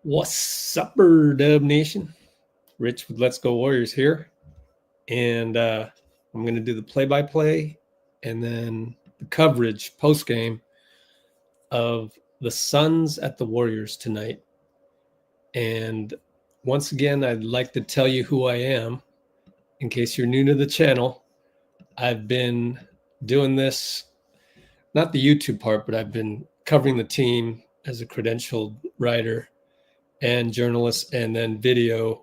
What's up, Dub Nation? Rich with Let's Go Warriors here. And I'm going to do the play-by-play and then the coverage post-game of the Suns at the Warriors tonight. And once again, I'd like to tell you who I am. In case you're new to the channel, I've been doing this, not the YouTube part, but I've been covering the team as a credentialed writer and journalist, and then video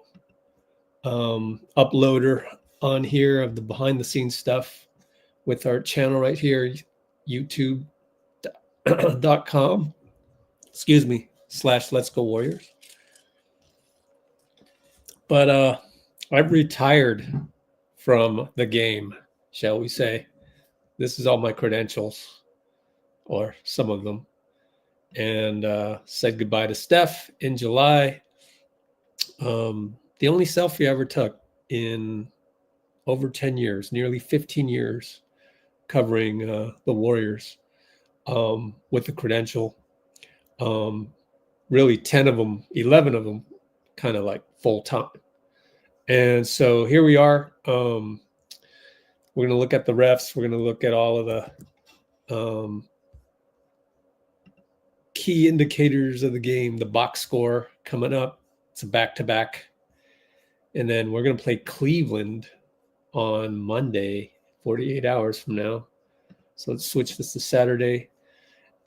uploader on here of the behind the scenes stuff with our channel right here, youtube.com / Let's Go Warriors. But I've retired from the game, shall we say. This is all my credentials, or some of them. And said goodbye to Steph in July. The only selfie I ever took in over 10 years, nearly 15 years, covering the Warriors with the credential. Really 10 of them, 11 of them, kind of like full time. And so here we are. We're going to look at the refs. We're going to look at all of the key indicators of the game, the box score coming up. It's a back-to-back. And then we're going to play Cleveland on Monday, 48 hours from now. So let's switch this to Saturday.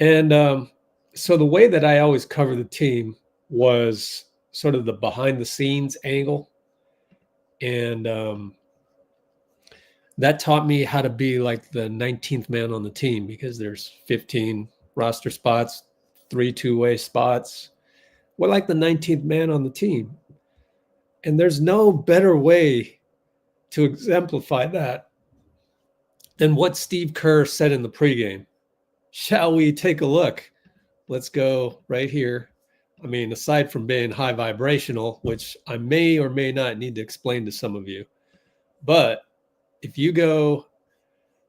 And so the way that I always cover the team was sort of the behind-the-scenes angle. And that taught me how to be like the 19th man on the team, because there's 15 roster spots, 3 two-way spots. We're like the 19th man on the team. And there's no better way to exemplify that than what Steve Kerr said in the pregame. Shall we take a look? Let's go right here. I mean, aside from being high vibrational, which I may or may not need to explain to some of you, but if you go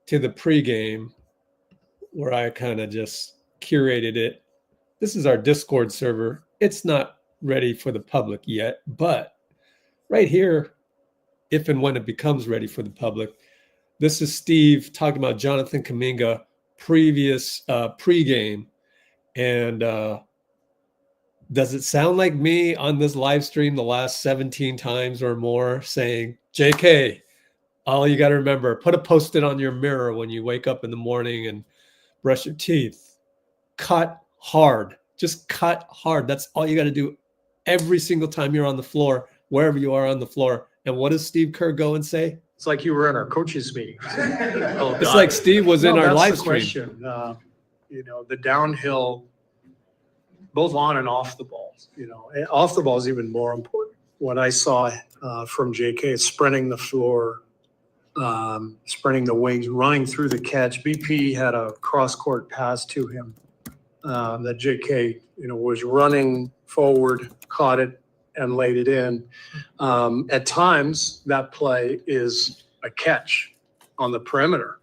to the pregame, where I kind of just curated it, this is our Discord server. It's not ready for the public yet, but right here, if and when it becomes ready for the public, this is Steve talking about Jonathan Kuminga previous pregame. And does it sound like me on this live stream the last 17 times or more saying, JK, all you got to remember, put a Post-it on your mirror when you wake up in the morning and brush your teeth. Cut hard. Just cut hard. That's all you got to do every single time you're on the floor, wherever you are on the floor. And what does Steve Kerr go and say? It's like you were in our coaches meeting. It's like Steve was in our live stream. Question. The downhill, both on and off the ball. Off the ball is even more important. What I saw from JK is sprinting the floor, sprinting the wings, running through the catch. BP had a cross-court pass to him that JK, was running forward, caught it, and laid it in. At times, that play is a catch on the perimeter.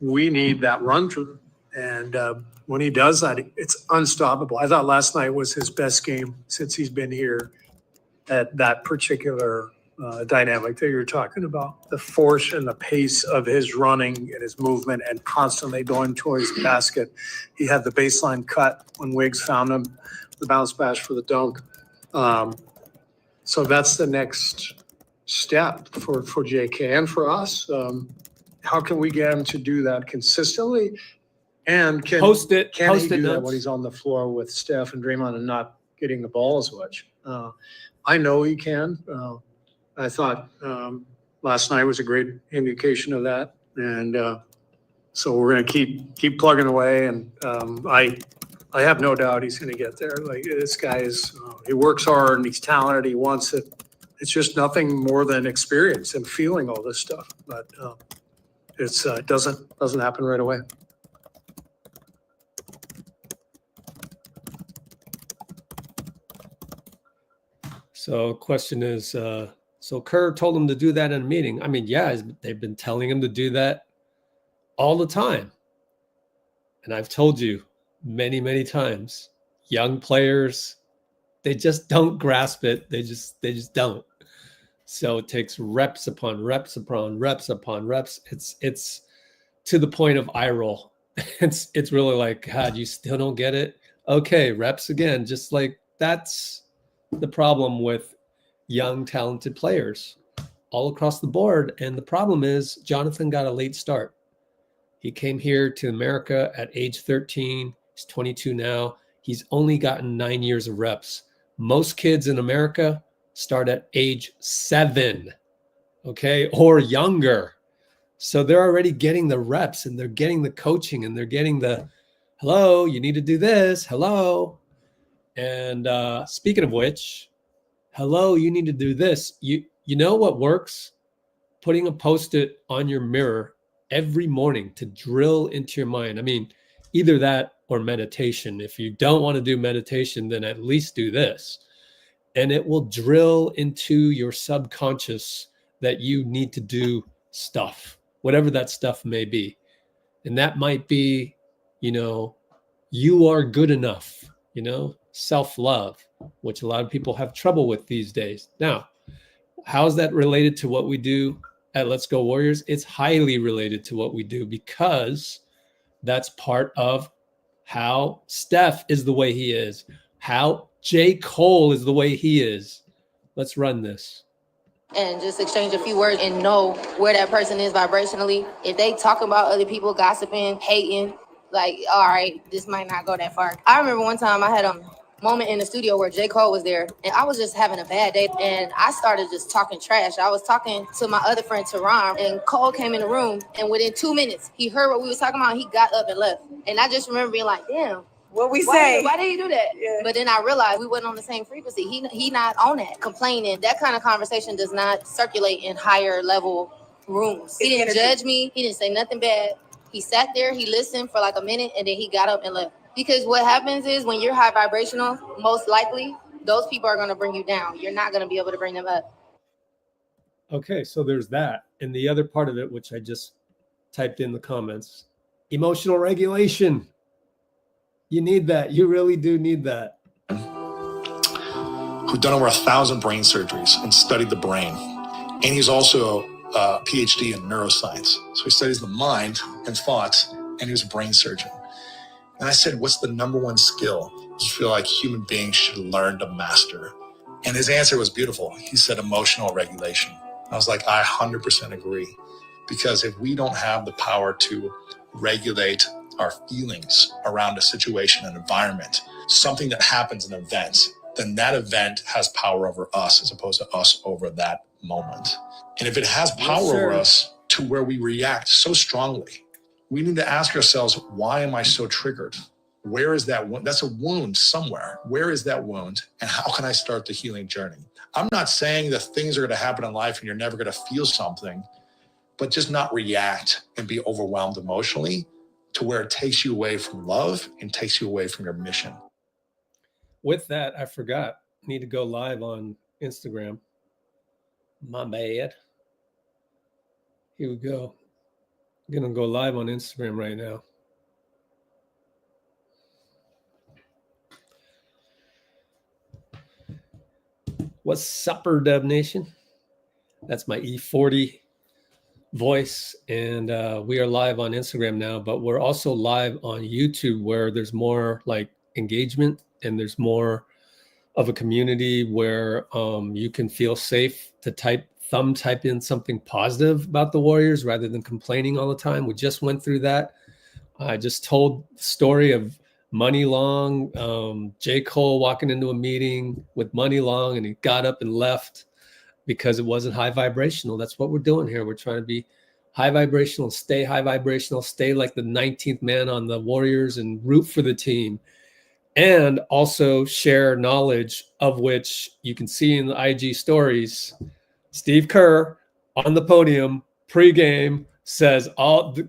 We need that run through. And when he does that, it's unstoppable. I thought last night was his best game since he's been here at that particular dynamic that you're talking about. The force and the pace of his running and his movement and constantly going towards the basket. He had the baseline cut when Wiggs found him, the bounce bash for the dunk. So that's the next step for JK and for us. How can we get him to do that consistently? And can he do that when he's on the floor with Steph and Draymond and not getting the ball as much? I know he can. I thought last night was a great indication of that. And so we're going to keep plugging away. And I have no doubt he's going to get there. Like, this guy is, he works hard and he's talented. He wants it. It's just nothing more than experience and feeling all this stuff. But it doesn't happen right away. So question is, so Kerr told him to do that in a meeting. I mean, yeah, they've been telling him to do that all the time. And I've told you many, many times, young players, they just don't grasp it. They just don't. So it takes reps upon reps upon reps upon reps. It's to the point of eye roll. It's really like, God, you still don't get it? Okay, reps again. Just like that's the problem with young, talented players all across the board. And the problem is Jonathan got a late start. He came here to America at age 13. He's 22 now. He's only gotten 9 years of reps. Most kids in America start at age 7, okay, or younger. So they're already getting the reps and they're getting the coaching and they're getting the, hello, you need to do this. Hello. And speaking of which, hello, you need to do this. You know what works? Putting a Post-it on your mirror every morning to drill into your mind. I mean, either that or meditation. If you don't want to do meditation, then at least do this. And it will drill into your subconscious that you need to do stuff, whatever that stuff may be. And that might be, you are good enough, self-love, which a lot of people have trouble with these days. Now, how is that related to what we do at Let's Go Warriors? It's highly related to what we do because that's part of how Steph is the way he is, how J.Cole is the way he is. Let's run this. And just exchange a few words and know where that person is vibrationally. If they talk about other people, gossiping, hating, like, all right, this might not go that far. I remember one time I had a moment in the studio where J. Cole was there and I was just having a bad day and I started just talking trash. I was talking to my other friend Teron and Cole came in the room and within 2 minutes he heard what we was talking about. He got up and left. And I just remember being like, damn, what we say? Why did he do that? Yeah. But then I realized we wasn't on the same frequency. He not on that. Complaining, that kind of conversation does not circulate in higher level rooms. He didn't judge me. He didn't say nothing bad. He sat there, he listened for like a minute, and then he got up and left. Because what happens is when you're high vibrational, most likely, those people are going to bring you down. You're not going to be able to bring them up. Okay, so there's that. And the other part of it, which I just typed in the comments, emotional regulation. You need that. You really do need that. Who've done over 1,000 brain surgeries and studied the brain. And he's also a PhD in neuroscience. So he studies the mind and thoughts, and he was a brain surgeon. And I said, what's the number one skill you feel like human beings should learn to master? And his answer was beautiful. He said emotional regulation. I was like, I 100% agree. Because if we don't have the power to regulate our feelings around a situation, an environment, something that happens, an event, then that event has power over us as opposed to us over that moment. And if it has power over us to where we react so strongly, we need to ask ourselves, why am I so triggered? Where is that wound? That's a wound somewhere. Where is that wound? And how can I start the healing journey? I'm not saying that things are going to happen in life and you're never going to feel something, but just not react and be overwhelmed emotionally to where it takes you away from love and takes you away from your mission. With that, I forgot. Need to go live on Instagram. My bad. Here we go. I'm going to go live on Instagram right now. What's upper Dub Nation? That's my E40 voice. And we are live on Instagram now, but we're also live on YouTube where there's more like engagement and there's more of a community where you can feel safe to type in something positive about the Warriors rather than complaining all the time. We just went through that. I just told the story of Muni Long, J.Cole walking into a meeting with Muni Long and he got up and left because it wasn't high vibrational. That's what we're doing here. We're trying to be high vibrational, stay high vibrational, stay like the 19th man on the Warriors and root for the team. And also share knowledge of which you can see in the IG stories. Steve Kerr on the podium pregame says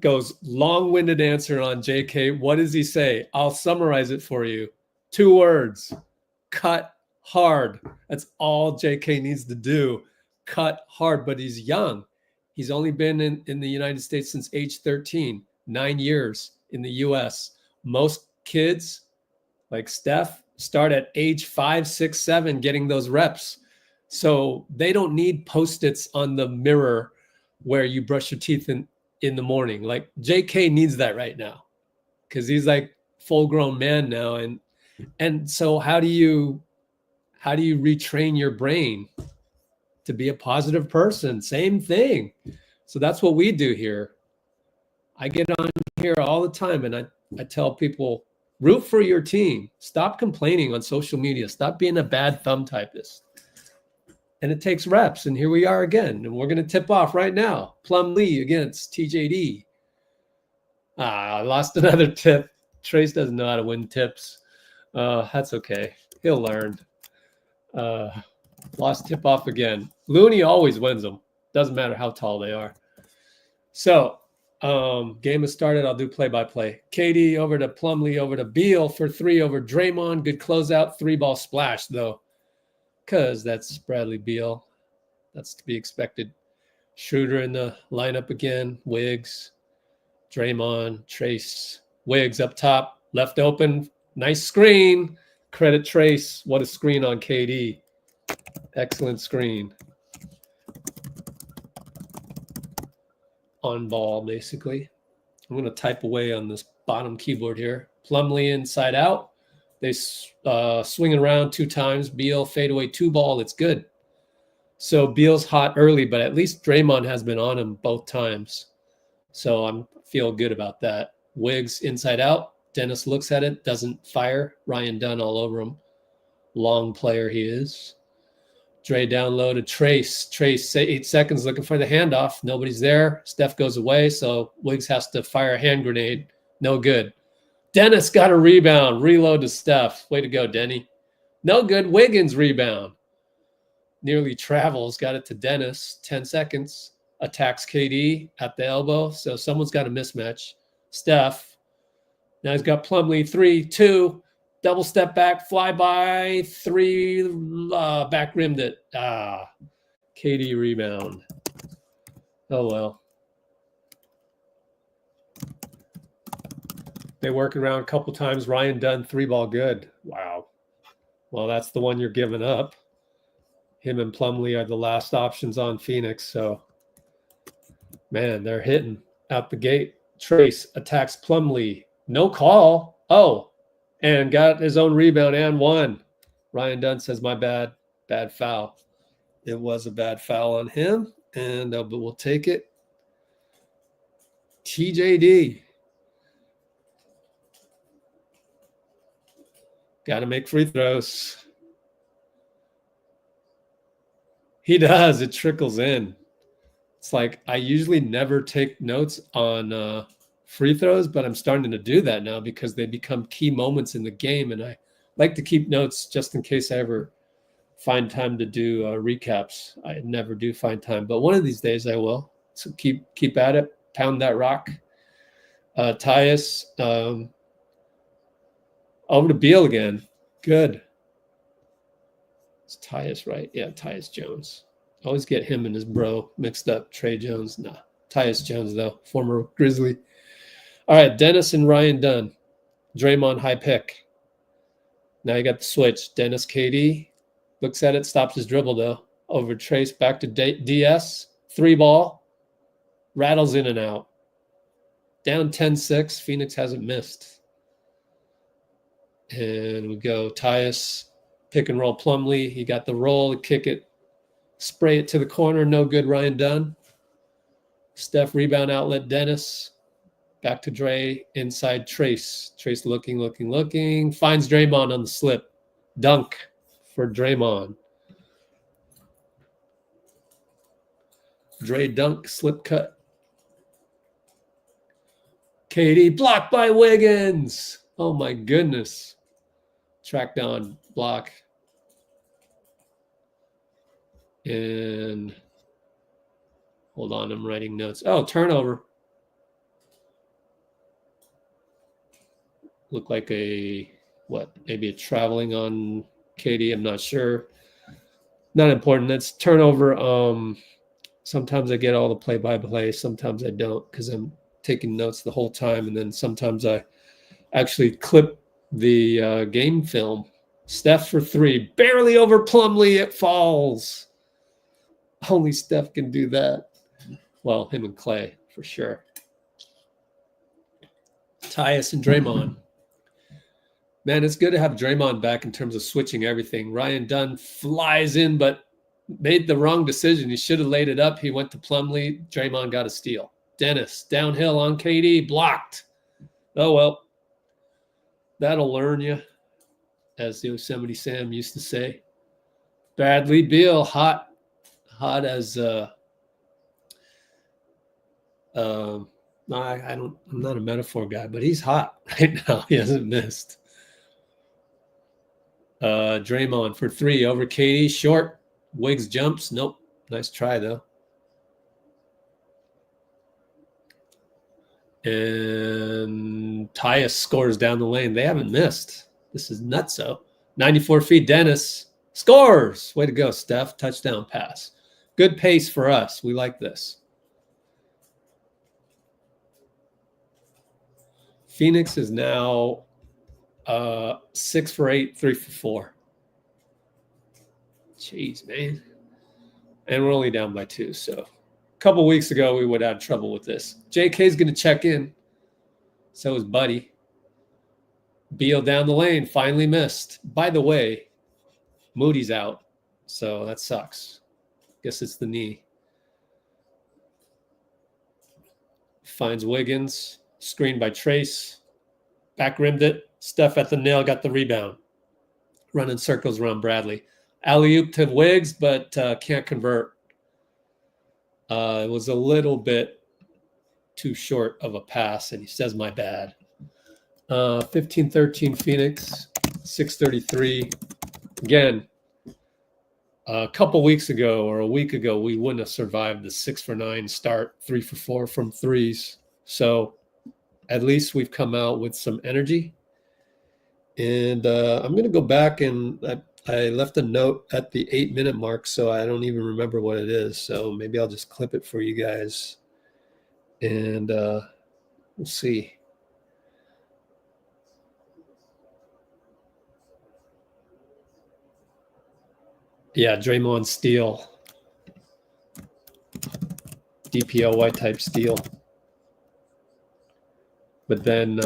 goes long-winded answer on JK. What does he say? I'll summarize it for you. 2 words. Cut hard. That's all JK needs to do. Cut hard. But he's young. He's only been in the United States since age 13, 9 years in the US. Most kids like Steph start at age 5, 6, 7 getting those reps. So they don't need Post-its on the mirror where you brush your teeth in the morning. Like JK needs that right now because he's like full-grown man now. And so how do you retrain your brain to be a positive person? Same thing. So that's what we do here. I get on here all the time and I tell people, root for your team. Stop complaining on social media. Stop being a bad thumb typist. And it takes reps. And here we are again. And we're going to tip off right now. Plum Lee against TJD. I lost another tip. Trace doesn't know how to win tips. That's okay. He'll learn. Lost tip off again. Looney always wins them. Doesn't matter how tall they are. So game has started. I'll do play-by-play. KD over to Plumlee over to Beal for 3 over Draymond. Good closeout. 3-ball splash, though, because that's Bradley Beal. That's to be expected. Schroeder in the lineup again. Wiggs, Draymond, Trace. Wiggs up top. Left open. Nice screen. Credit Trace. What a screen on KD. Excellent screen. On ball, basically. I'm going to type away on this bottom keyboard here. Plumlee inside out. They swing it around 2 times. Beal fadeaway 2-ball. It's good. So Beal's hot early, but at least Draymond has been on him both times. So I feel good about that. Wiggs inside out. Dennis looks at it, doesn't fire. Ryan Dunn all over him. Long player he is. Dray down low to Trace. Trace 8 seconds looking for the handoff. Nobody's there. Steph goes away, so Wiggs has to fire a hand grenade. No good. Dennis got a rebound. Reload to Steph. Way to go, Denny. No good. Wiggins rebound. Nearly travels. Got it to Dennis. 10 seconds. Attacks KD at the elbow, so someone's got a mismatch. Steph. Now he's got Plumlee. 3, 2. Double step back, fly by, 3, back rimmed it. KD rebound. Oh, well. They work around a couple times. Ryan Dunn, 3-ball good. Wow. Well, that's the one you're giving up. Him and Plumlee are the last options on Phoenix. So, man, they're hitting out the gate. Trace attacks Plumlee. No call. Oh. And got his own rebound and won. Ryan Dunn says, my bad. Bad foul. It was a bad foul on him, and but we'll take it. TJD. Got to make free throws. He does. It trickles in. It's like I usually never take notes on free throws, but I'm starting to do that now because they become key moments in the game, and I like to keep notes just in case I ever find time to do recaps. I never do find time, but one of these days I will. So keep at it. Pound that rock. Tyus over to Beal again. Good. It's Tyus, right? Yeah, Tyus Jones. Always get him and his bro mixed up. Trey Jones. Nah, Tyus Jones, though. Former Grizzly. All right, Dennis and Ryan Dunn. Draymond high pick. Now you got the switch. Dennis KD looks at it, stops his dribble, though. Over Trace, back to DS. 3-ball. Rattles in and out. Down 10-6. Phoenix hasn't missed. And we go Tyus, pick and roll Plumlee. He got the roll, kick it, spray it to the corner. No good, Ryan Dunn. Steph rebound outlet, Dennis. Back to Dray, inside Trace. Trace looking. Finds Draymond on the slip. Dunk for Draymond. Dray dunk, slip cut. KD blocked by Wiggins. Oh, my goodness. Track down, block. And hold on, I'm writing notes. Oh, turnover. Looked like maybe a traveling on KD. I'm not sure. Not important. That's turnover. Sometimes I get all the play-by-play. Sometimes I don't because I'm taking notes the whole time. And then sometimes I actually clip the game film Steph for 3. Barely over Plumlee. It falls. Only Steph can do that. Well, him and Clay, for sure. Tyus and Draymond. Man, it's good to have Draymond back in terms of switching everything. Ryan Dunn flies in, but made the wrong decision. He should have laid it up. He went to Plumlee. Draymond got a steal. Dennis, downhill on KD, blocked. Oh, well. That'll learn you, as the Yosemite Sam used to say. Bradley Beal, hot as I'm not a metaphor guy, but he's hot right now. He hasn't missed. Draymond for 3 over KD, short. Wiggs jumps. Nope. Nice try though. And Tyus scores down the lane. They haven't missed. This is nutso. 94 feet. Dennis scores. Way to go, Steph. Touchdown pass. Good pace for us. We like this. Phoenix is now 6 for 8, 3 for 4. Jeez, man. And we're only down by 2, so a couple weeks ago we would have trouble with this. JK's going to check in. So is Buddy. Beal down the lane, finally missed. By the way, Moody's out, so that sucks. Guess it's the knee. Finds Wiggins. Screen by Trace. Back rimmed it. Steph at the nail, got the rebound. Running circles around Bradley. Alley-oop to Wiggs, but can't convert. It was a little bit too short of a pass, and he says, my bad. 15-13 Phoenix, 6:33. Again, a couple weeks ago or a week ago, we wouldn't have survived the 6 for 9 start, 3 for 4 from threes. So at least we've come out with some energy. And I'm going to go back, and I left a note at the 8-minute mark, so I don't even remember what it is. So maybe I'll just clip it for you guys. And we'll see. Yeah, Draymond steal. DPOY type steal. But then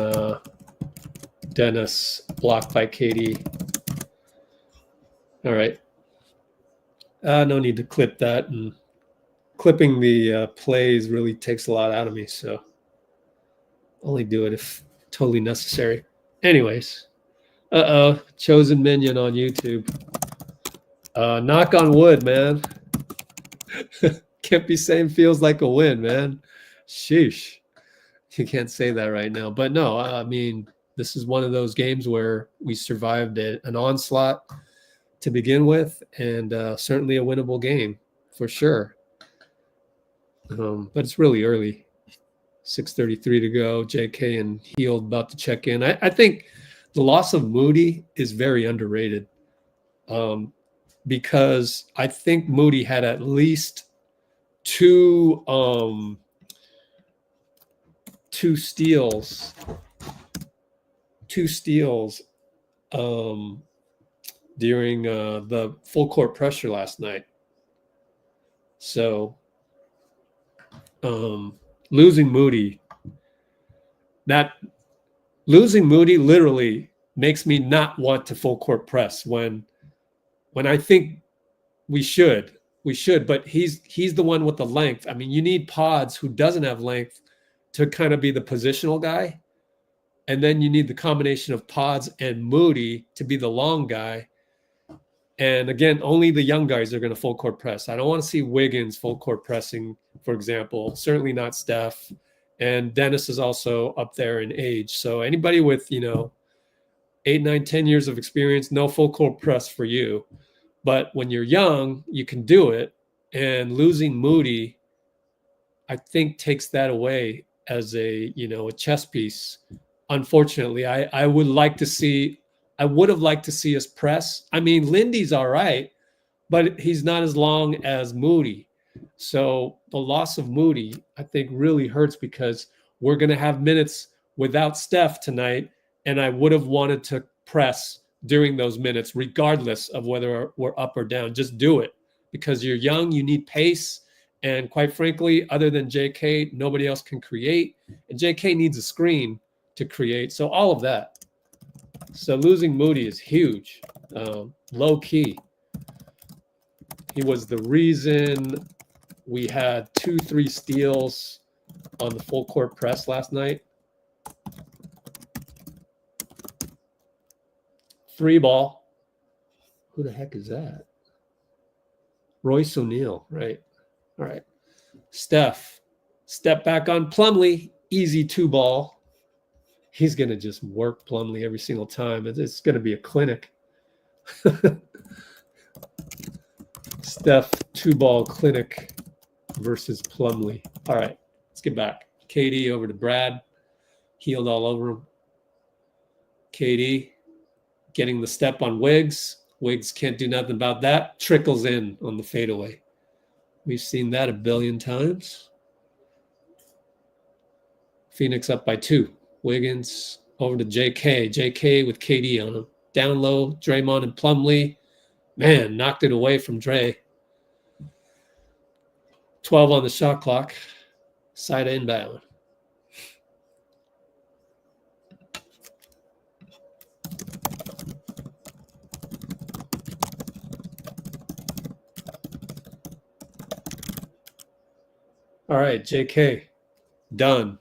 Dennis blocked by KD. All right. No need to clip that. And clipping the plays really takes a lot out of me. So only do it if totally necessary. Anyways. Chosen minion on YouTube. Knock on wood, man. Can't be saying feels like a win, man. Sheesh. You can't say that right now. But no, I mean, this is one of those games where we survived an onslaught to begin with, and certainly a winnable game for sure. But it's really early. 6:33 to go. JK and Heald about to check in. I think the loss of Moody is very underrated. Because I think Moody had at least two steals during the full court pressure last night. So losing Moody literally makes me not want to full court press when I think we should, but he's the one with the length. I mean, you need Pods, who doesn't have length, to kind of be the positional guy. And then you need the combination of Pods and Moody to be the long guy. And again, only the young guys are going to full court press. I don't want to see Wiggins full court pressing, for example. Certainly not Steph. And Dennis is also up there in age. So anybody with, 8, 9, 10 years of experience, no full court press for you. But when you're young, you can do it. And losing Moody, I think, takes that away as a chess piece. Unfortunately, I would have liked to see us press. I mean, Lindy's all right, but he's not as long as Moody. So the loss of Moody, I think, really hurts because we're going to have minutes without Steph tonight. And I would have wanted to press during those minutes, regardless of whether we're up or down. Just do it because you're young, you need pace. And quite frankly, other than JK, nobody else can create. And JK needs a screen to create. So all of that. So losing Moody is huge. Low key. He was the reason we had 2-3 steals on the full court press last night. 3 ball. Who the heck is that? Royce O'Neal, right? All right. Steph. Step back on Plumlee. Easy 2 ball. He's going to just work Plumlee every single time. It's going to be a clinic. Steph 2 ball clinic versus Plumlee. All right. Let's get back. KD over to Brad. Healed all over him. KD getting the step on Wiggs. Wiggs can't do nothing about that. Trickles in on the fadeaway. We've seen that a billion times. Phoenix up by 2. Wiggins over to JK. JK with KD on him. Down low, Draymond and Plumlee. Man, knocked it away from Dray. 12 on the shot clock. Side inbound. All right, JK, done.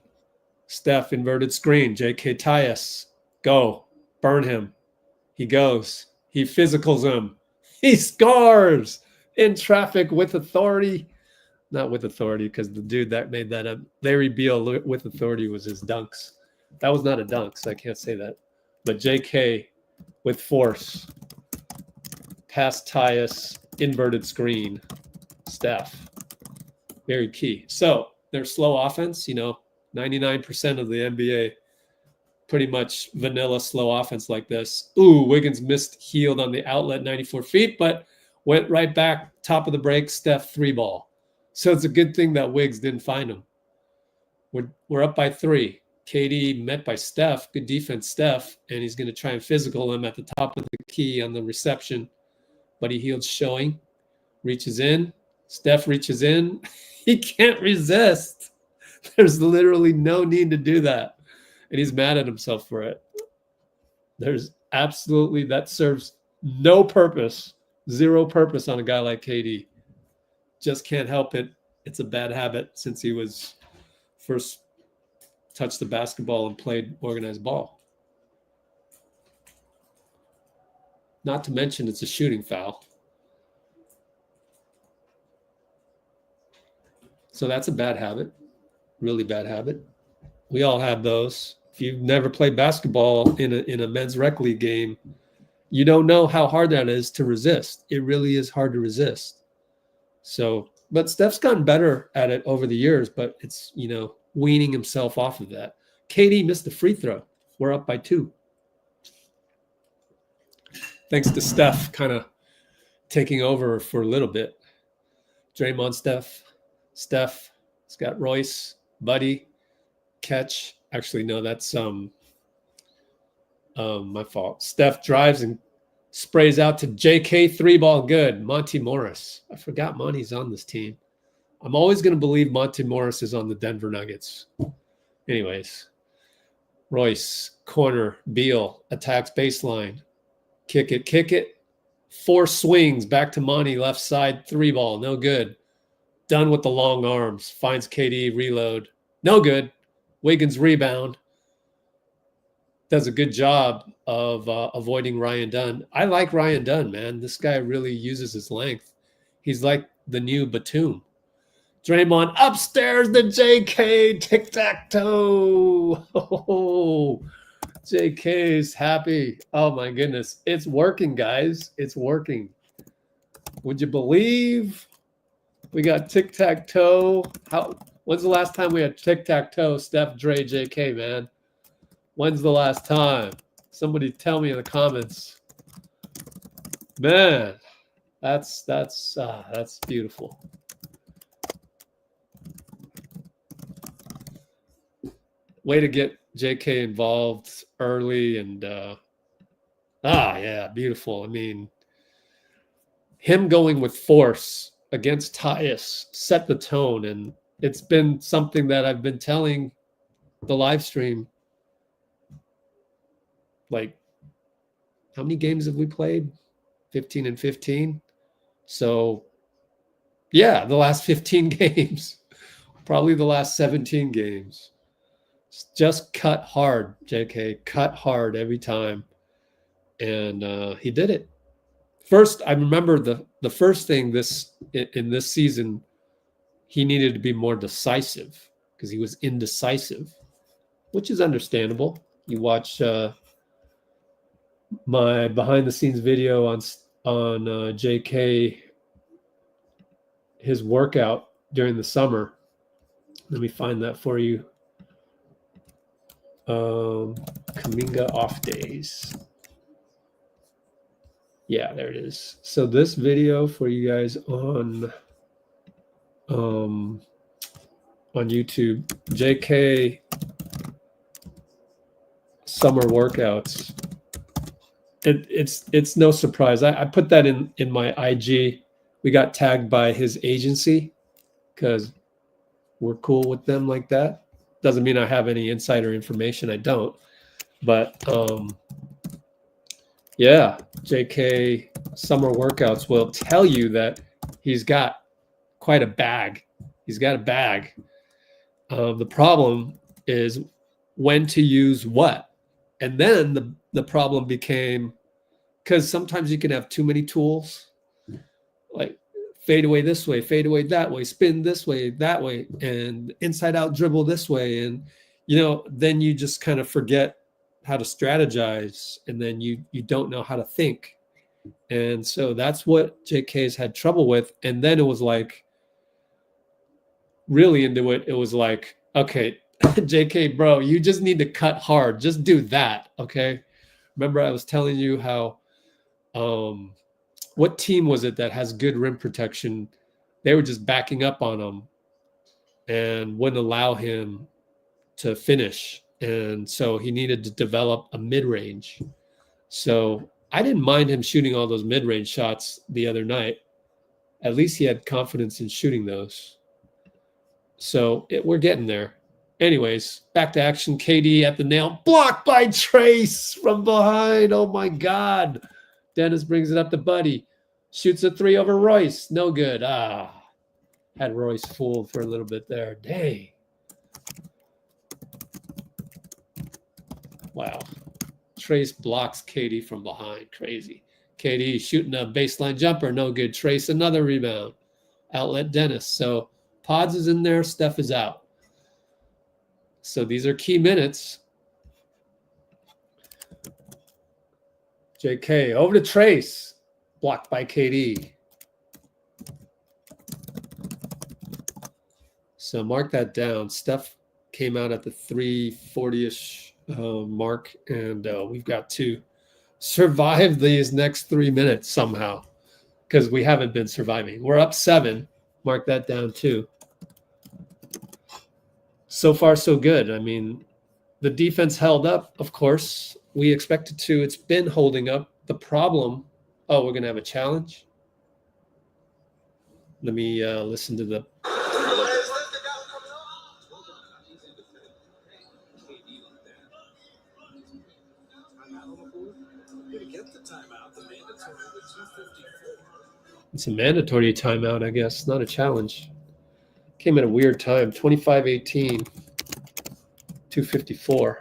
Steph, inverted screen. JK Tyus, go. Burn him. He goes. He physicals him. He scores in traffic with authority. Not with authority, because the dude that made that up, Larry Beal with authority was his dunks. That was not a dunk, so I can't say that. But JK with force. Pass Tyus, inverted screen. Steph. Very key. So their slow offense, 99% of the NBA, pretty much vanilla slow offense like this. Ooh, Wiggins missed, healed on the outlet, 94 feet, but went right back, top of the break, Steph 3 ball. So it's a good thing that Wiggs didn't find him. We're up by 3. KD met by Steph, good defense, Steph, and he's going to try and physical him at the top of the key on the reception, but he healed showing, reaches in. Steph reaches in. He can't resist. There's literally no need to do that. And he's mad at himself for it. There's absolutely, that serves no purpose, 0 purpose on a guy like KD. Just can't help it. It's a bad habit since he was first touched the basketball and played organized ball. Not to mention it's a shooting foul. So that's a bad habit, really bad habit. We all have those. If you've never played basketball in a men's rec league game, you don't know how hard that is to resist. It really is hard to resist. So, but Steph's gotten better at it over the years, but it's, weaning himself off of that. KD missed the free throw. We're up by 2. Thanks to Steph kind of taking over for a little bit. Draymond, Steph, it's got Royce, Buddy, catch. Actually, no, that's my fault. Steph drives and sprays out to JK, 3 ball good. Monty Morris. I forgot Monty's on this team. I'm always going to believe Monty Morris is on the Denver Nuggets. Anyways, Royce, corner, Beal, attacks baseline. Kick it. 4 swings back to Monty, left side, 3 ball, no good. Done with the long arms. Finds KD, reload. No good. Wiggins rebound. Does a good job of avoiding Ryan Dunn. I like Ryan Dunn, man. This guy really uses his length. He's like the new Batum. Draymond upstairs to JK. Tic-tac-toe. Oh, JK's happy. Oh, my goodness. It's working, guys. It's working. Would you believe we got tic-tac-toe? When's the last time we had tic-tac-toe? Steph, Dray, JK, man. When's the last time? Somebody tell me in the comments. Man, that's beautiful. Way to get JK involved early and Yeah, beautiful. I mean, him going with force against Tyus set the tone, and it's been something that I've been telling the live stream. Like, how many games have we played? 15 and 15. So, yeah, the last 15 games, probably the last 17 games. Just cut hard, JK, cut hard every time. And he did it. First, I remember the first thing in this season, he needed to be more decisive because he was indecisive, which is understandable. You watch my behind the scenes video on JK, his workout during the summer. Let me find that for you. Kuminga off days. Yeah, there it is. So this video for you guys on YouTube, JK summer workouts. It's no surprise. I put that in my IG. We got tagged by his agency because we're cool with them like that. Doesn't mean I have any insider information. I don't. But yeah, JK summer workouts will tell you that he's got quite a bag. He's got a bag. The problem is when to use what. And then the problem became, because sometimes you can have too many tools, like fade away this way, fade away that way, spin this way, that way, and inside out dribble this way. And, then you just kind of forget how to strategize, and then you don't know how to think. And so that's what JK's had trouble with. And then it was like, really into it, it was like, okay, JK, bro, you just need to cut hard. Just do that, okay? Remember I was telling you how what team was it that has good rim protection? They were just backing up on him and wouldn't allow him to finish. And so he needed to develop a mid-range. So I didn't mind him shooting all those mid-range shots the other night. At least he had confidence in shooting those. So we're getting there. Anyways, back to action. KD at the nail. Blocked by Trace from behind. Oh, my God. Dennis brings it up to Buddy. Shoots a three over Royce. No good. Had Royce fooled for a little bit there. Dang. Wow. Trace blocks KD from behind. Crazy. KD shooting a baseline jumper. No good. Trace another rebound. Outlet Dennis. So Pods is in there. Steph is out. So these are key minutes. JK over to Trace. Blocked by KD. So mark that down. Steph came out at the 3:40-ish mark, and we've got to survive these next 3 minutes somehow because we haven't been surviving. We're up 7. Mark that down too. So far, so good. I mean, the defense held up, of course. We expected to. It's been holding up. The problem, we're going to have a challenge. Let me listen to the... It's a mandatory timeout, I guess, not a challenge. Came at a weird time, 25-18, 2:54.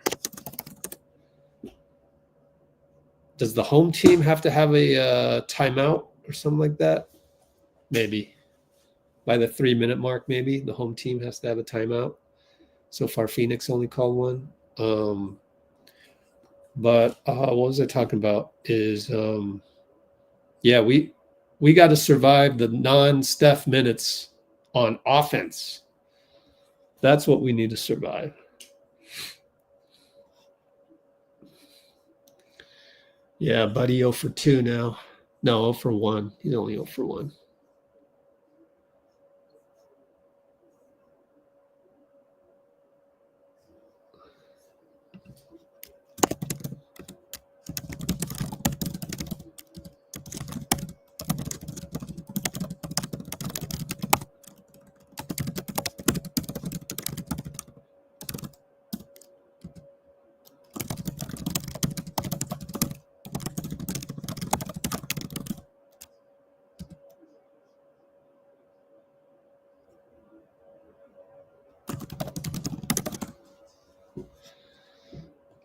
Does the home team have to have a timeout or something like that? Maybe. By the 3-minute mark, maybe the home team has to have a timeout. So far, Phoenix only called one. But what was I talking about is, we got to survive the non-Steph minutes on offense. That's what we need to survive. Yeah, Buddy 0 for 2 now. No, 0 for 1. He's only 0 for 1.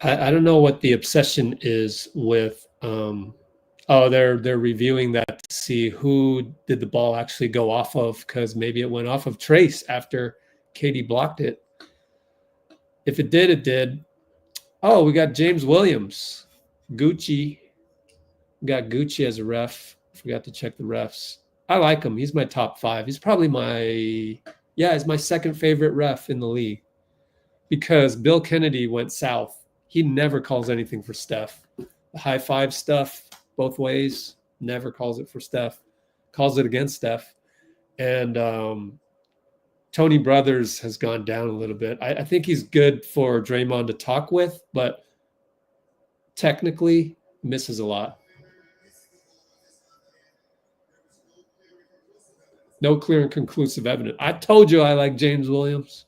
I don't know what the obsession is with. They're reviewing that to see who did the ball actually go off of, because maybe it went off of Trace after KD blocked it. If it did, it did. Oh, we got James Williams, Gucci. We got Gucci as a ref. Forgot to check the refs. I like him. He's my top 5. He's probably he's my second favorite ref in the league, because Bill Kennedy went south. He never calls anything for Steph. The high five stuff, both ways, never calls it for Steph. Calls it against Steph. And Tony Brothers has gone down a little bit. I think he's good for Draymond to talk with, but technically misses a lot. No clear and conclusive evidence. I told you I like James Williams.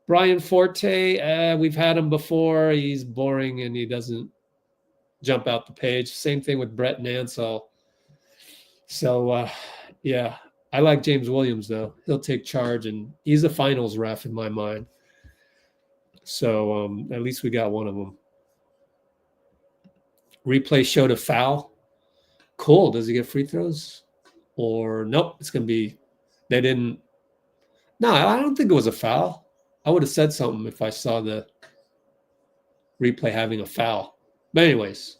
Brian Forte, we've had him before. He's boring and he doesn't jump out the page. Same thing with Brett Nansel. So, yeah, I like James Williams, though. He'll take charge, and he's a finals ref in my mind. So at least we got one of them. Replay showed a foul. Cool. Does he get free throws? Or nope, it's going to be – they didn't – no, I don't think it was a foul. I would have said something if I saw the replay having a foul. But anyways,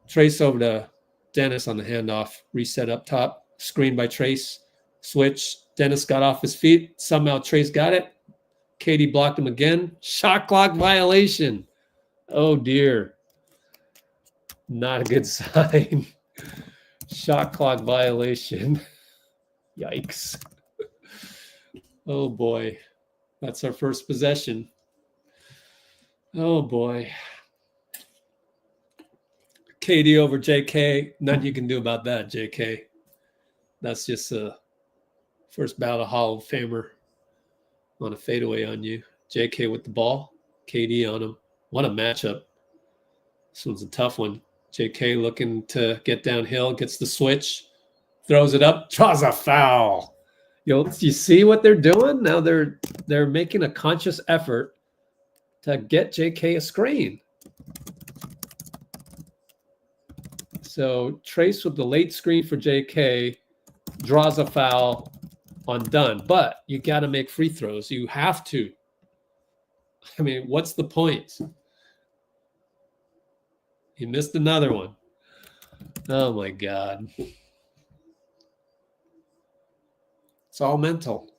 Trace over to Dennis on the handoff. Reset up top. Screen by Trace. Switch. Dennis got off his feet. Somehow Trace got it. KD blocked him again. Shot clock violation. Oh, dear. Not a good sign. Shot clock violation. Yikes. Oh, boy. That's our first possession. Oh, boy. KD over JK. Nothing you can do about that, JK. That's just a first ballot Hall of Famer on a fadeaway on you. JK with the ball. KD on him. What a matchup. This one's a tough one. JK looking to get downhill. Gets the switch. Throws it up. Draws a foul. You see what they're doing? Now they're making a conscious effort to get JK a screen. So Trace with the late screen for JK draws a foul on Dunn. But you got to make free throws. You have to. I mean, what's the point? He missed another one. Oh, my God. It's all mental.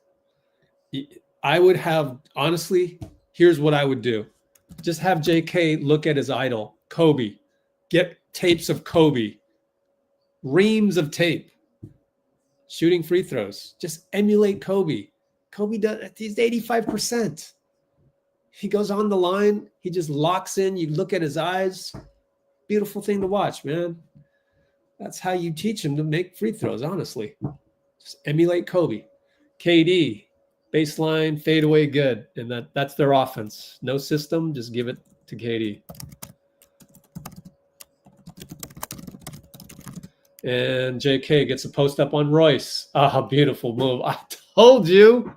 I would have, honestly, here's what I would do. Just have JK look at his idol, Kobe. Get tapes of Kobe. Reams of tape. Shooting free throws. Just emulate Kobe. Kobe does, he's 85%. He goes on the line. He just locks in. You look at his eyes. Beautiful thing to watch, man. That's how you teach him to make free throws, honestly. Just emulate Kobe. KD, baseline, fadeaway, good. And that's their offense. No system, just give it to KD. And JK gets a post up on Royce. Ah, beautiful move. I told you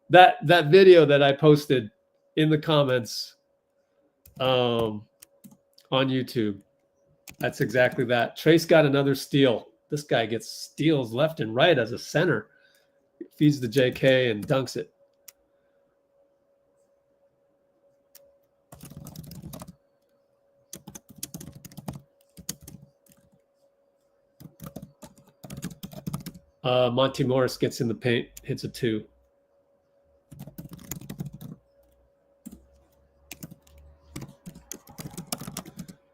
that video that I posted in the comments on YouTube. That's exactly that. Trace got another steal. This guy gets steals left and right as a center. Feeds the JK and dunks it. Monty Morris gets in the paint, hits a 2.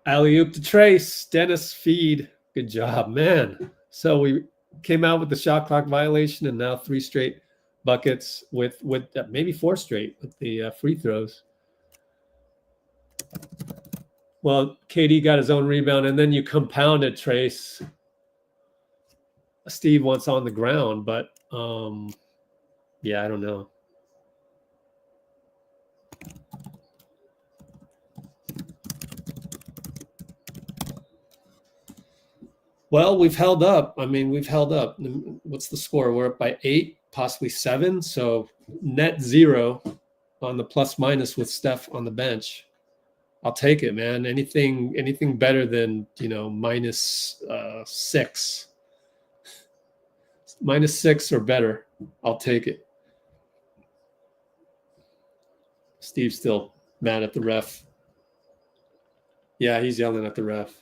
Alley-oop to Trace. Dennis feed. Good job, man. So we came out with the shot clock violation and now 3 straight buckets with maybe 4 straight with the free throws. Well, KD got his own rebound, and then you compounded Trace. Steve wants on the ground, but yeah, I don't know. Well, we've held up. I mean, we've held up. What's the score? We're up by 8, possibly 7. So net 0 on the plus minus with Steph on the bench. I'll take it, man. Anything better than, minus 6. Minus 6 or better. I'll take it. Steve's still mad at the ref. Yeah, he's yelling at the ref.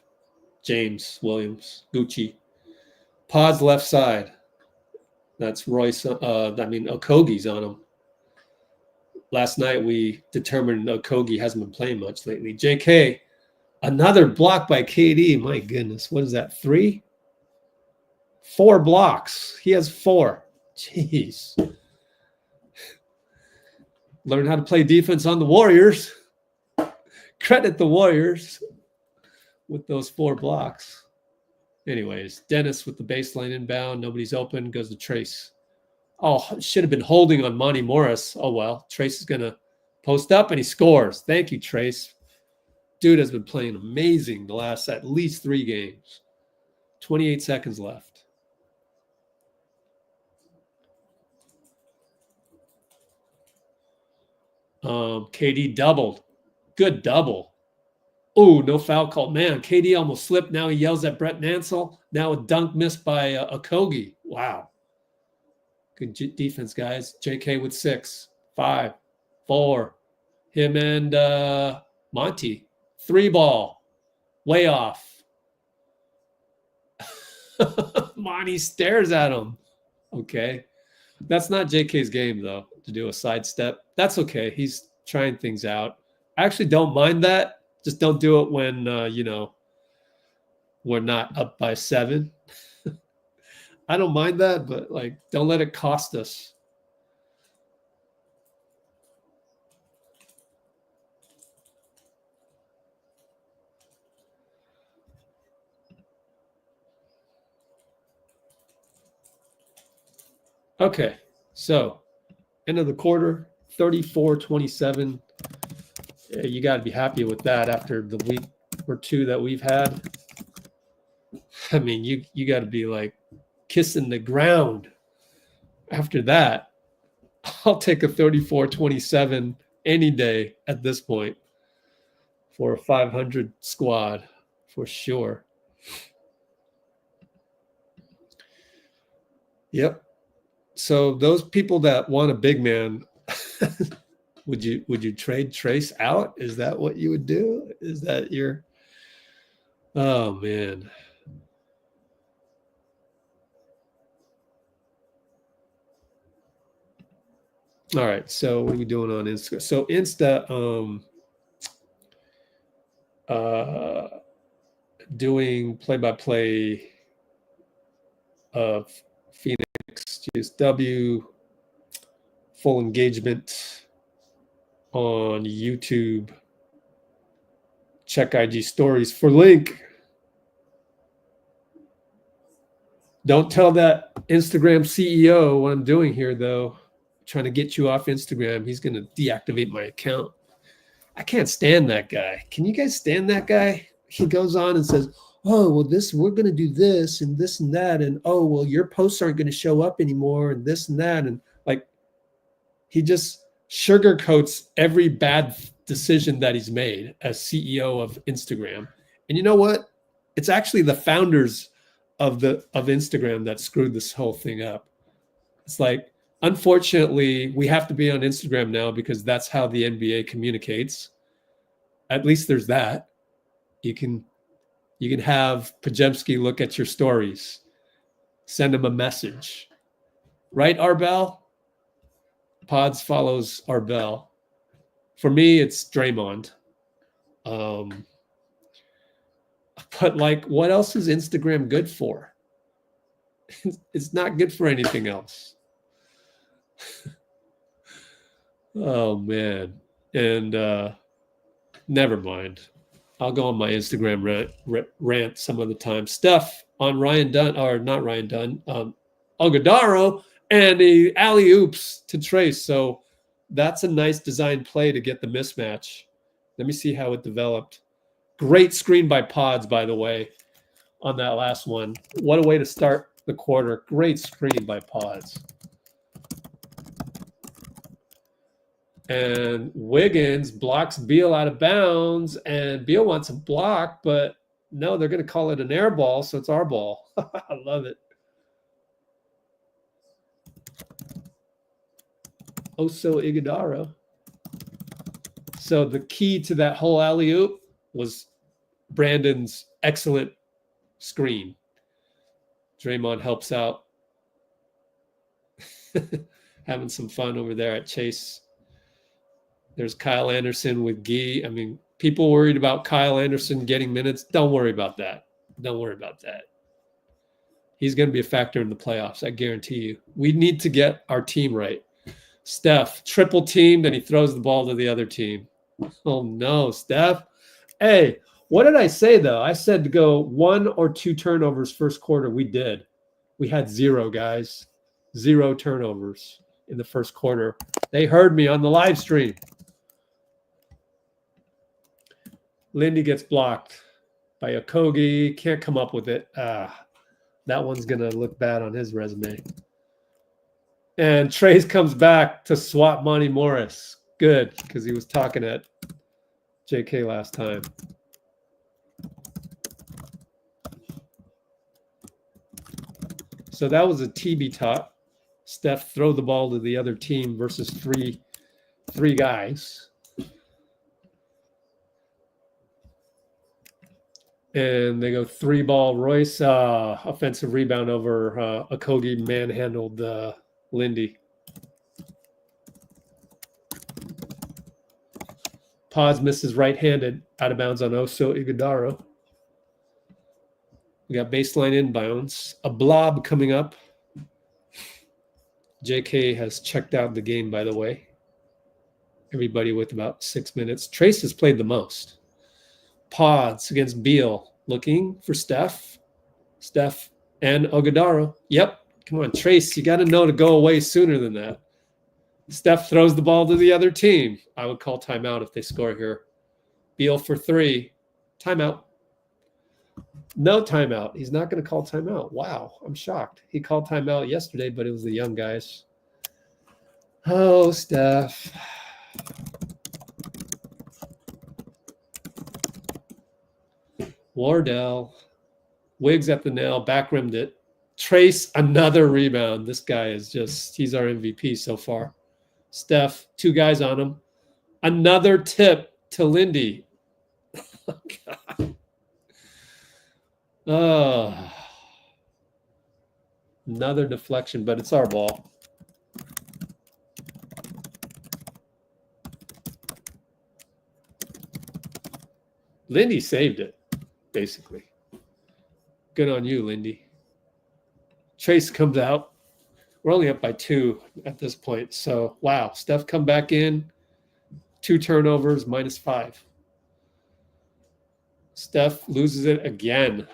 James Williams, Gucci. Pod's left side. That's Royce. Okogie's on him. Last night we determined Okogie hasn't been playing much lately. JK, another block by KD. My goodness, what is that? 3? 4 blocks. He has 4. Jeez. Learn how to play defense on the Warriors. Credit the Warriors with those 4 blocks. Anyways, Dennis with the baseline inbound. Nobody's open. Goes to Trace. Oh, should have been holding on Monty Morris. Oh, well. Trace is going to post up, and he scores. Thank you, Trace. Dude has been playing amazing the last at least 3 games. 28 seconds left. KD doubled. Good double. Oh, no foul call. Man, KD almost slipped. Now he yells at Brett Nansel. Now a dunk missed by Okogie. Wow. Good defense, guys. JK with 6, 5, 4. Him and Monty. 3 ball. Way off. Monty stares at him. Okay. That's not JK's game, though, to do a sidestep. That's okay. He's trying things out. I actually don't mind that. Just don't do it when, we're not up by 7. I don't mind that, but, don't let it cost us. Okay, so end of the quarter, 34-27. You got to be happy with that after the week or 2 that we've had. I mean, you got to be kissing the ground after that. I'll take a 34-27 any day at this point for a 500 squad for sure. Yep. So those people that want a big man, would you trade Trace out? Is that what you would do? Is that your? Oh man. All right. So what are we doing on Insta? So Insta, doing play-by-play of Phoenix GSW, full engagement on YouTube. Check IG stories for link. Don't tell that Instagram CEO what I'm doing here, though. I'm trying to get you off Instagram. He's going to deactivate my account. I can't stand that guy. Can you guys stand that guy? He goes on and says, oh, well, we're going to do this and this and that. And, oh, well, your posts aren't going to show up anymore and this and that. And he just sugarcoats every bad decision that he's made as CEO of Instagram. And you know what? It's actually the founders of Instagram that screwed this whole thing up. It's unfortunately, we have to be on Instagram now because that's how the NBA communicates. At least there's that. You can have Pajemski look at your stories, send him a message. Right, Arbel? Pods follows Arbel. For me, it's Draymond. But what else is Instagram good for? It's not good for anything else. Oh, man. And never mind. I'll go on my Instagram rant some other time. Steph on Ryan Dunn, or not Ryan Dunn, Algodaro, and the alley-oops to Trace. So that's a nice design play to get the mismatch. Let me see how it developed. Great screen by Pods, by the way, on that last one. What a way to start the quarter. Great screen by Pods. And Wiggins blocks Beal out of bounds, and Beal wants a block, but no, they're going to call it an air ball, so it's our ball. I love it. Oso Iguodala. So the key to that whole alley-oop was Brandon's excellent screen. Draymond helps out. Having some fun over there at Chase. There's Kyle Anderson with Gee. I mean, people worried about Kyle Anderson getting minutes. Don't worry about that. Don't worry about that. He's going to be a factor in the playoffs, I guarantee you. We need to get our team right. Steph, triple teamed, and he throws the ball to the other team. Oh, no, Steph. Hey, what did I say, though? I said to go 1 or 2 turnovers first quarter. We did. We had 0, guys. 0 turnovers in the first quarter. They heard me on the live stream. Lindy gets blocked by Okogie. Can't come up with it. That one's going to look bad on his resume. And Trace comes back to swap Monty Morris. Good, because he was talking at JK last time. So that was a TB top. Steph throw the ball to the other team versus three guys. And they go 3-ball. Royce, offensive rebound over Okogie, manhandled Lindy. Paz misses right-handed, out of bounds on Oso Iguodala. We got baseline inbounds. A blob coming up. JK has checked out the game, by the way. Everybody with about 6 minutes. Trace has played the most. Pods against Beal. Looking for Steph. Steph and Iguodala. Yep. Come on, Trace. You got to know to go away sooner than that. Steph throws the ball to the other team. I would call timeout if they score here. Beal for 3. Timeout. No timeout. He's not going to call timeout. Wow. I'm shocked. He called timeout yesterday, but it was the young guys. Oh, Steph. Wardell. Wiggs at the nail. Back rimmed it. Trace, another rebound. This guy is just, he's our MVP so far. Steph, 2 guys on him. Another tip to Lindy. Oh, God. Oh. Another deflection, but it's our ball. Lindy saved it, basically. Good on you, Lindy. Trace comes out. We're only up by 2 at this point. So, wow. Steph come back in. 2 turnovers, -5. Steph loses it again.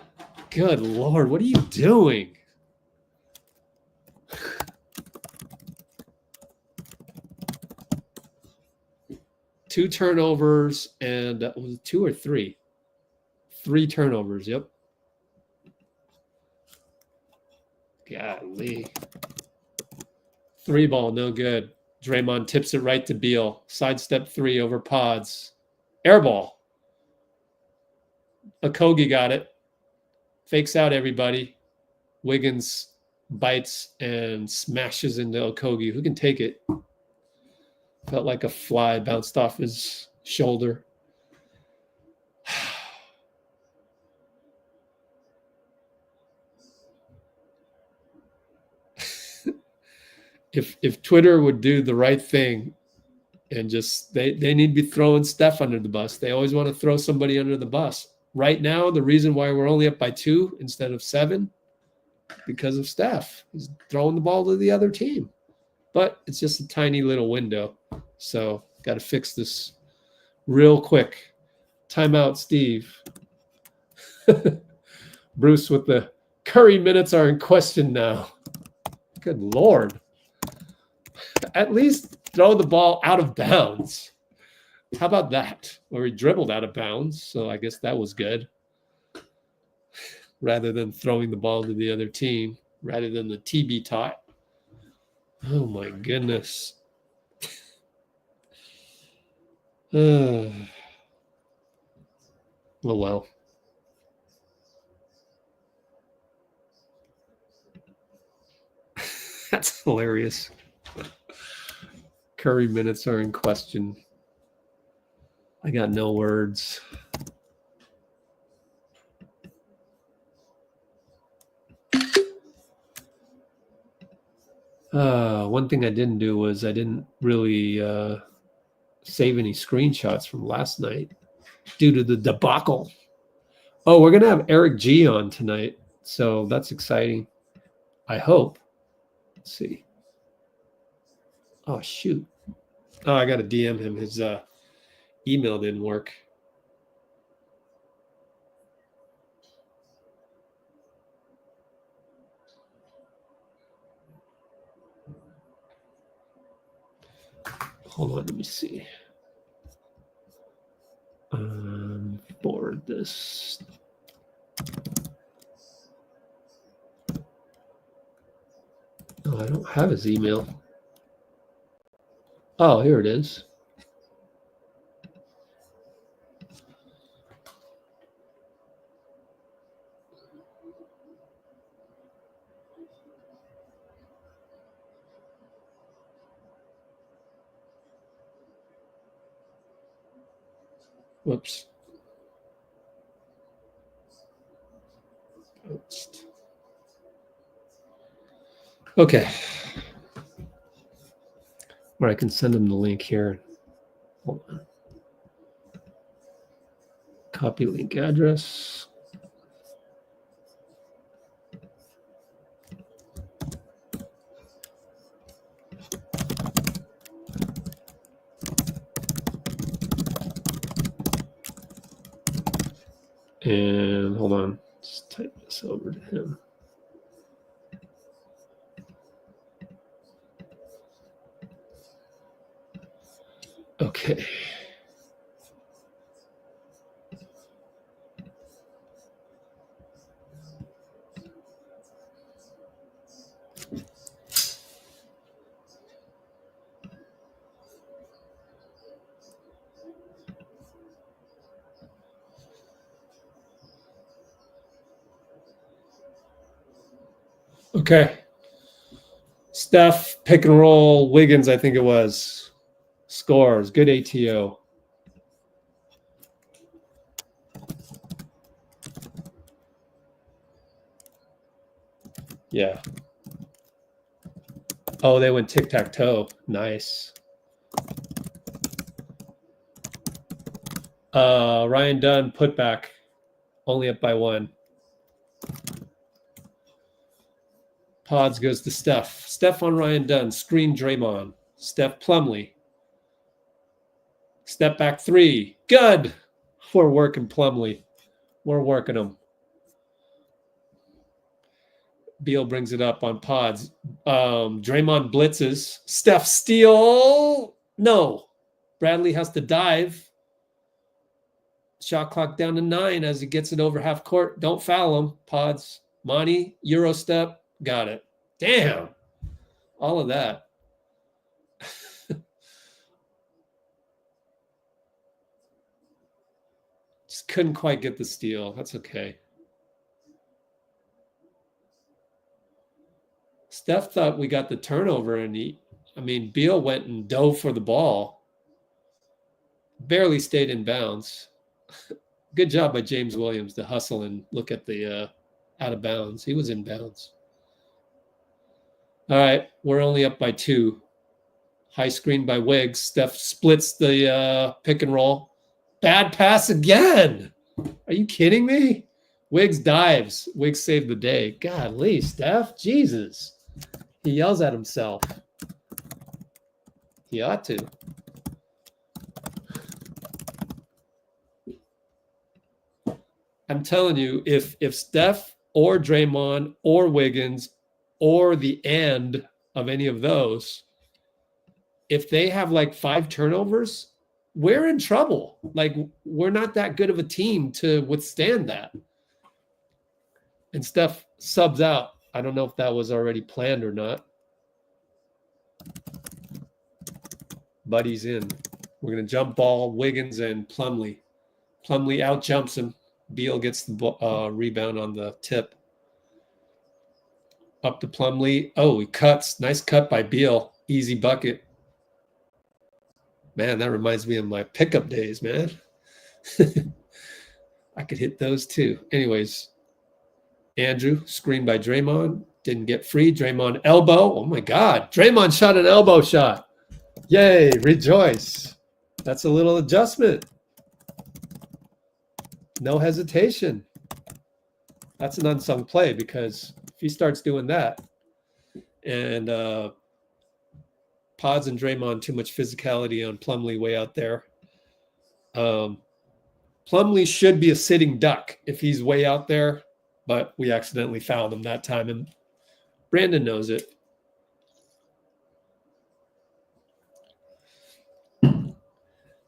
Good Lord. What are you doing? Two turnovers and was it 2 or 3? 3 turnovers. Yep. Golly. 3-ball, no good. Draymond tips it right to Beal. Sidestep 3 over Pods. Airball. Okogie got it. Fakes out everybody. Wiggins bites and smashes into Okogie. Who can take it? Felt like a fly bounced off his shoulder. If Twitter would do the right thing and just they need to be throwing Steph under the bus. They always want to throw somebody under the bus. Right now, the reason why we're only up by 2 instead of 7, because of Steph. He's throwing the ball to the other team. But it's just a tiny little window. So got to fix this real quick. Timeout, Steve. Bruce with the Curry minutes are in question now. Good Lord. At least throw the ball out of bounds. How about that? Or he dribbled out of bounds, so I guess that was good. Rather than throwing the ball to the other team, rather than the TB tot. Oh my goodness. Oh, well. That's hilarious. Curry minutes are in question. I got no words. One thing I didn't do was I didn't really save any screenshots from last night due to the debacle. Oh, we're going to have Eric G on tonight, so that's exciting. I hope. Let's see. Oh, shoot. Oh, I got to DM him. His email didn't work. Hold on, let me see. Forward this. Oh, I don't have his email. Oh, here it is. Whoops. Oops. Okay. Where I can send him the link here. Hold on. Copy link address. And hold on. Let's type this over to him. Okay. Okay. Steph, pick and roll, Wiggins, I think it was. Scores. Good ATO. Yeah. Oh, they went tic-tac-toe. Nice. Ryan Dunn, put back. Only up by 1. Pods goes to Steph. Steph on Ryan Dunn. Screen Draymond. Steph Plumlee. Step back 3. Good. We're working Plumlee. We're working them. Beal brings it up on pods. Draymond blitzes. Steph steal. No. Bradley has to dive. Shot clock down to 9 as he gets it over half court. Don't foul him. Pods. Monty. Euro step. Got it. Damn. All of that. Just couldn't quite get the steal. That's okay. Steph thought we got the turnover, and Beal went and dove for the ball. Barely stayed in bounds. Good job by James Williams to hustle and look at the out of bounds. He was in bounds. All right, we're only up by 2. High screen by Wiggs. Steph splits the pick and roll. Bad pass again. Are you kidding me? Wiggs dives. Wiggs saved the day. Golly, Steph. Jesus. He yells at himself. He ought to. I'm telling you, if Steph or Draymond or Wiggins or the end of any of those, if they have like 5 turnovers, we're in trouble. Like, we're not that good of a team to withstand that. And Steph subs out. I don't know if that was already planned or not. But he's in. We're going to jump ball, Wiggins and Plumlee. Plumlee out jumps him. Beal gets the rebound on the tip. Up to Plumlee. Oh, he cuts. Nice cut by Beal. Easy bucket. Man, that reminds me of my pickup days, man. I could hit those too. Anyways, Andrew, screened by Draymond. Didn't get free. Draymond elbow. Oh, my God. Draymond shot an elbow shot. Yay, rejoice. That's a little adjustment. No hesitation. That's an unsung play because if he starts doing that and Pods and Draymond too much physicality on Plumlee way out there. Plumlee should be a sitting duck if he's way out there, but we accidentally fouled him that time, and Brandon knows it.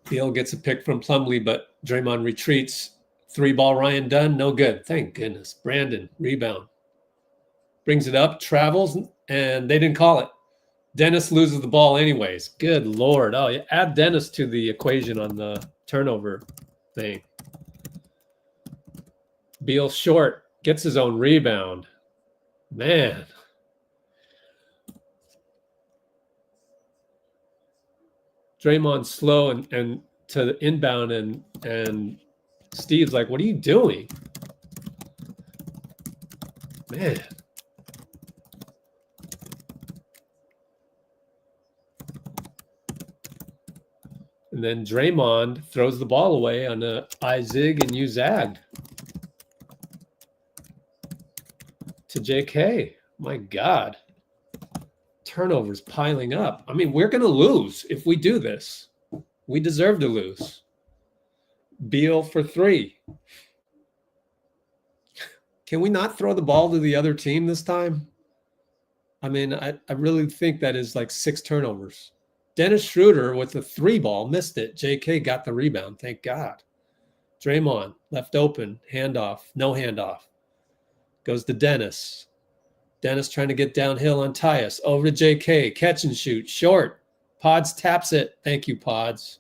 Beal gets a pick from Plumlee, but Draymond retreats. 3-ball Ryan Dunn, no good. Thank goodness. Brandon, rebound. Brings it up, travels, and they didn't call it. Dennis loses the ball anyways. Good Lord. Oh, you add Dennis to the equation on the turnover thing. Beal short, gets his own rebound. Man. Draymond slow and to the inbound, and Steve's like, what are you doing? Man. And then Draymond throws the ball away on a I-zig, and you zagged to JK. My God. Turnovers piling up. I mean, we're going to lose if we do this. We deserve to lose. Beal for 3. Can we not throw the ball to the other team this time? I mean, I really think that is like 6 turnovers. Dennis Schroeder with the 3-ball missed it. JK got the rebound. Thank God. Draymond left open. Handoff. No handoff. Goes to Dennis. Dennis trying to get downhill on Tyus. Over to JK. Catch and shoot. Short. Pods taps it. Thank you, Pods.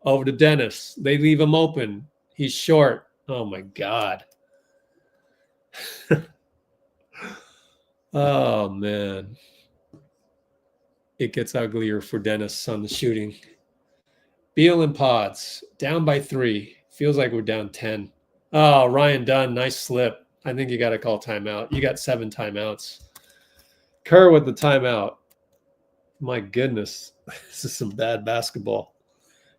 Over to Dennis. They leave him open. He's short. Oh, my God. Oh, man. It gets uglier for Dennis on the shooting. Beal and Pods. Down by 3. Feels like we're down 10. Oh, Ryan Dunn. Nice slip. I think you got to call timeout. You got 7 timeouts. Kerr with the timeout. My goodness. This is some bad basketball.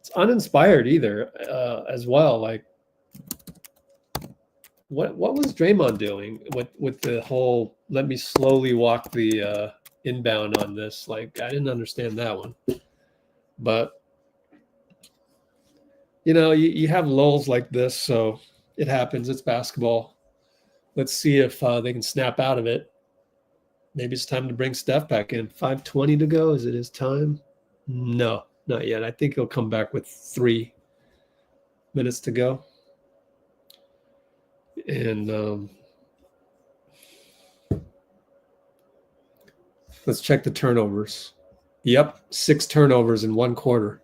It's uninspired either as well. Like, what was Draymond doing with the whole let me slowly walk the inbound on this? Like, I didn't understand that one. But, you know, you have lulls like this, so it happens. It's basketball. Let's see if they can snap out of it. Maybe it's time to bring Steph back in. 5:20 to go. Is it his time? No, not yet. I think he'll come back with 3 minutes to go. And let's check the turnovers. Yep, 6 turnovers in 1 quarter.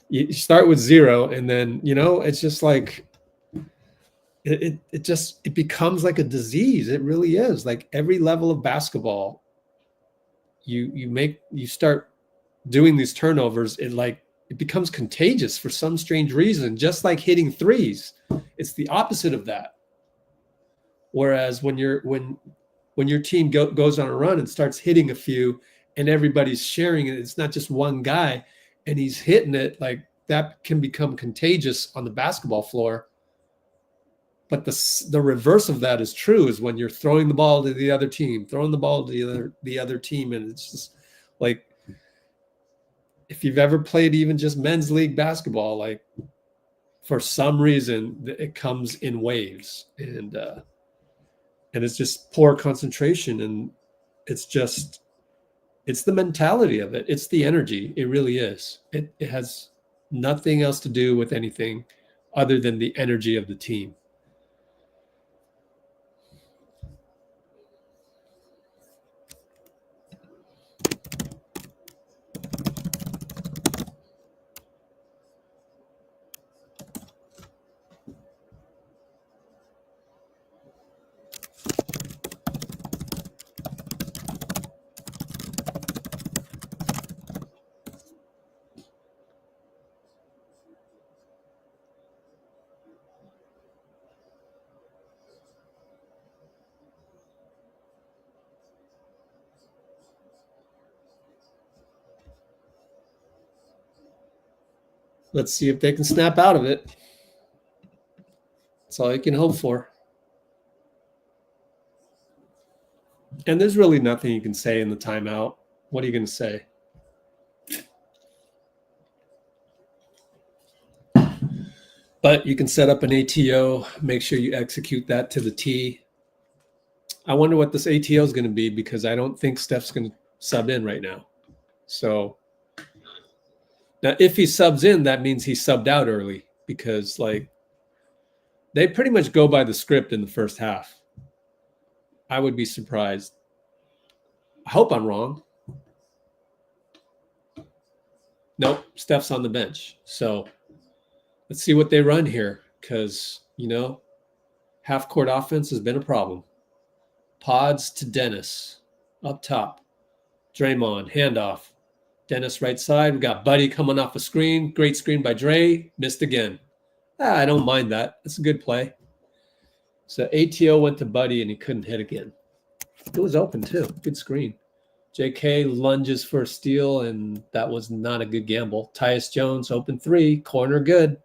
You start with 0, and then, you know, it's just like it becomes like a disease. It really is. Like every level of basketball, you start doing these turnovers, it becomes contagious for some strange reason, just like hitting threes. It's the opposite of that. Whereas when your team goes on a run and starts hitting a few and everybody's sharing it, it's not just one guy and he's hitting it, like that can become contagious on the basketball floor. But the reverse of that is true, is when you're throwing the ball to the other team, the other team, and it's just like, if you've ever played even just men's league basketball, like for some reason it comes in waves, and it's just poor concentration, and it's the mentality of it. It's the energy. It really is. It has nothing else to do with anything other than the energy of the team. Let's see if they can snap out of it. That's all you can hope for. And there's really nothing you can say in the timeout. What are you going to say? But you can set up an ATO, make sure you execute that to the T. I wonder what this ATO is going to be because I don't think Steph's going to sub in right now. So now if he subs in, that means he subbed out early because like they pretty much go by the script in the first half. I would be surprised. I hope I'm wrong. Nope, Steph's on the bench. So let's see what they run here because, you know, half-court offense has been a problem. Pods to Dennis up top. Draymond, handoff. Dennis right side. We got Buddy coming off a screen. Great screen by Dray. Missed again. I don't mind that. That's a good play. So ATO went to Buddy and he couldn't hit again. It was open too. Good screen. J.K. lunges for a steal, and that was not a good gamble. Tyus Jones, open three. Corner good.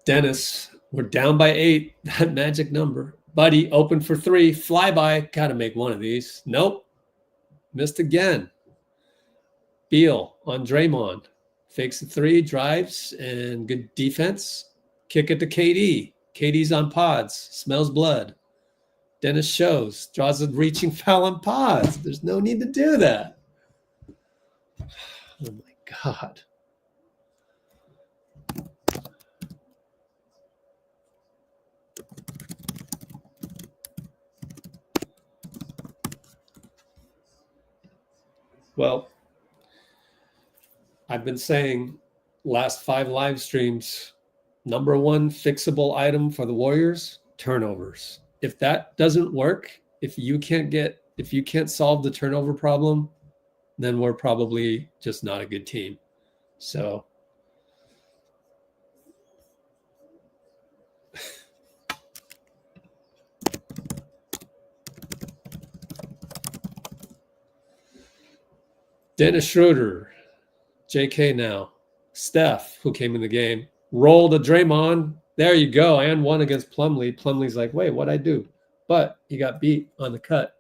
Dennis, we're down by 8. That magic number. Buddy, open for 3. Flyby. Got to make one of these. Nope. Missed again. Beal on Draymond. Fakes the 3, drives, and good defense. Kick it to KD. KD's on Pods. Smells blood. Dennis shows. Draws a reaching foul on Pods. There's no need to do that. Oh, my God. Well, I've been saying last 5 live streams, number one fixable item for the Warriors, turnovers. If that doesn't work, if you can't solve the turnover problem, then we're probably just not a good team. So Dennis Schroeder, JK now. Steph, who came in the game, rolled a Draymond. There you go. And one against Plumlee. Plumlee's like, wait, what'd I do? But he got beat on the cut.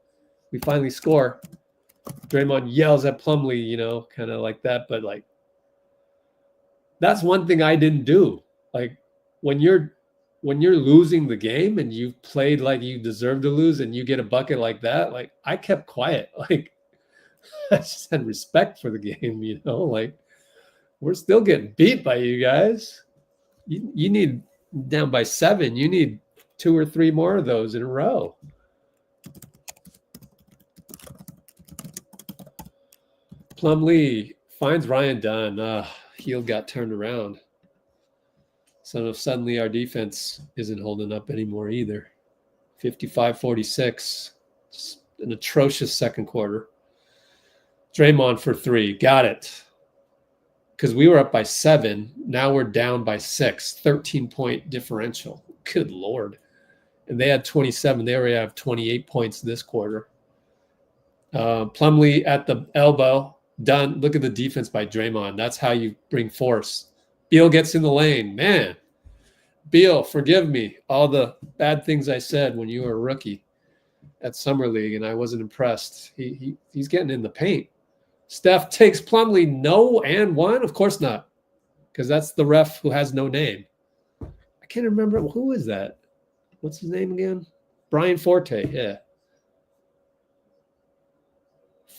We finally score. Draymond yells at Plumlee, you know, kind of like that. But like, that's one thing I didn't do. Like when you're losing the game and you've played like you deserve to lose and you get a bucket like that, like I kept quiet. Like I just had respect for the game, you know, like we're still getting beat by you guys. You need down by 7. You need 2 or 3 more of those in a row. Plumlee finds Ryan Dunn. Heel got turned around. So suddenly our defense isn't holding up anymore either. 55-46. Just an atrocious second quarter. Draymond for 3. Got it. Because we were up by 7. Now we're down by 6. 13-point differential. Good Lord. And they had 27. They already have 28 points this quarter. Plumlee at the elbow. Done. Look at the defense by Draymond. That's how you bring force. Beal gets in the lane. Man. Beal, forgive me. All the bad things I said when you were a rookie at Summer League, and I wasn't impressed. He's getting in the paint. Steph takes Plumlee, no and 1? Of course not, because that's the ref who has no name. I can't remember. Who is that? What's his name again? Brian Forte, yeah.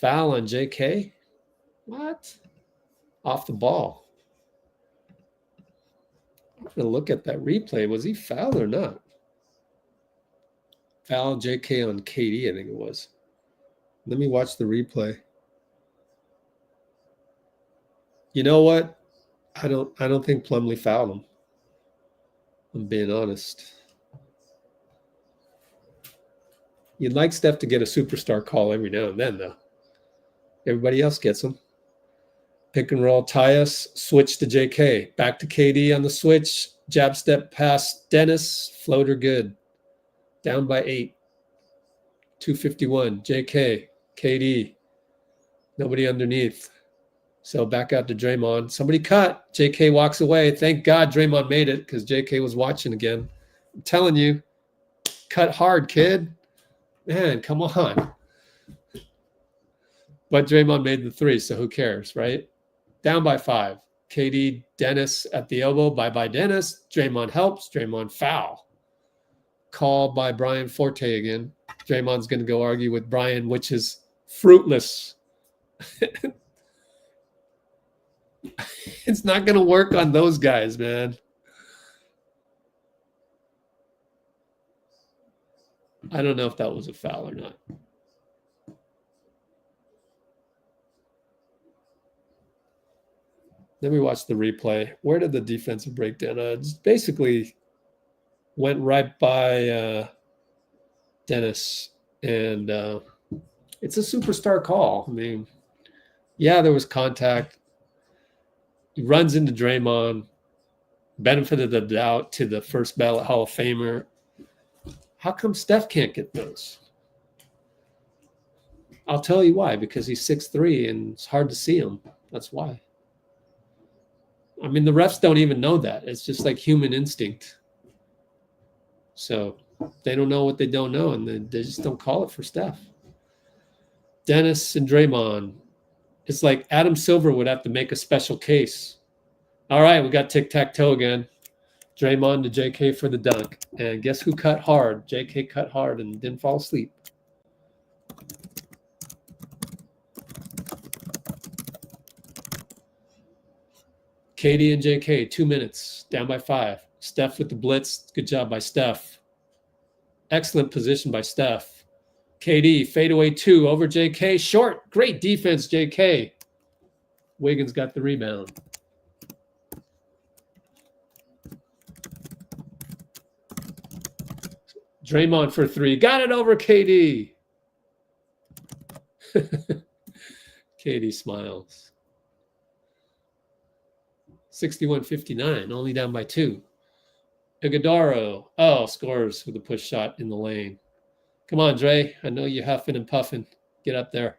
Foul on JK? What? Off the ball. I'm going to look at that replay. Was he fouled or not? Foul JK on KD, I think it was. Let me watch the replay. You know what? I don't think Plumlee fouled him. I'm being honest. You'd like Steph to get a superstar call every now and then, though. Everybody else gets them. Pick and roll, Tyus, switch to JK. Back to KD on the switch. Jab step past Dennis. Floater good. Down by 8. 251. JK, KD. Nobody underneath. So back out to Draymond. Somebody cut. JK walks away. Thank God Draymond made it because JK was watching again. I'm telling you, cut hard, kid. Man, come on. But Draymond made the three, so who cares, right? Down by 5. KD, Dennis at the elbow. Bye-bye, Dennis. Draymond helps. Draymond foul. Call by Brian Forte again. Draymond's going to go argue with Brian, which is fruitless. It's not going to work on those guys, man. I don't know if that was a foul or not. Then we watched the replay. Where did the defensive breakdown? Just basically went right by Dennis. And it's a superstar call. I mean, yeah, there was contact. He runs into Draymond. Benefit of the doubt to the first ballot Hall of Famer. How come Steph can't get those? I'll tell you why. Because he's 6'3" and it's hard to see him. That's why. I mean, the refs don't even know that. It's just like human instinct. So they don't know what they don't know, and they just don't call it for Steph. Dennis and Draymond. It's like Adam Silver would have to make a special case. All right, we got tic-tac-toe again. Draymond to JK for the dunk. And guess who cut hard? JK cut hard and didn't fall asleep. KD and JK, 2 minutes, down by 5. Steph with the blitz. Good job by Steph. Excellent position by Steph. KD, fadeaway 2 over JK. Short. Great defense, JK. Wiggins got the rebound. Draymond for 3. Got it over KD. KD smiles. 61-59, only down by 2. Iguodala, scores with a push shot in the lane. Come on, Dray. I know you're huffing and puffing. Get up there.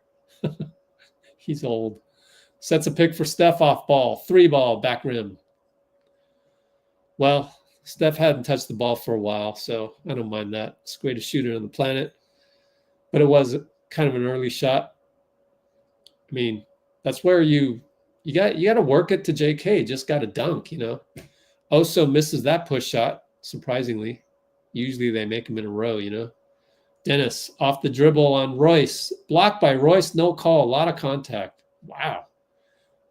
He's old. Sets a pick for Steph off ball. 3 ball, back rim. Well, Steph hadn't touched the ball for a while, so I don't mind that. It's the greatest shooter on the planet. But it was kind of an early shot. I mean, that's where you got to work it to JK. Just got to dunk, you know. Oso misses that push shot, surprisingly. Usually they make them in a row, you know. Dennis off the dribble on Royce. Blocked by Royce, no call. A lot of contact. Wow.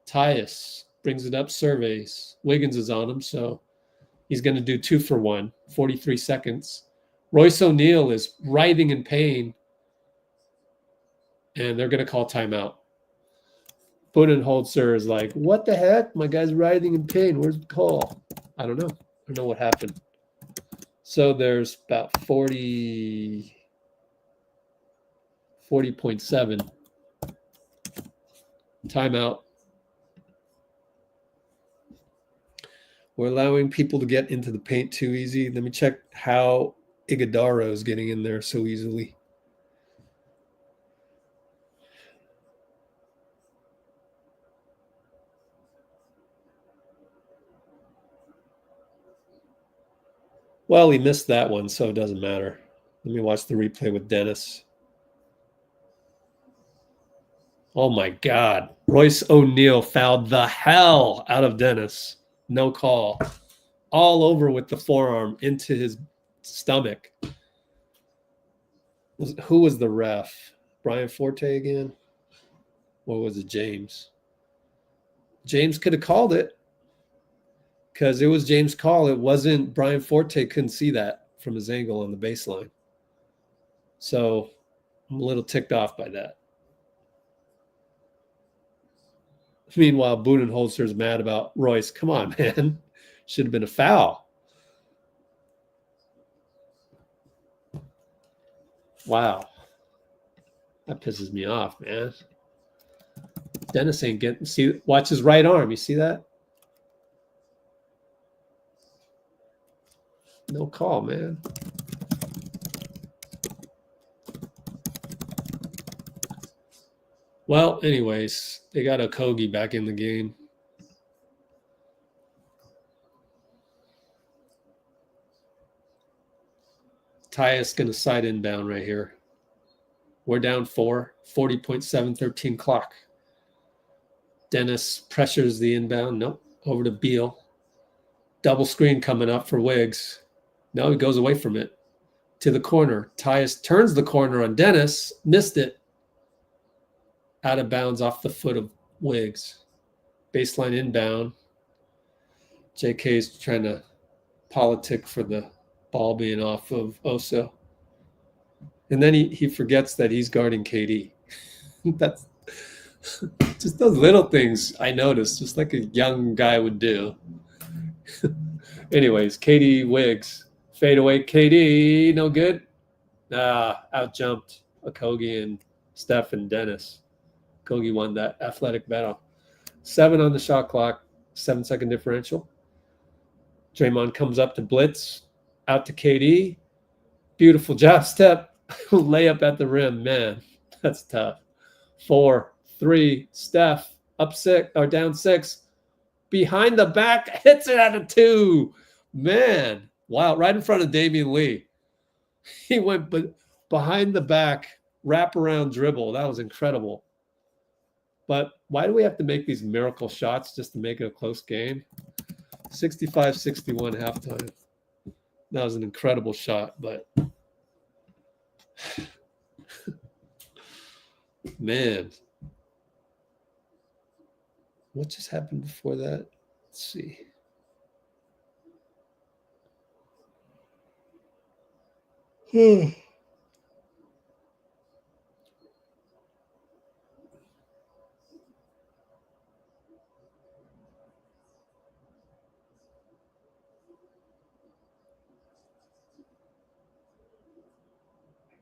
Tyus brings it up, surveys. Wiggins is on him, so he's going to do 2 for 1, 43 seconds. Royce O'Neal is writhing in pain, and they're going to call timeout. Budenholzer is like, what the heck? My guy's writhing in pain. Where's the call? I don't know. I don't know what happened. So there's about 40.7. Timeout. We're allowing people to get into the paint too easy. Let me check how Iguodala is getting in there so easily. Well, he missed that one, so it doesn't matter. Let me watch the replay with Dennis. Oh, my God. Royce O'Neal fouled the hell out of Dennis. No call. All over with the forearm into his stomach. Who was the ref? Brian Forte again? Or was it James? James could have called it. Because it was James' call. It wasn't Brian Forte. Couldn't see that from his angle on the baseline. So I'm a little ticked off by that. Meanwhile, Budenholzer's mad about Royce. Come on, man. Should have been a foul. Wow. That pisses me off, man. Dennis ain't getting... See, watch his right arm. You see that? No call, man. Well, anyways, they got Okogie back in the game. Tyus going to side inbound right here. We're down 4, 40.713 clock. Dennis pressures the inbound. Nope. Over to Beal. Double screen coming up for Wiggs. No, he goes away from it. To the corner. Tyus turns the corner on Dennis. Missed it. Out of bounds off the foot of Wiggs. Baseline inbound. JK's trying to politic for the ball being off of Oso. And then he forgets that he's guarding KD. That's just those little things I noticed, just like a young guy would do. Anyways, KD Wiggs. Fade away KD. No good. Out jumped Okogie and Steph and Dennis. Okogie won that athletic battle. 7 on the shot clock. 7-second differential. Draymond comes up to blitz. Out to KD. Beautiful jab step. Layup at the rim. Man, that's tough. 4, 3, Steph. Up 6 or down 6. Behind the back. Hits it out of 2. Man. Wow. Right in front of Damian Lee. He went behind the back. Wraparound dribble. That was incredible. But why do we have to make these miracle shots just to make it a close game? 65-61 halftime. That was an incredible shot, but man, what just happened before that? Let's see.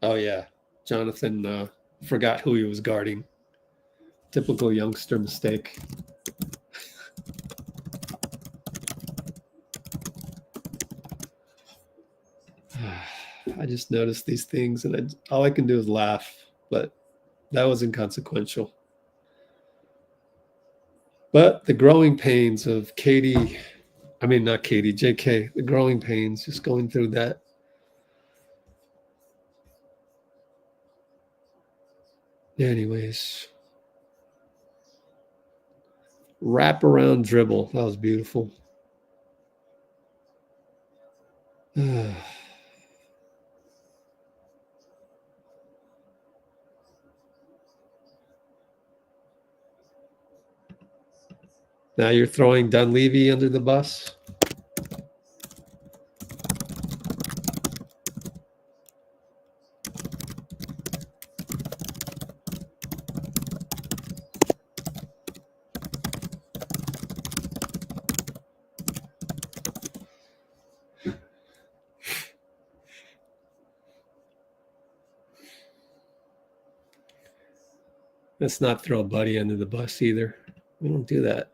Oh, yeah. Jonathan forgot who he was guarding. Typical youngster mistake. I just noticed these things, and all I can do is laugh, but that was inconsequential. But the growing pains of JK, the growing pains, just going through that. Anyways. Wraparound dribble. That was beautiful. Now you're throwing Dunleavy under the bus? Let's not throw Buddy under the bus either. We don't do that.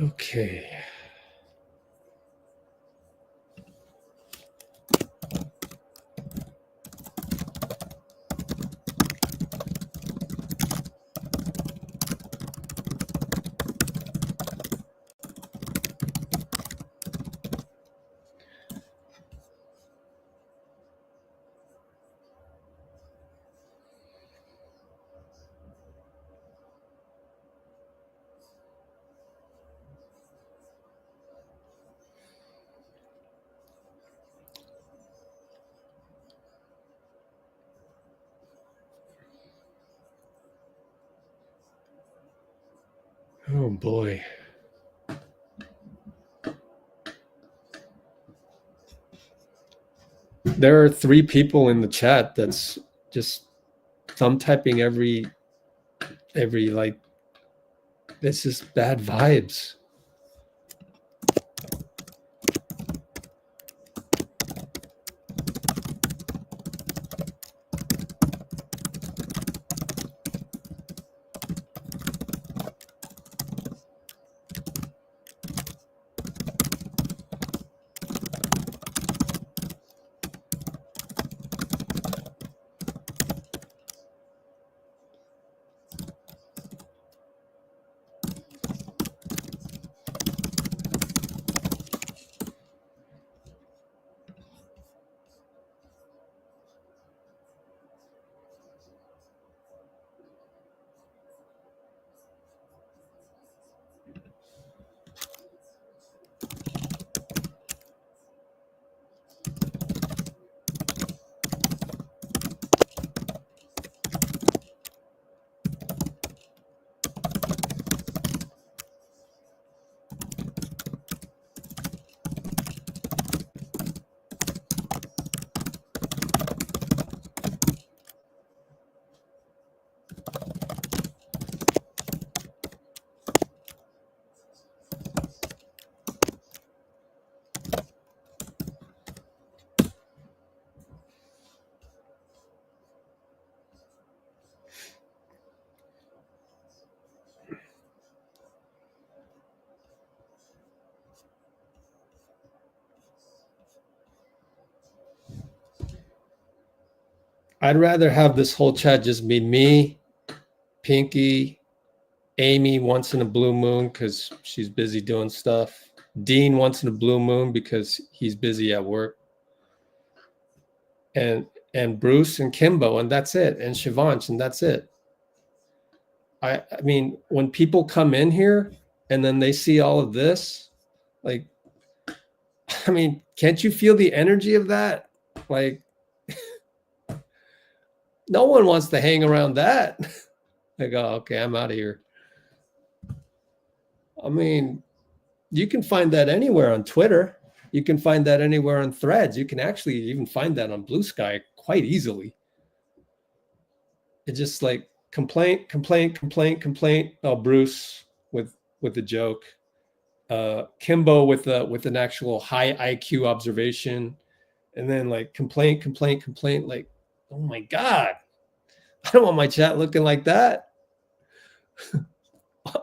Okay. Oh boy. There are 3 people in the chat that's just thumb typing every like, this is bad vibes. I'd rather have this whole chat just be me, Pinky, Amy once in a blue moon because she's busy doing stuff. Dean once in a blue moon because he's busy at work. And Bruce and Kimbo, and that's it. And Shivansh, and that's it. I mean, when people come in here and then they see all of this, like, I mean, can't you feel the energy of that? Like, no one wants to hang around that. Like, oh, okay, I'm out of here. I mean, you can find that anywhere on Twitter. You can find that anywhere on Threads. You can actually even find that on Blue Sky quite easily. It's just like complaint. Oh, Bruce with the joke. Kimbo with an actual high IQ observation, and then like complaint. Like, oh my God, I don't want my chat looking like that.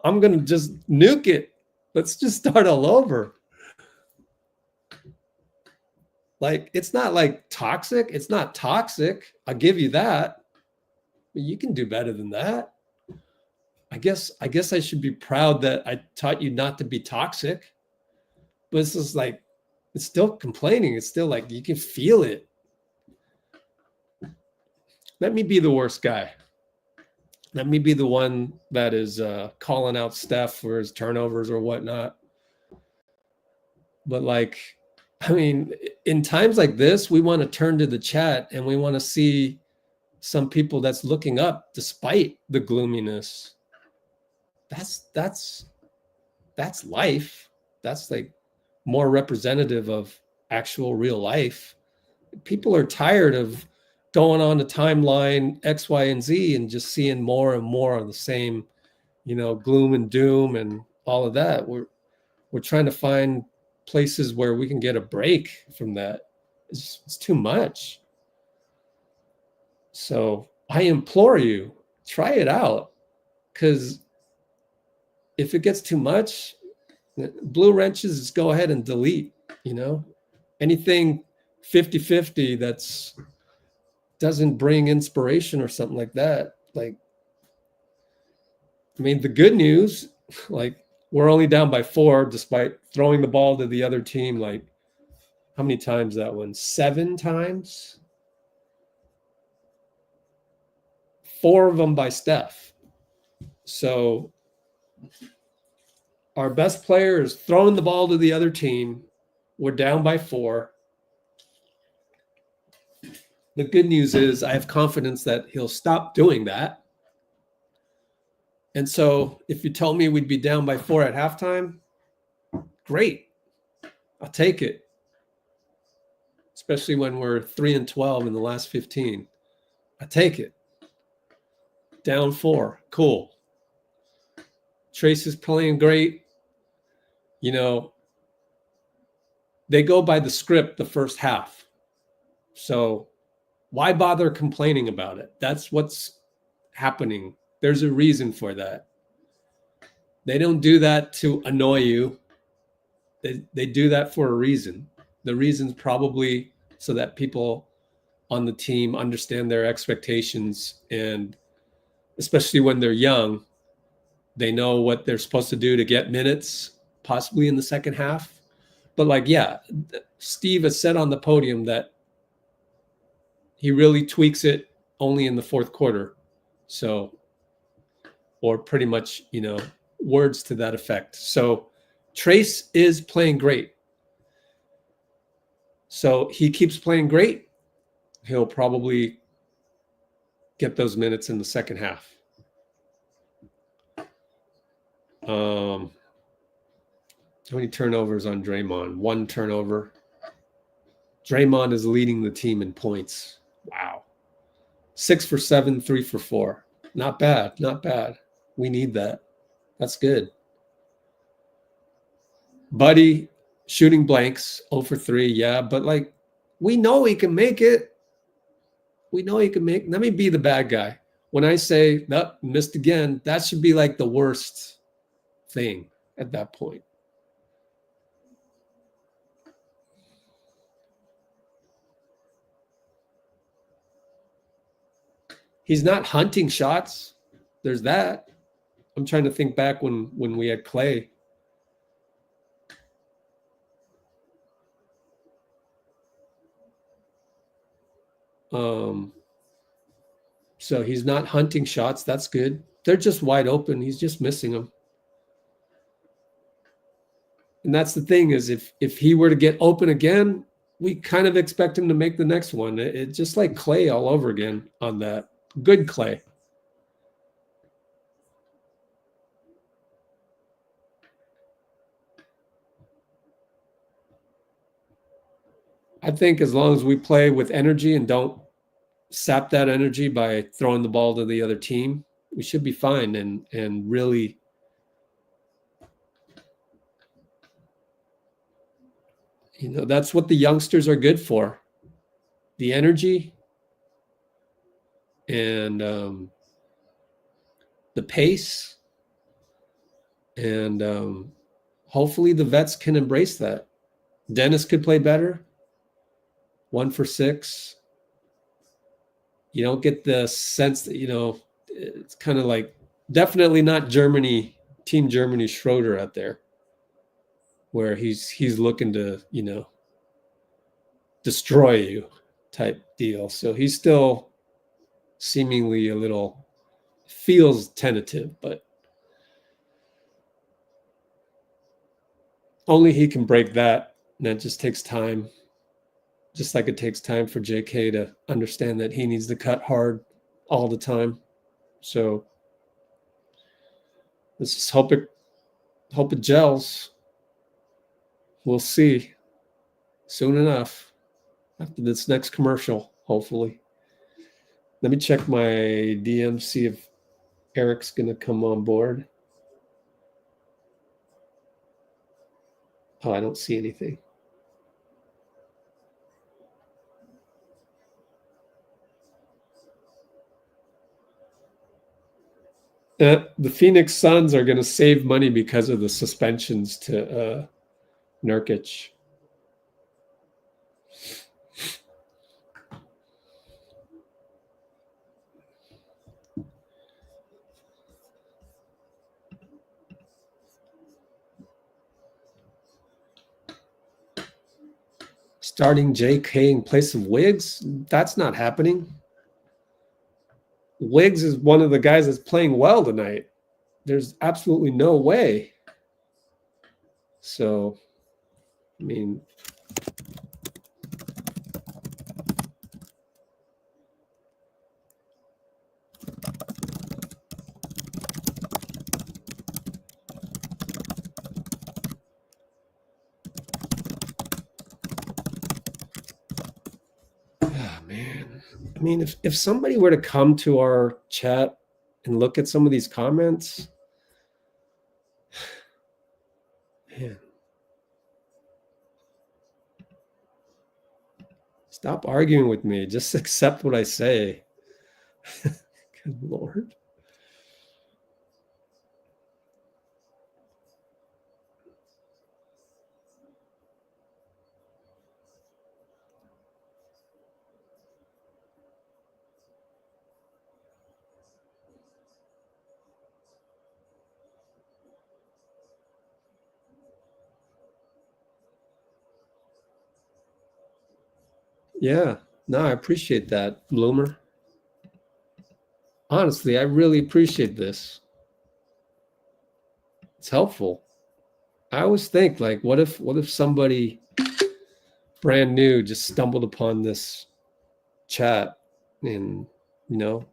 I'm gonna just nuke it. Let's just start all over. Like, it's not like toxic. It's not toxic. I'll give you that. But you can do better than that. I guess I should be proud that I taught you not to be toxic. But it's just like, it's still complaining. It's still like, you can feel it. Let me be the worst guy. Let me be the one that is calling out Steph for his turnovers or whatnot. But like, I mean, in times like this, we want to turn to the chat and we want to see some people that's looking up despite the gloominess. That's life. That's like more representative of actual real life. People are tired of going on the timeline X, Y, and Z and just seeing more and more of the same, gloom and doom and all of that. We're trying to find places where we can get a break from that. It's too much. So I implore you, try it out, because if it gets too much, blue wrenches, just go ahead and delete, anything 50-50 that's doesn't bring inspiration or something like that. Like, I mean, the good news, like, we're only down by 4 despite throwing the ball to the other team. Like, how many times that one? 7 times? 4 of them by Steph. So our best player is throwing the ball to the other team. We're down by 4. The good news is I have confidence that he'll stop doing that. And so if you tell me we'd be down by 4 at halftime, great. I'll take it. Especially when we're 3-12 in the last 15. I take it. Down 4. Cool. Trace is playing great. You know, they go by the script the first half. So why bother complaining about it? That's what's happening. There's a reason for that. They don't do that to annoy you. They do that for a reason. The reason's probably so that people on the team understand their expectations, and especially when they're young, they know what they're supposed to do to get minutes, possibly in the second half. But like, yeah, Steve has said on the podium that he really tweaks it only in the fourth quarter. So, or pretty much, you know, words to that effect. So Trace is playing great. So he keeps playing great. He'll probably get those minutes in the second half. How many turnovers on Draymond? 1 turnover. Draymond is leading the team in points. Wow. 6 for 7, 3 for 4. Not bad. Not bad. We need that. That's good. Buddy shooting blanks, 0 for 3. Yeah, but like, we know he can make it. We know he can make. Let me be the bad guy. When I say, nope, missed again, that should be like the worst thing at that point. He's not hunting shots. There's that. I'm trying to think back when we had Clay. So he's not hunting shots. That's good. They're just wide open. He's just missing them. And that's the thing is if he were to get open again, we kind of expect him to make the next one. It's just like Clay all over again on that. Good Clay. I think as long as we play with energy and don't sap that energy by throwing the ball to the other team, we should be fine and really that's what the youngsters are good for. The energy and the pace, and hopefully the vets can embrace that. Dennis could play better. 1 for 6. You don't get the sense that, it's kind of like definitely not Team Germany Schroeder out there, where he's looking to, destroy you type deal. So he's still seemingly a little feels tentative, but only he can break that. And that just takes time. Just like it takes time for JK to understand that he needs to cut hard all the time. So let's just hope it gels. We'll see soon enough after this next commercial, hopefully. Let me check my DM, see if Eric's going to come on board. Oh, I don't see anything. The Phoenix Suns are going to save money because of the suspensions to Nurkic. Starting JK in place of Wiggs? That's not happening. Wiggs is one of the guys that's playing well tonight. There's absolutely no way. So, I mean, Oh, man. I mean, if somebody were to come to our chat and look at some of these comments, man, stop arguing with me. Just accept what I say. Good Lord. Yeah, no, I appreciate that, Bloomer. Honestly, I really appreciate this. It's helpful. I always think, like, what if somebody brand new just stumbled upon this chat, and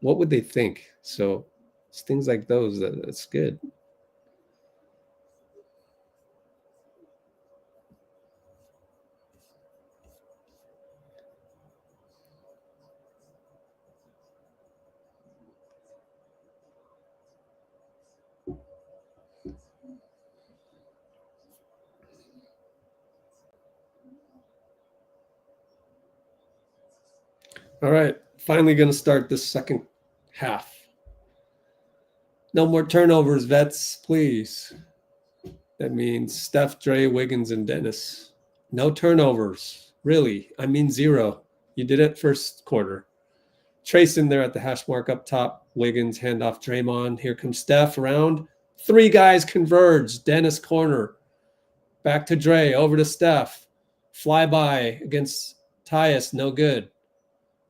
what would they think? So it's things like those that's good. All right, finally going to start this second half. No more turnovers, vets, please. That means Steph, Dray, Wiggins, and Dennis. No turnovers, really. I mean 0. You did it first quarter. Trace in there at the hash mark up top. Wiggins, handoff Draymond. Here comes Steph around. 3 guys converge. Dennis corner. Back to Dray. Over to Steph. Fly by against Tyus. No good.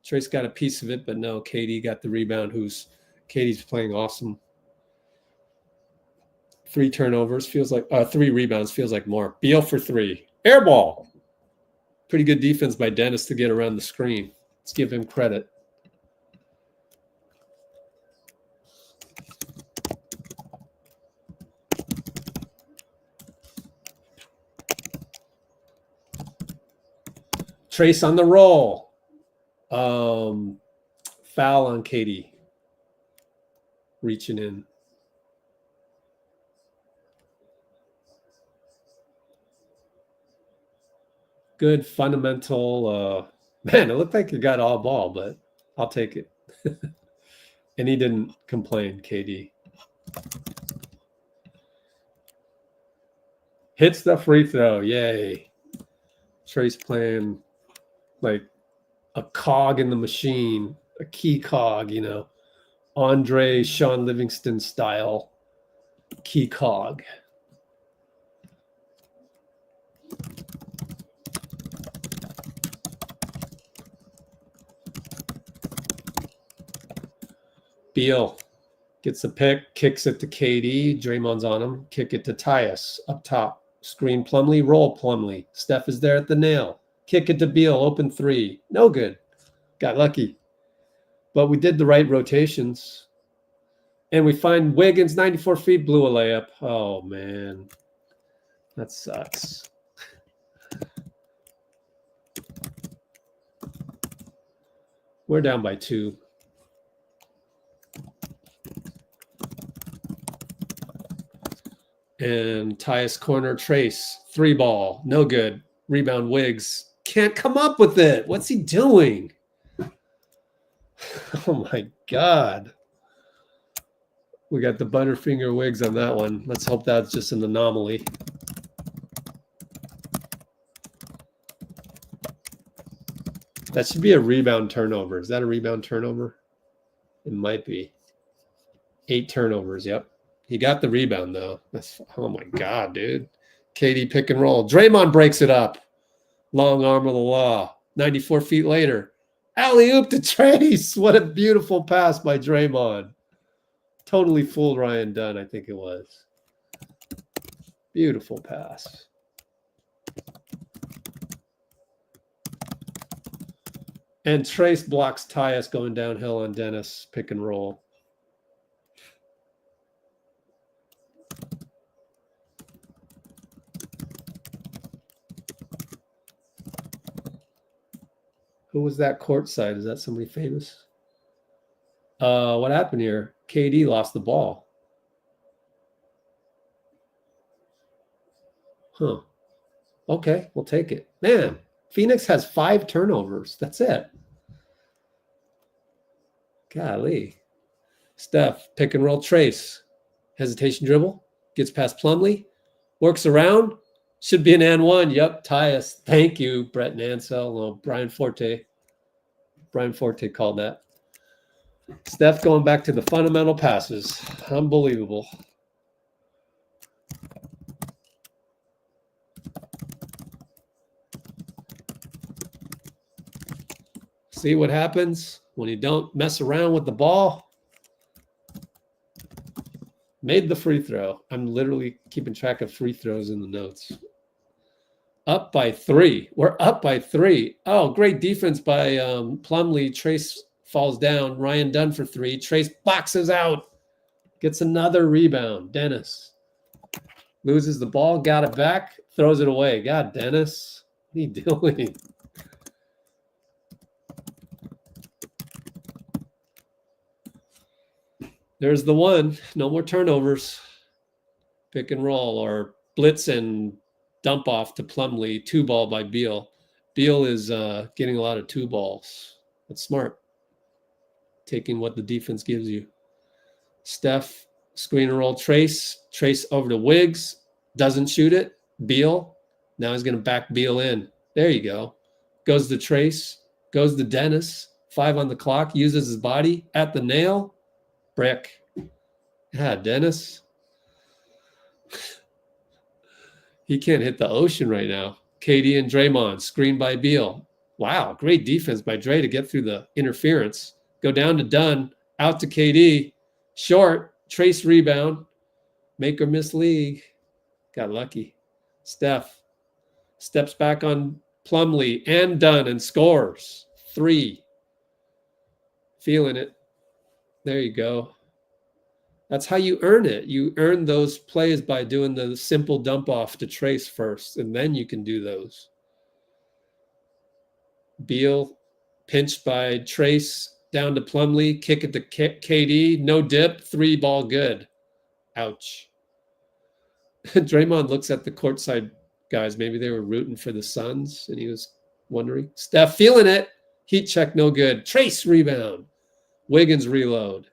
Trace got a piece of it, but no. KD got the rebound. KD's playing awesome. 3 turnovers feels like 3 rebounds feels like more. Beal for 3. Air ball. Pretty good defense by Dennis to get around the screen. Let's give him credit. Trace on the roll. Foul on KD. Reaching in. Good fundamental. Man, it looked like you got all ball, but I'll take it. And he didn't complain, KD. Hits the free throw. Yay. Trace playing like a cog in the machine, a key cog, Andre Sean Livingston style key cog. Beal gets the pick, kicks it to KD. Draymond's on him. Kick it to Tyus up top. Screen Plumlee, roll Plumlee. Steph is there at the nail. Kick it to Beal, open 3. No good. Got lucky. But we did the right rotations. And we find Wiggins, 94 feet, blew a layup. Oh, man. That sucks. We're down by 2. And Tyus corner, Trace, 3 ball, no good. Rebound Wiggs, can't come up with it. What's he doing? Oh my God. We got the Butterfinger Wiggs on that one. Let's hope that's just an anomaly. That should be a rebound turnover. Is that a rebound turnover? It might be. 8 turnovers, yep. He got the rebound, though. Oh, my God, dude. KD pick and roll. Draymond breaks it up. Long arm of the law. 94 feet later. Alley-oop to Trace. What a beautiful pass by Draymond. Totally fooled Ryan Dunn, I think it was. Beautiful pass. And Trace blocks Tyus going downhill on Dennis. Pick and roll. Who was that courtside? Is that somebody famous? What happened here? KD lost the ball. Huh. Okay, we'll take it. Man, Phoenix has 5 turnovers. That's it. Golly. Steph, pick and roll trace. Hesitation dribble. Gets past Plumlee. Works around. Should be an and one. Yep, Tyus. Thank you, Brett Nansell. No, Brian Forte. Brian Forte called that. Steph going back to the fundamental passes. Unbelievable. See what happens when you don't mess around with the ball. Made the free throw. I'm literally keeping track of free throws in the notes. Up by 3. We're up by 3. Oh, great defense by Plumlee. Trace falls down. Ryan Dunn for 3. Trace boxes out. Gets another rebound. Dennis loses the ball. Got it back. Throws it away. God, Dennis. What are you doing? There's the one. No more turnovers. Pick and roll or blitz and dump off to Plumlee. 2-ball by Beal. Beal is getting a lot of 2 balls. That's smart. Taking what the defense gives you. Steph, screen and roll Trace. Trace over to Wiggs. Doesn't shoot it. Beal. Now he's going to back Beal in. There you go. Goes to Trace. Goes to Dennis. 5 on the clock. Uses his body at the nail. Brick. Yeah, Dennis. He can't hit the ocean right now. KD and Draymond, screened by Beal. Wow, great defense by Dray to get through the interference. Go down to Dunn, out to KD. Short, Trace rebound. Make or miss league. Got lucky. Steph steps back on Plumlee and Dunn and scores. 3. Feeling it. There you go. That's how you earn it. You earn those plays by doing the simple dump off to Trace first, and then you can do those. Beal pinched by Trace down to Plumlee, kick it to KD, no dip, 3-ball good. Ouch. Draymond looks at the courtside guys. Maybe they were rooting for the Suns, and he was wondering. Steph feeling it. Heat check, no good. Trace rebound. Wiggins reload.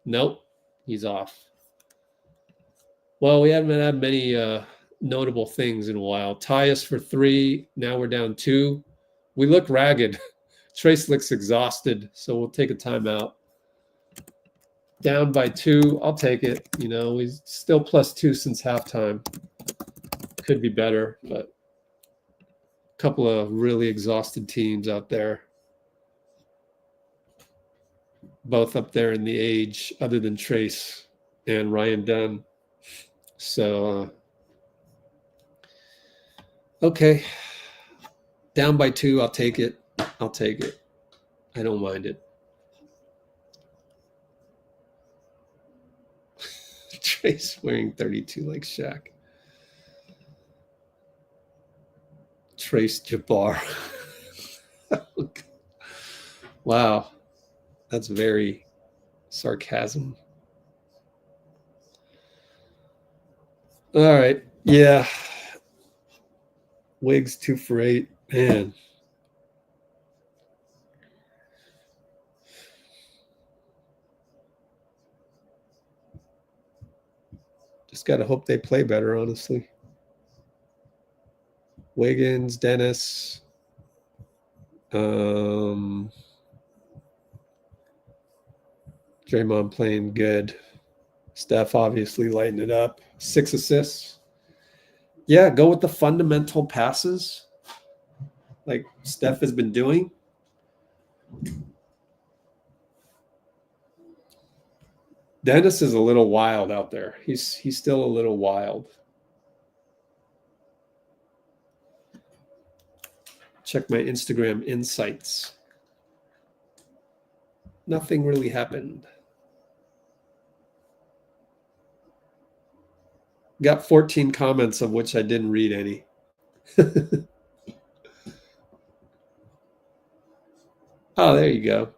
Nope, he's off. Well, we haven't had many notable things in a while. Tyus for 3. Now we're down 2. We look ragged. Trace looks exhausted, so we'll take a timeout. Down by 2. I'll take it. You know, we still +2 since halftime. Could be better, but a couple of really exhausted teams out there. Both up there in the age, other than Trace and Ryan Dunn. So, okay. Down by 2, I'll take it. I'll take it. I don't mind it. Trace wearing 32 like Shaq. Trace Jabbar. Wow. That's very sarcasm. All right. Yeah. Wiggs 2 for 8. Man. Just got to hope they play better, honestly. Wiggins, Dennis. Draymond playing good. Steph obviously lighting it up. 6 assists. Yeah, go with the fundamental passes like Steph has been doing. Dennis is a little wild out there. He's still a little wild. Check my Instagram insights. Nothing really happened. Got 14 comments, of which I didn't read any. Oh, there you go.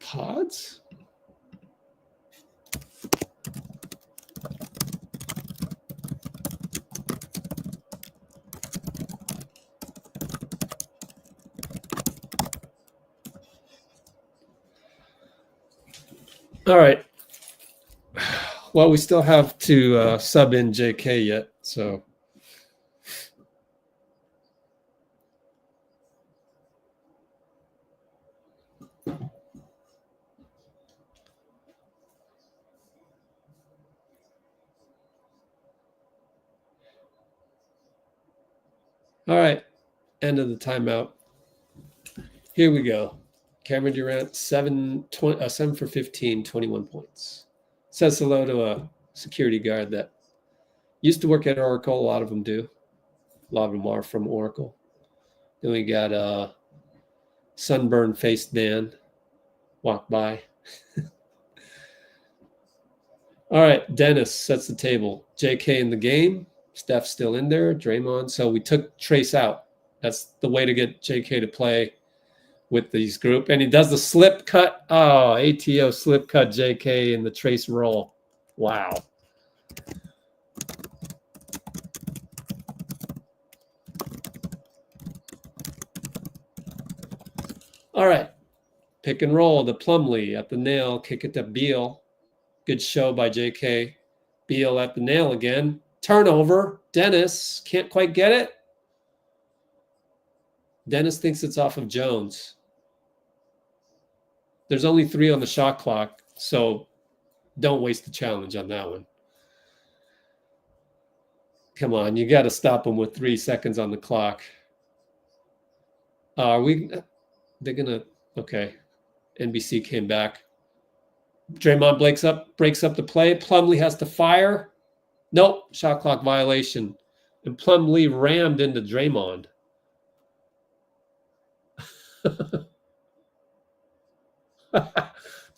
Pods? All right. Well, we still have to sub in JK yet, so. All right, end of the timeout. Here we go. Cameron Durant, 7 for 15, 21 points. Says hello to a security guard that used to work at Oracle. A lot of them do. A lot of them are from Oracle. Then we got a sunburn-faced man walk by. All right, Dennis sets the table. JK in the game. Steph's still in there. Draymond. So we took Trace out. That's the way to get JK to play with these group. And he does the slip cut. Oh, ATO slip cut JK in the Trace roll. Wow. All right. Pick and roll to Plumlee at the nail. Kick it to Beal. Good show by JK. Beal at the nail again. Turnover. Dennis can't quite get it. Dennis thinks it's off of Jones. There's only 3 on the shot clock, so don't waste the challenge on that one. Come on, you got to stop him with 3 seconds on the clock. They're going to, okay. NBC came back. Draymond breaks up the play. Plumlee has to fire. Nope, shot clock violation. And Plumlee rammed into Draymond.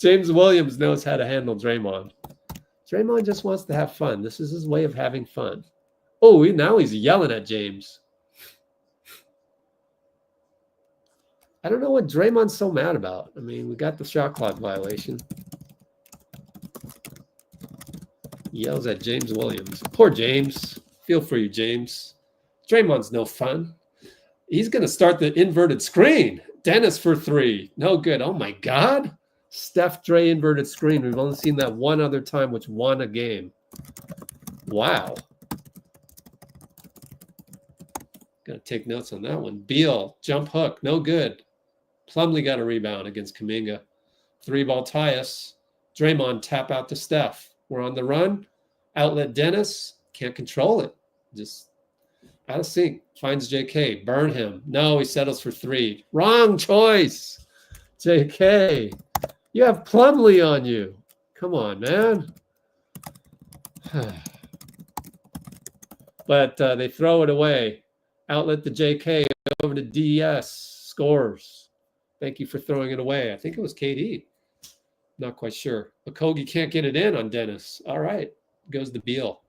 James Williams knows how to handle Draymond. Draymond just wants to have fun. This is his way of having fun. Oh, now he's yelling at James. I don't know what Draymond's so mad about. I mean, we got the shot clock violation. He yells at James Williams. Poor James. Feel for you, James. Draymond's no fun. He's going to start the inverted screen. Dennis for 3. No good. Oh, my God. Steph Dray inverted screen. We've only seen that one other time, which won a game. Wow. Got to take notes on that one. Beal, jump hook. No good. Plumlee got a rebound against Kuminga. 3-ball Tyus. Draymond tap out to Steph. We're on the run. Outlet Dennis. Can't control it. Just out of sync. Finds JK. Burn him. No, he settles for 3. Wrong choice. JK. You have Plumlee on you. Come on, man. But they throw it away. Outlet to JK. Over to DS. Scores. Thank you for throwing it away. I think it was KD. Not quite sure. Okogie can't get it in on Dennis. All right. Goes to Beal.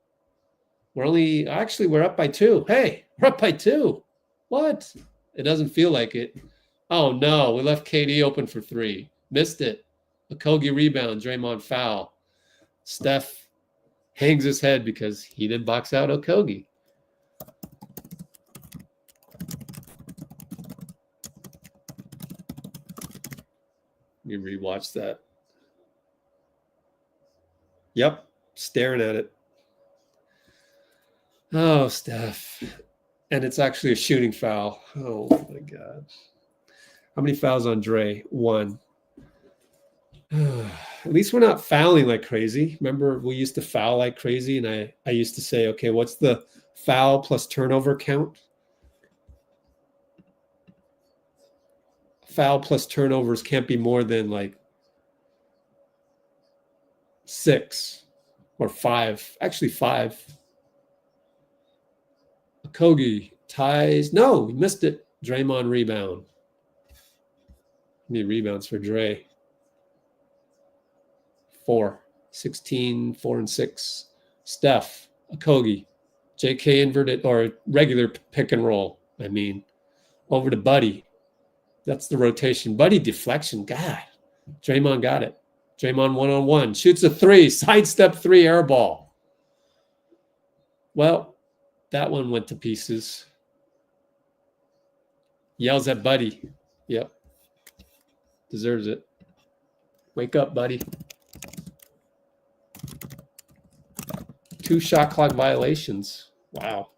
We're up by 2. Hey, we're up by 2. What? It doesn't feel like it. Oh, no. We left KD open for 3. Missed it. Okogie rebound. Draymond foul. Steph hangs his head because he didn't box out Okogie. You rewatch that. Yep, staring at it. Oh, Steph. And it's actually a shooting foul. Oh, my God. How many fouls on Dray? 1. At least we're not fouling like crazy. Remember, we used to foul like crazy, and I used to say, okay, what's the foul plus turnover count? Foul plus turnovers can't be more than like 6 or 5. Actually, 5. Okogie ties. No, he missed it. Draymond rebound. How many rebounds for Dray? 4. 16, 4 and 6. Steph, Okogie, JK inverted or regular pick and roll. I mean, Over to Buddy. That's the rotation. Buddy deflection. God. Draymond got it. Draymond one-on-one. Shoots a three. Sidestep three, air ball. Well, that one went to pieces. Yells at Buddy. Yep. Deserves it. Wake up, Buddy. 2 shot clock violations. Wow.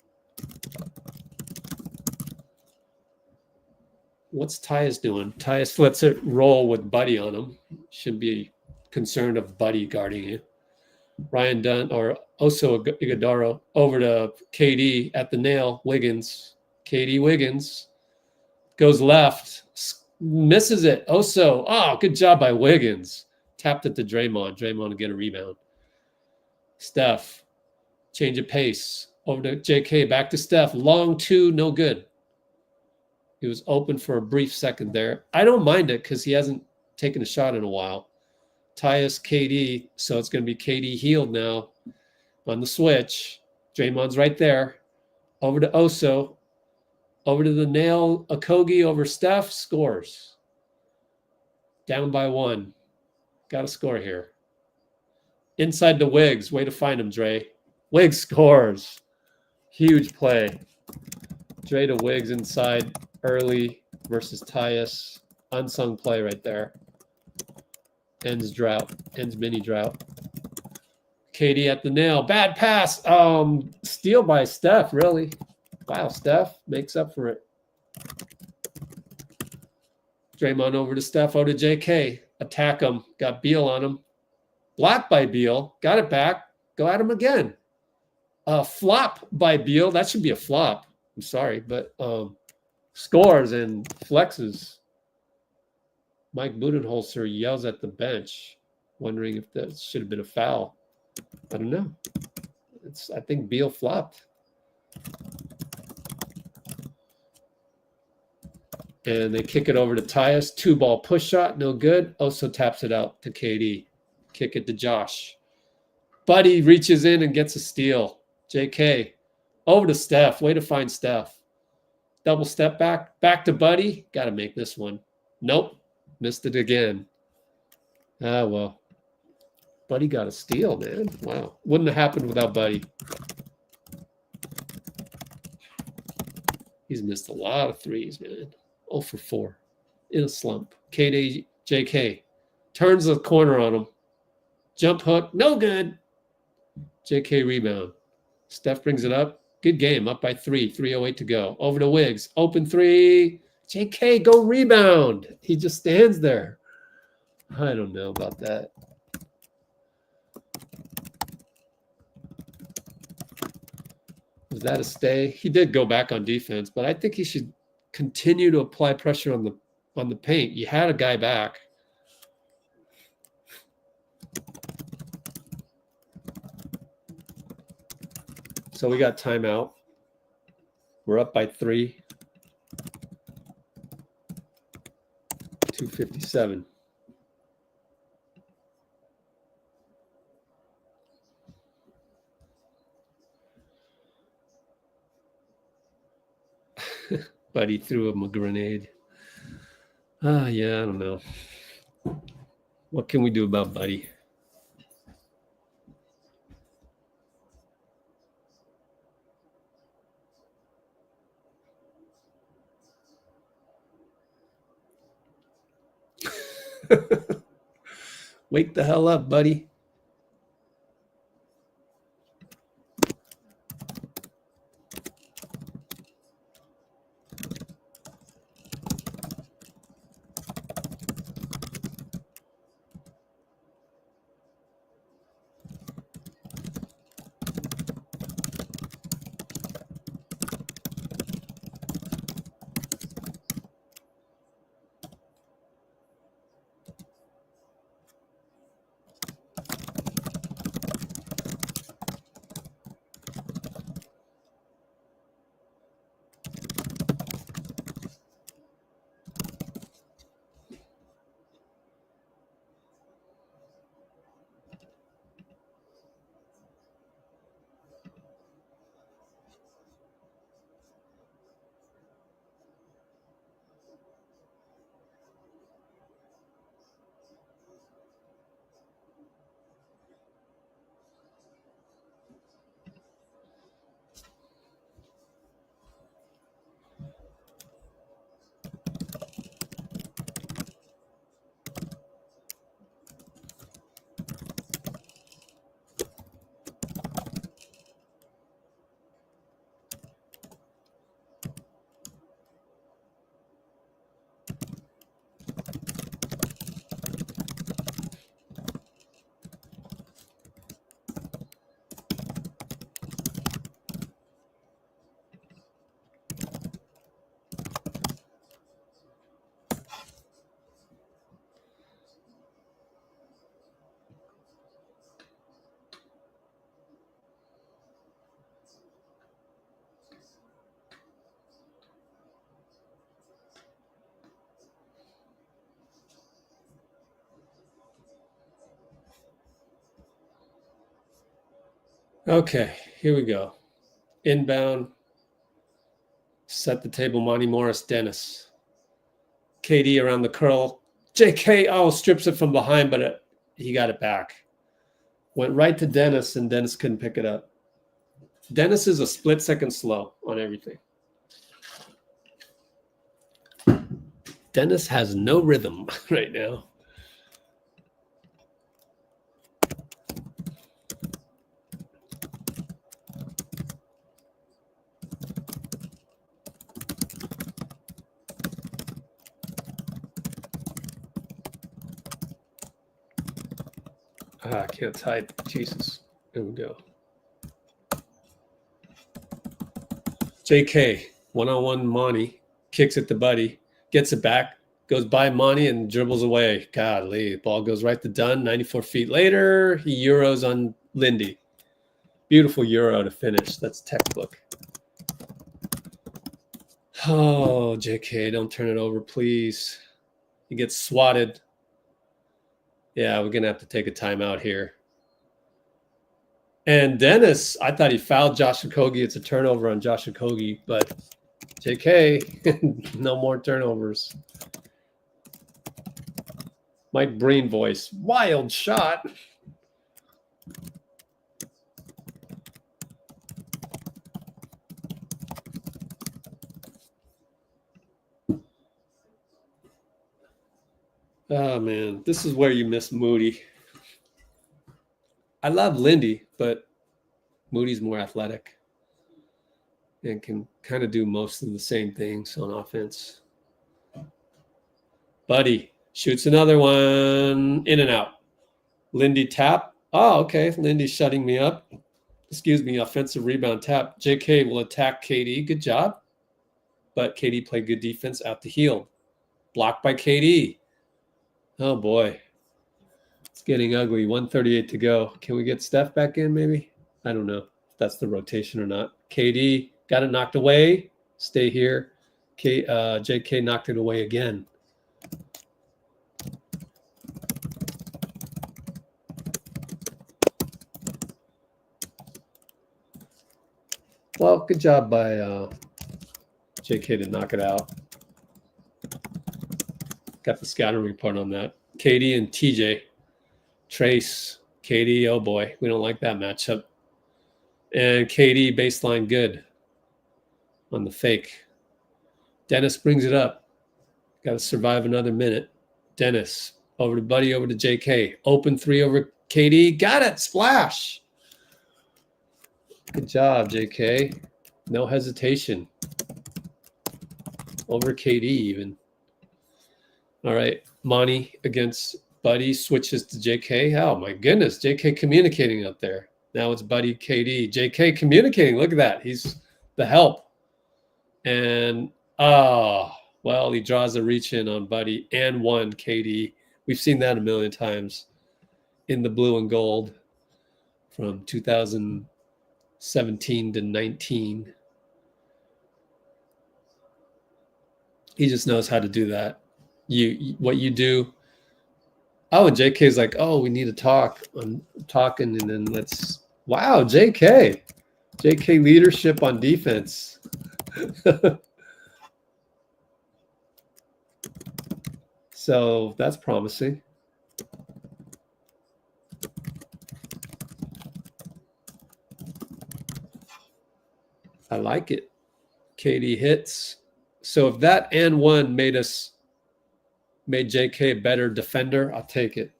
What's Tyus doing? Tyus lets it roll with Buddy on him. Shouldn't be concerned of Buddy guarding you. Ryan Dunn or Oso Ighodaro over to KD at the nail. Wiggins. KD Wiggins goes left. Misses it. Oso. Oh, good job by Wiggins. Tapped it to Draymond. Draymond to get a rebound. Steph. Change of pace. Over to JK. Back to Steph. Long two. No good. He was open for a brief second there. I don't mind it because he hasn't taken a shot in a while. Tyus, KD. So it's going to be KD healed now on the switch. Draymond's right there. Over to Oso. Over to the nail. Okogie over Steph. Scores. Down by 1. Got to score here. Inside to Wiggs. Way to find him, Dray. Wiggs scores. Huge play. Dray to Wiggs inside early versus Tyus. Unsung play right there. Ends drought. Ends mini drought. KD at the nail. Bad pass. Steal by Steph, really. Wow, Steph makes up for it. Draymond over to Steph. Over to JK. Attack him. Got Beal on him. Blocked by Beal. Got it back. Go at him again. Flop by Beal. That should be a flop. I'm sorry, but scores and flexes. Mike Budenholzer yells at the bench, wondering if that should have been a foul. I don't know. I think Beal flopped. And they kick it over to Tyus. 2-ball push shot, no good. Oso taps it out to KD. Kick it to Josh. Buddy reaches in and gets a steal. JK. Over to Steph. Way to find Steph. Double step back. Back to Buddy. Got to make this one. Nope. Missed it again. Ah, well. Buddy got a steal, man. Wow. Wouldn't have happened without Buddy. He's missed a lot of threes, man. 0 for 4. In a slump. KD, JK. Turns the corner on him. Jump hook. No good. JK rebound. Steph brings it up. Good game. Up by 3. 3:08 to go. Over to Wiggs. Open 3. JK, go rebound. He just stands there. I don't know about that. Was that a stay? He did go back on defense, but I think he should continue to apply pressure on the paint. You had a guy back. So we got timeout. We're up by 3. 2:57. Buddy threw him a grenade. Yeah, I don't know. What can we do about Buddy? Wake the hell up, Buddy. Okay, here we go. Inbound. Set the table, Monty Morris, Dennis. KD around the curl. JK, strips it from behind, but he got it back. Went right to Dennis, and Dennis couldn't pick it up. Dennis is a split second slow on everything. Dennis has no rhythm right now. I can't type. Jesus. There we go. JK, one-on-one Monty, kicks it to Buddy, gets it back, goes by Monty and dribbles away. Godly, the ball goes right to Dunn. 94 feet later, he Euros on Lindy. Beautiful Euro to finish. That's textbook. Oh, JK, don't turn it over, please. He gets swatted. Yeah, we're going to have to take a timeout here. And Dennis, I thought he fouled Josh Okogie. It's a turnover on Josh Okogie, but JK, no more turnovers. Mike Breen voice, wild shot. Oh, man, this is where you miss Moody. I love Lindy, but Moody's more athletic and can kind of do most of the same things on offense. Buddy shoots another one, in and out. Lindy tap. Oh, okay. Lindy shutting me up. Excuse me, offensive rebound tap. JK will attack KD. Good job. But KD played good defense out the heel. Blocked by KD. Oh, boy. It's getting ugly. 1:38 to go. Can we get Steph back in, maybe? I don't know if that's the rotation or not. KD got it knocked away. Stay here. JK knocked it away again. Well, good job by JK to knock it out. Got the scouting report on that. KD and TJ. Trace. KD, oh boy. We don't like that matchup. And KD baseline good on the fake. Dennis brings it up. Got to survive another minute. Dennis over to Buddy, over to JK. Open three over KD. Got it. Splash. Good job, JK. No hesitation. Over KD even. All right. Monty against Buddy. Switches to JK. Oh, my goodness. JK communicating out there. Now it's Buddy, KD. JK communicating. Look at that. He's the help. And, well, he draws a reach in on Buddy and one KD. We've seen that a million times in the blue and gold from 2017 to 19. He just knows how to do that. What you do. Oh, and JK's like, oh, we need to talk. I'm talking, and then let's. Wow, JK leadership on defense. So that's promising. I like it. KD hits. So if that and one made JK a better defender, I'll take it.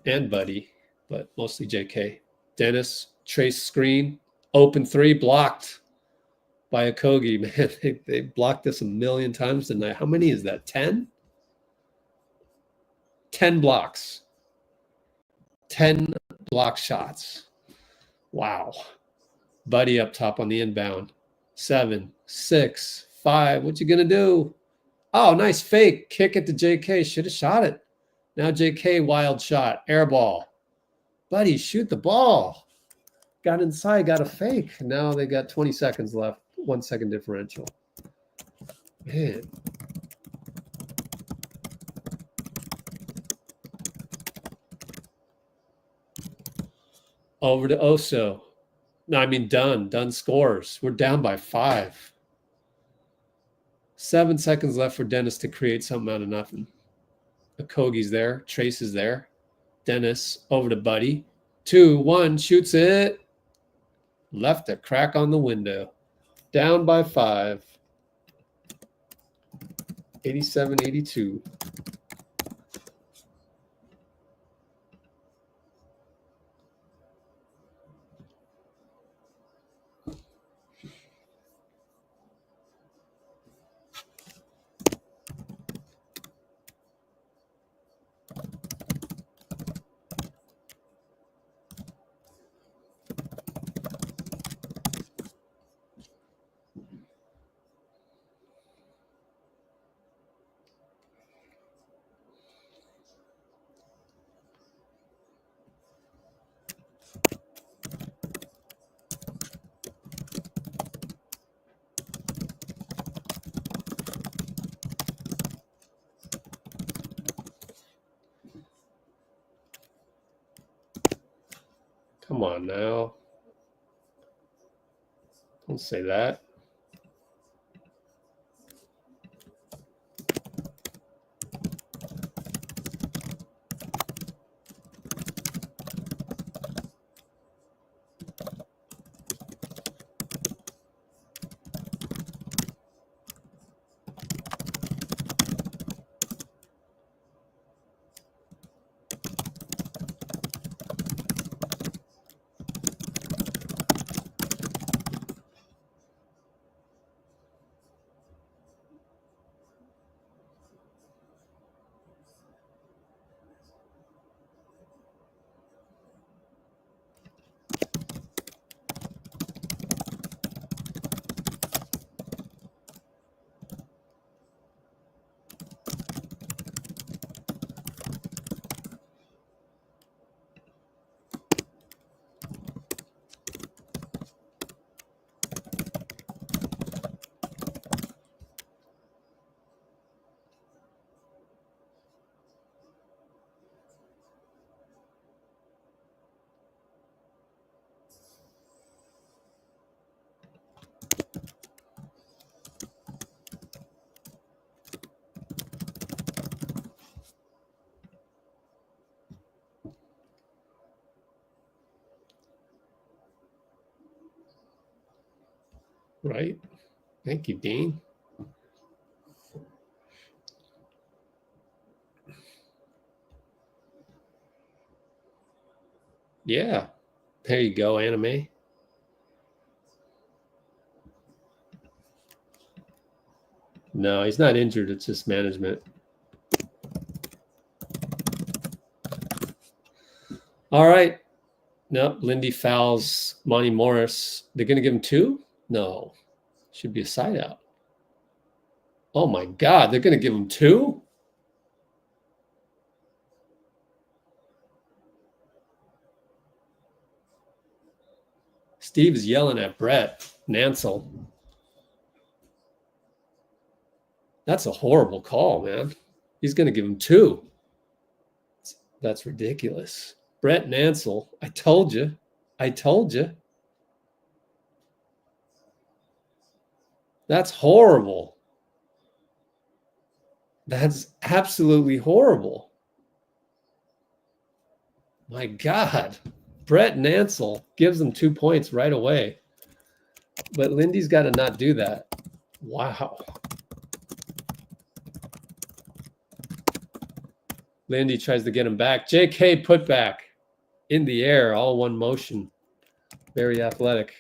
And Buddy, but mostly JK. Dennis, trace screen, open three, blocked by Okogie. Man, they blocked this a million times tonight. How many is that? 10? 10 blocks. 10 block shots. Wow. Buddy up top on the inbound. 7, 6, 5. What you gonna do? Oh, nice fake. Kick it to JK. Should have shot it. Now JK, wild shot. Air ball. Buddy, shoot the ball. Got inside, got a fake. Now they got 20 seconds left. 1 second differential. Man. Over to Oso. No, I mean Dunn. Dunn scores. We're down by 5. 7 seconds left for Dennis to create something out of nothing. Okogie's there. Trace is there. Dennis over to Buddy. 2-1. Shoots it. Left a crack on the window. Down by 5. 87-82. Come on now. Don't say that. Right. Thank you, Dean. Yeah. There you go, anime. No, he's not injured. It's just management. All right. Nope. Lindy fouls Monty Morris. They're going to give him 2? No. Should be a side out. Oh, my God. They're going to give him 2? Steve is yelling at Brett Nansel. That's a horrible call, man. He's going to give him 2. That's ridiculous. Brett Nansel, I told you. I told you. That's horrible. That's absolutely horrible. My God. Brett Nansel gives them 2 points right away. But Lindy's got to not do that. Wow. Lindy tries to get him back. JK put back in the air, all one motion. Very athletic.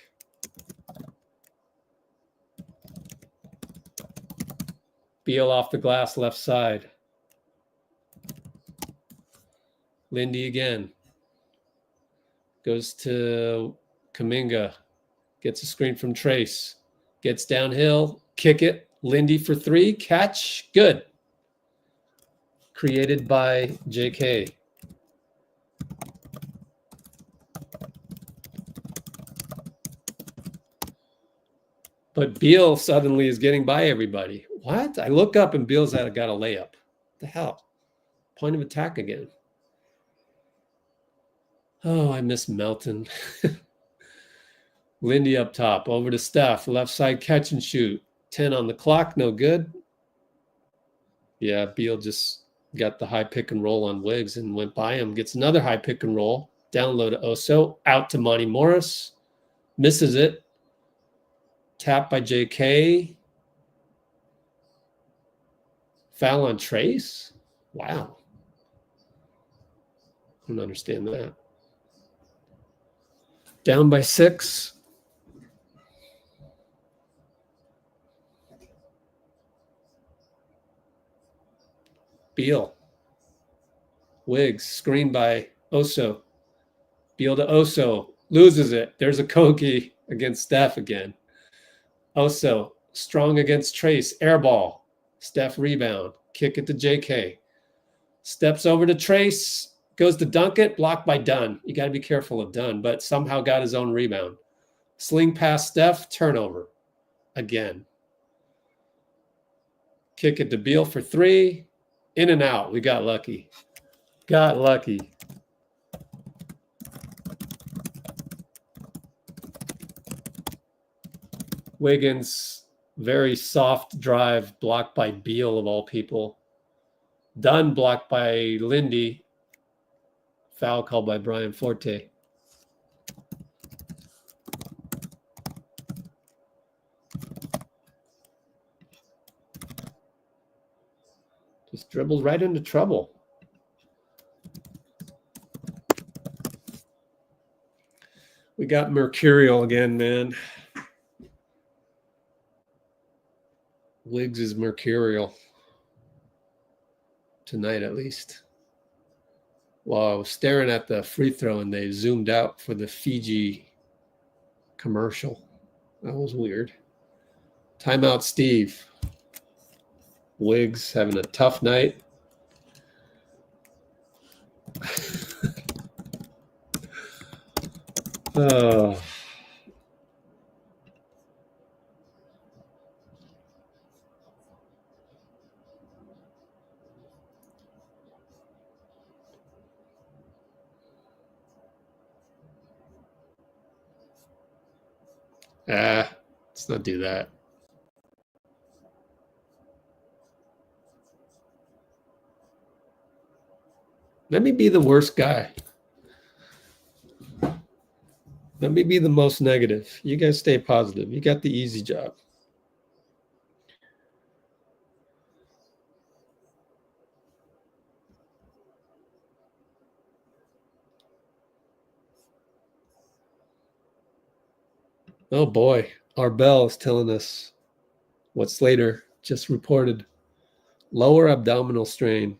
Beal off the glass left side. Lindy again. Goes to Kuminga. Gets a screen from Trace. Gets downhill. Kick it. Lindy for 3. Catch. Good. Created by JK. But Beal suddenly is getting by everybody. What? I look up and Beal's got a layup. What the hell? Point of attack again. Oh, I miss Melton. Lindy up top, over to Steph, left side catch and shoot. 10 on the clock, no good. Yeah, Beal just got the high pick and roll on Wiggs and went by him. Gets another high pick and roll. Down low to Oso, out to Monty Morris. Misses it. Tap by JK. Foul on Trace? Wow. I don't understand that. Down by 6. Beal. Wiggs, screened by Oso. Beal to Oso. Loses it. There's a Koki against Steph again. Oso, strong against Trace. Air ball. Steph rebound. Kick it to JK. Steps over to Trace. Goes to dunk it. Blocked by Dunn. You got to be careful of Dunn, but somehow got his own rebound. Sling past Steph. Turnover. Again. Kick it to Beal for 3. In and out. We got lucky. Got lucky. Wiggins, very soft drive, blocked by Beal of all people. Dunn blocked by Lindy. Foul called by Brian Forte. Just dribbled right into trouble. We got mercurial again, man. Wiggs is mercurial. Tonight, at least. Well, I was staring at the free throw and they zoomed out for the Fiji commercial. That was weird. Timeout, Steve. Wiggs having a tough night. Oh. Let's not do that. Let me be the worst guy. Let me be the most negative. You guys stay positive. You got the easy job. Oh boy, Arbel is telling us what Slater just reported. Lower abdominal strain.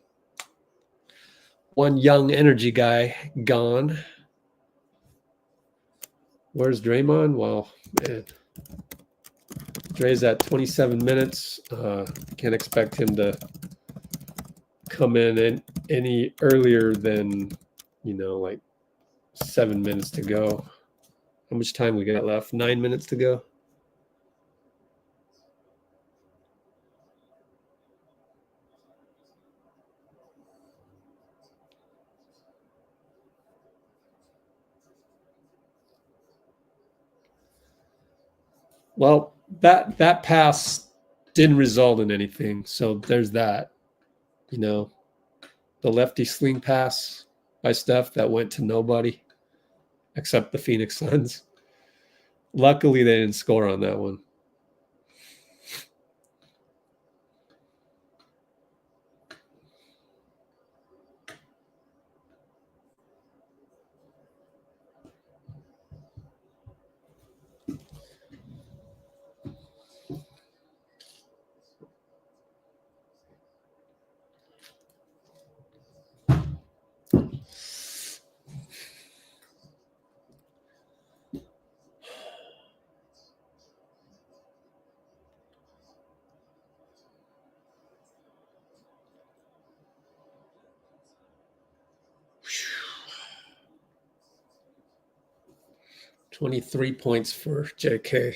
One young energy guy gone. Where's Draymond? Well, man. Dray's at 27 minutes. Can't expect him to come in any earlier than, like 7 minutes to go. How much time we got left? 9 minutes to go. Well, that pass didn't result in anything. So there's that. The lefty sling pass by Steph that went to nobody except the Phoenix Suns. Luckily, they didn't score on that one. Whew. 23 points for JK.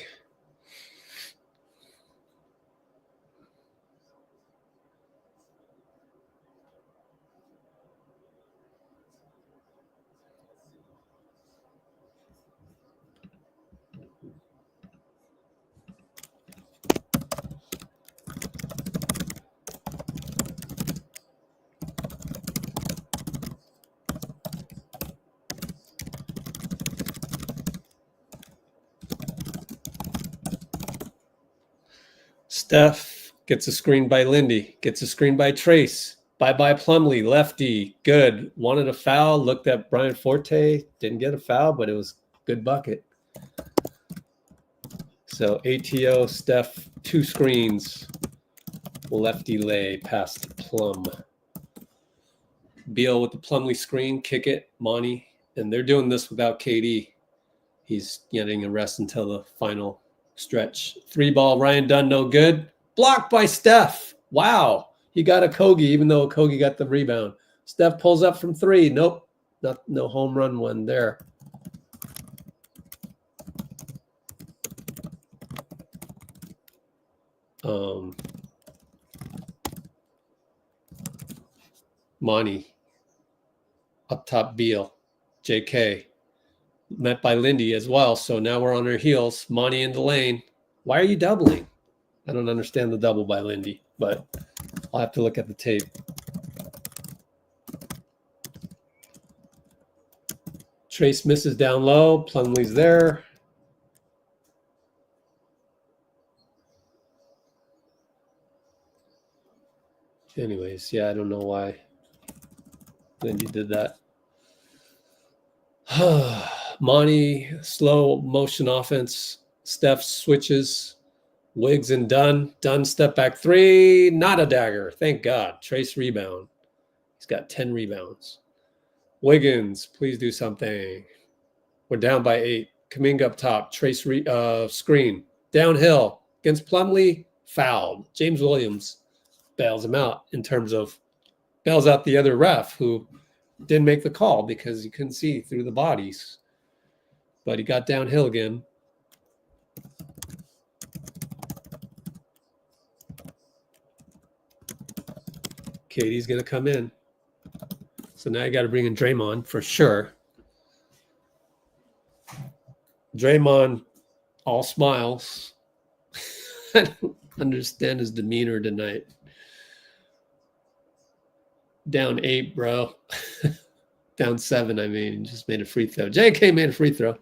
Steph gets a screen by Lindy, gets a screen by Trace. Bye-bye Plumlee, lefty, good. Wanted a foul, looked at Brian Forte, didn't get a foul, but it was good bucket. So ATO, Steph, 2 screens. Lefty lay past Plum. Beal with the Plumlee screen, kick it, Monty. And they're doing this without KD. He's getting a rest until the final stretch. 3 ball, Ryan Dunn, no good. Blocked by Steph. Wow. He got a Kogi, even though Kogi got the rebound. Steph pulls up from 3. Nope. No home run one there. Monty. Up top, Beal. JK. Met by Lindy as well. So now we're on our heels. Monty in the lane. Why are you doubling? I don't understand the double by Lindy, but I'll have to look at the tape. Trace misses down low. Plumlee's there. Anyways, yeah, I don't know why Lindy did that. Monty, slow motion offense. Steph switches. Wiggs and Dunn. Dunn step back 3. Not a dagger. Thank God. Trace rebound. He's got 10 rebounds. Wiggins, please do something. We're down by 8. Kuminga up top. Trace screen. Downhill. Against Plumlee. Fouled. James Williams bails him out in terms of bails out the other ref who didn't make the call because he couldn't see through the bodies. But he got downhill again. Katie's going to come in. So now you got to bring in Draymond for sure. Draymond, all smiles. I don't understand his demeanor tonight. Down 8, bro. Down 7, I mean. Just made a free throw. JK made a free throw.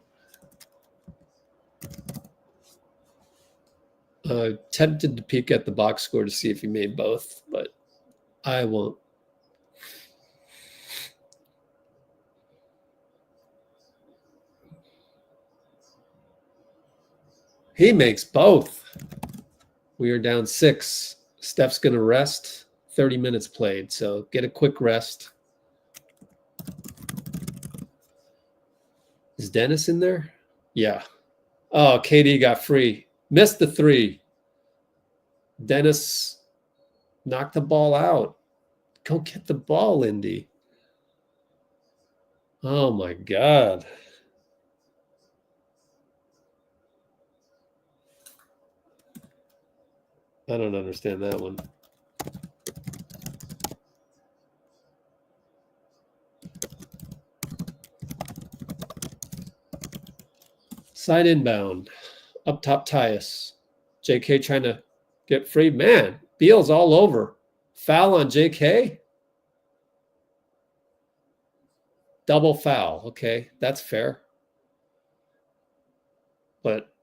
Tempted to peek at the box score to see if he made both, but I won't. He makes both. We are down 6. Steph's going to rest. 30 minutes played, so get a quick rest. Is Dennis in there? Yeah. Oh, KD got free. Missed the 3. Dennis knocked the ball out. Go get the ball, Lindy. Oh, my God. I don't understand that one. Side inbound. Up top, Tyus. JK trying to get free. Man, Beal's all over. Foul on JK. Double foul. Okay, that's fair. But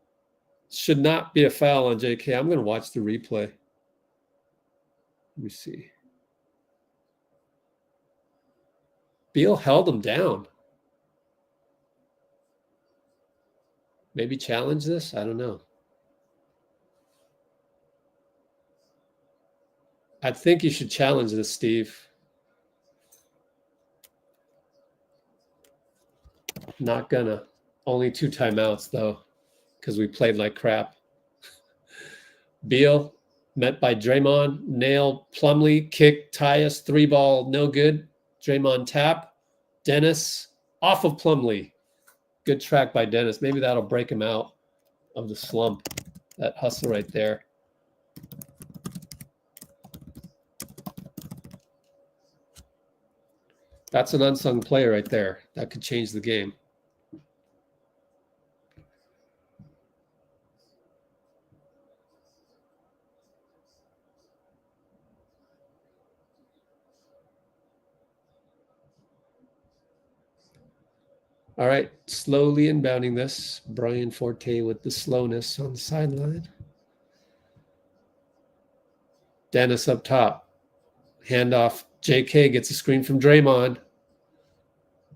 should not be a foul on JK. I'm going to watch the replay. Let me see. Beal held him down. Maybe challenge this? I don't know. I think you should challenge this, Steve. Not gonna. Only 2 timeouts, though, because we played like crap. Beal, met by Draymond, nail, Plumlee, kick, Tyus, 3 ball, no good. Draymond tap. Dennis, off of Plumlee. Good track by Dennis. Maybe that'll break him out of the slump. That hustle right there. That's an unsung player right there. That could change the game. All right, slowly inbounding this. Brian Forte with the slowness on the sideline. Dennis up top. Handoff. JK gets a screen from Draymond.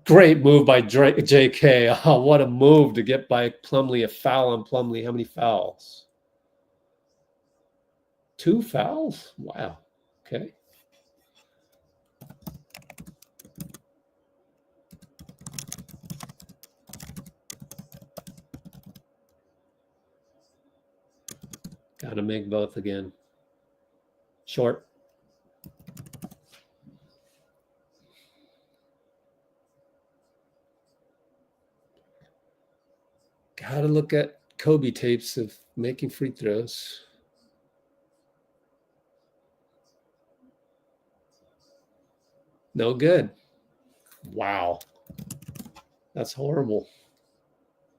Great move by JK. Oh, what a move to get by Plumlee. A foul on Plumlee. How many fouls? 2 fouls? Wow. Okay. Got to make both again. Short. Got to look at Kobe tapes of making free throws. No good. Wow. That's horrible.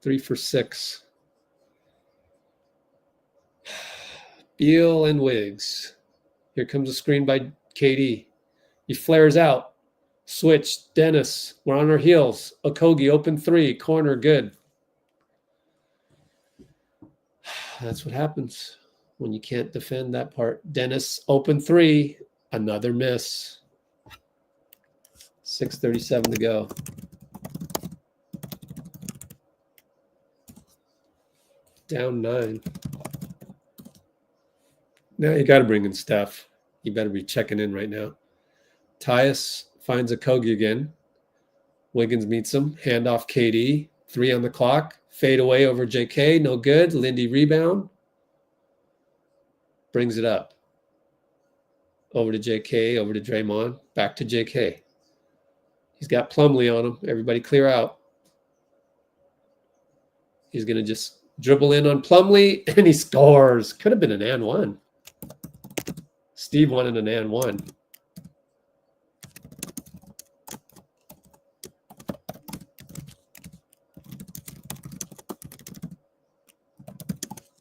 3 for 6. Beal and Wiggs. Here comes a screen by KD. He flares out. Switch. Dennis. We're on our heels. Okogie, open 3. Corner, good. That's what happens when you can't defend that part. Dennis, open 3. Another miss. 6:37 to go. Down 9. Now you got to bring in Steph. You better be checking in right now. Tyus finds Okogie again. Wiggins meets him. Handoff KD. 3 on the clock. Fade away over JK. No good. Lindy rebound. Brings it up. Over to JK. Over to Draymond. Back to JK. He's got Plumlee on him. Everybody clear out. He's going to just dribble in on Plumlee, and he scores. Could have been an and one. Steve wanted an and one.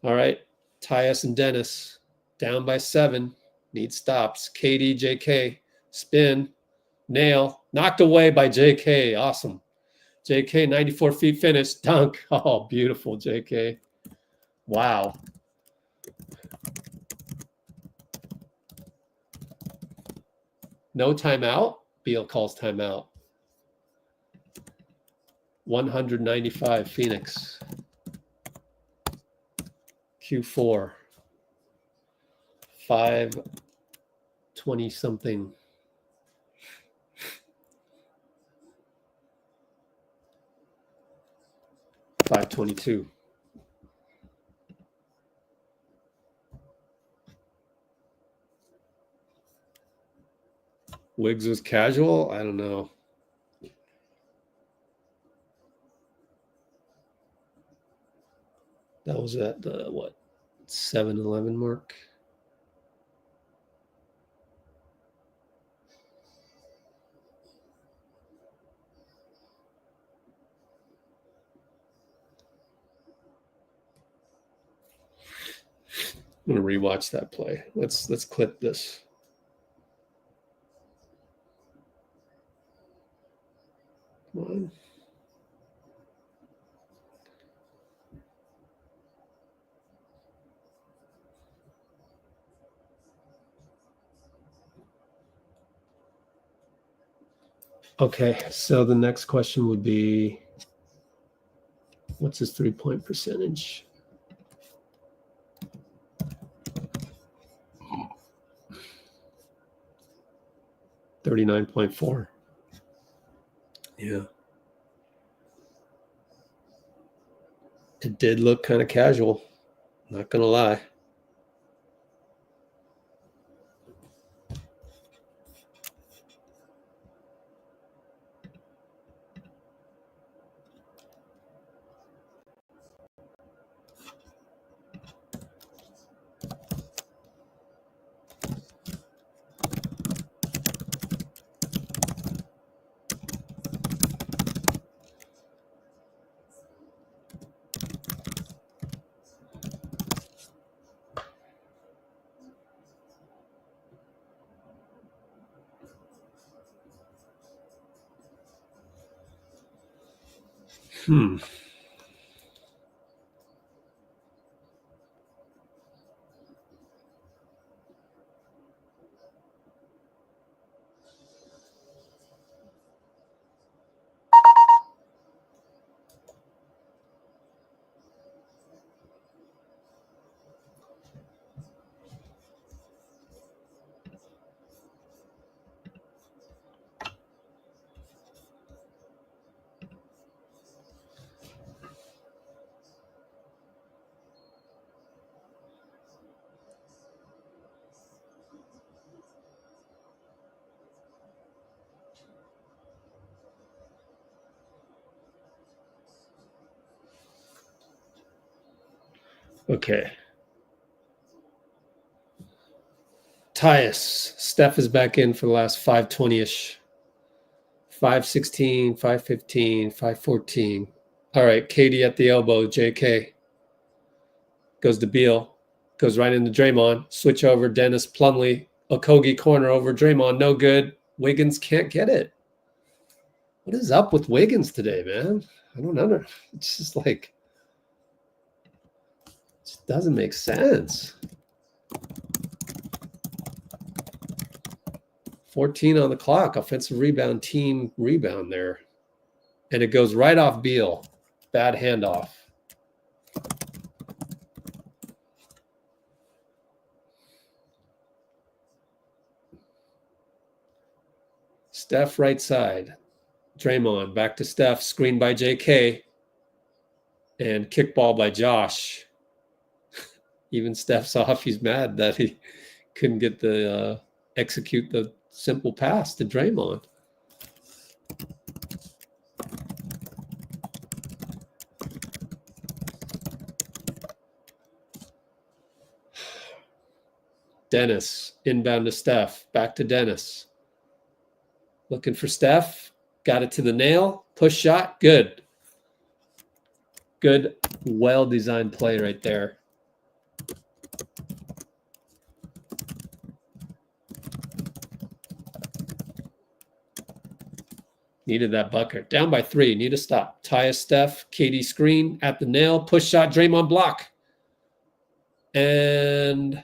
All right. Tyus and Dennis down by 7. Need stops. KD, JK. Spin. Nail. Knocked away by JK. Awesome. JK, 94 feet finish. Dunk. Oh, beautiful, JK. Wow. No timeout. Beal calls timeout. 195 Phoenix. Q4. 5:20 something. $5.22. Wiggs was casual? I don't know. That was at the, what, 7-11 mark? I'm gonna rewatch that play. Let's clip this. Come on. Okay, so the next question would be, what's his 3-point percentage? $39.4. Yeah. It did look kind of casual, not gonna lie. Okay. Tyus. Steph is back in for the last 5:20-ish. 5:16, 5:15, 5:14. All right, Katie at the elbow, JK. Goes to Beal. Goes right into Draymond. Switch over, Dennis Plumlee. Okogie corner over Draymond. No good. Wiggins can't get it. What is up with Wiggins today, man? I don't know. It's just like, it just doesn't make sense. 14 on the clock. Offensive rebound, team rebound there. And it goes right off Beal. Bad handoff. Steph right side. Draymond back to Steph. Screen by JK. And kickball by Josh. Even Steph's off. He's mad that he couldn't get the execute the simple pass to Draymond. Dennis inbound to Steph. Back to Dennis. Looking for Steph. Got it to the nail. Push shot. Good. Good, well-designed play right there. Needed that bucket. Down by 3. Need to stop. Tyus, Steph. Katie screen at the nail. Push shot. Draymond block. And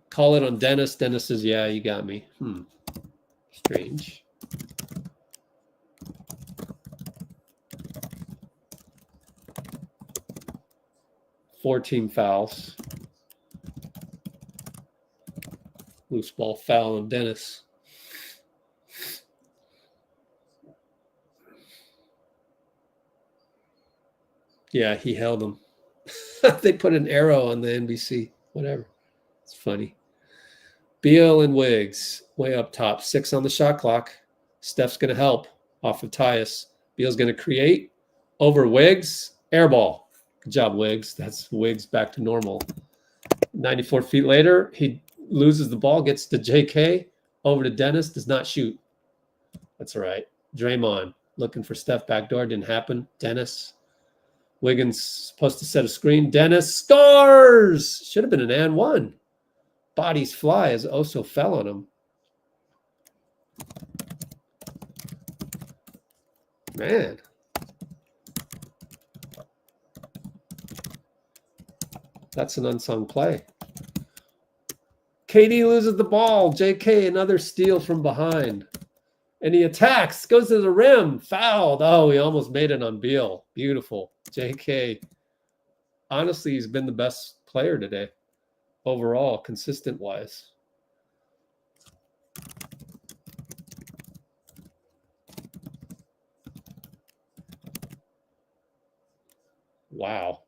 call it on Dennis. Dennis says, yeah, you got me. Strange. Fourteen fouls. Loose ball foul on Dennis. Yeah, he held him. They put an arrow on the NBC. Whatever. It's funny. Beal and Wiggs way up top. 6 on the shot clock. Steph's going to help off of Tyus. Beal's going to create over Wiggs. Air ball. Good job, Wiggs. That's Wiggs back to normal. 94 feet later, he loses the ball, gets to JK, over to Dennis, does not shoot. That's all right. Draymond looking for Steph backdoor, didn't happen. Dennis. Wiggins supposed to set a screen. Dennis scores! Should have been an and one. Bodies fly as Oso fell on him. Man. That's an unsung play. KD loses the ball. JK, another steal from behind. And he attacks, goes to the rim, fouled. Oh, he almost made it on Beal. Beautiful. JK, honestly, he's been the best player today overall, consistent-wise. Wow.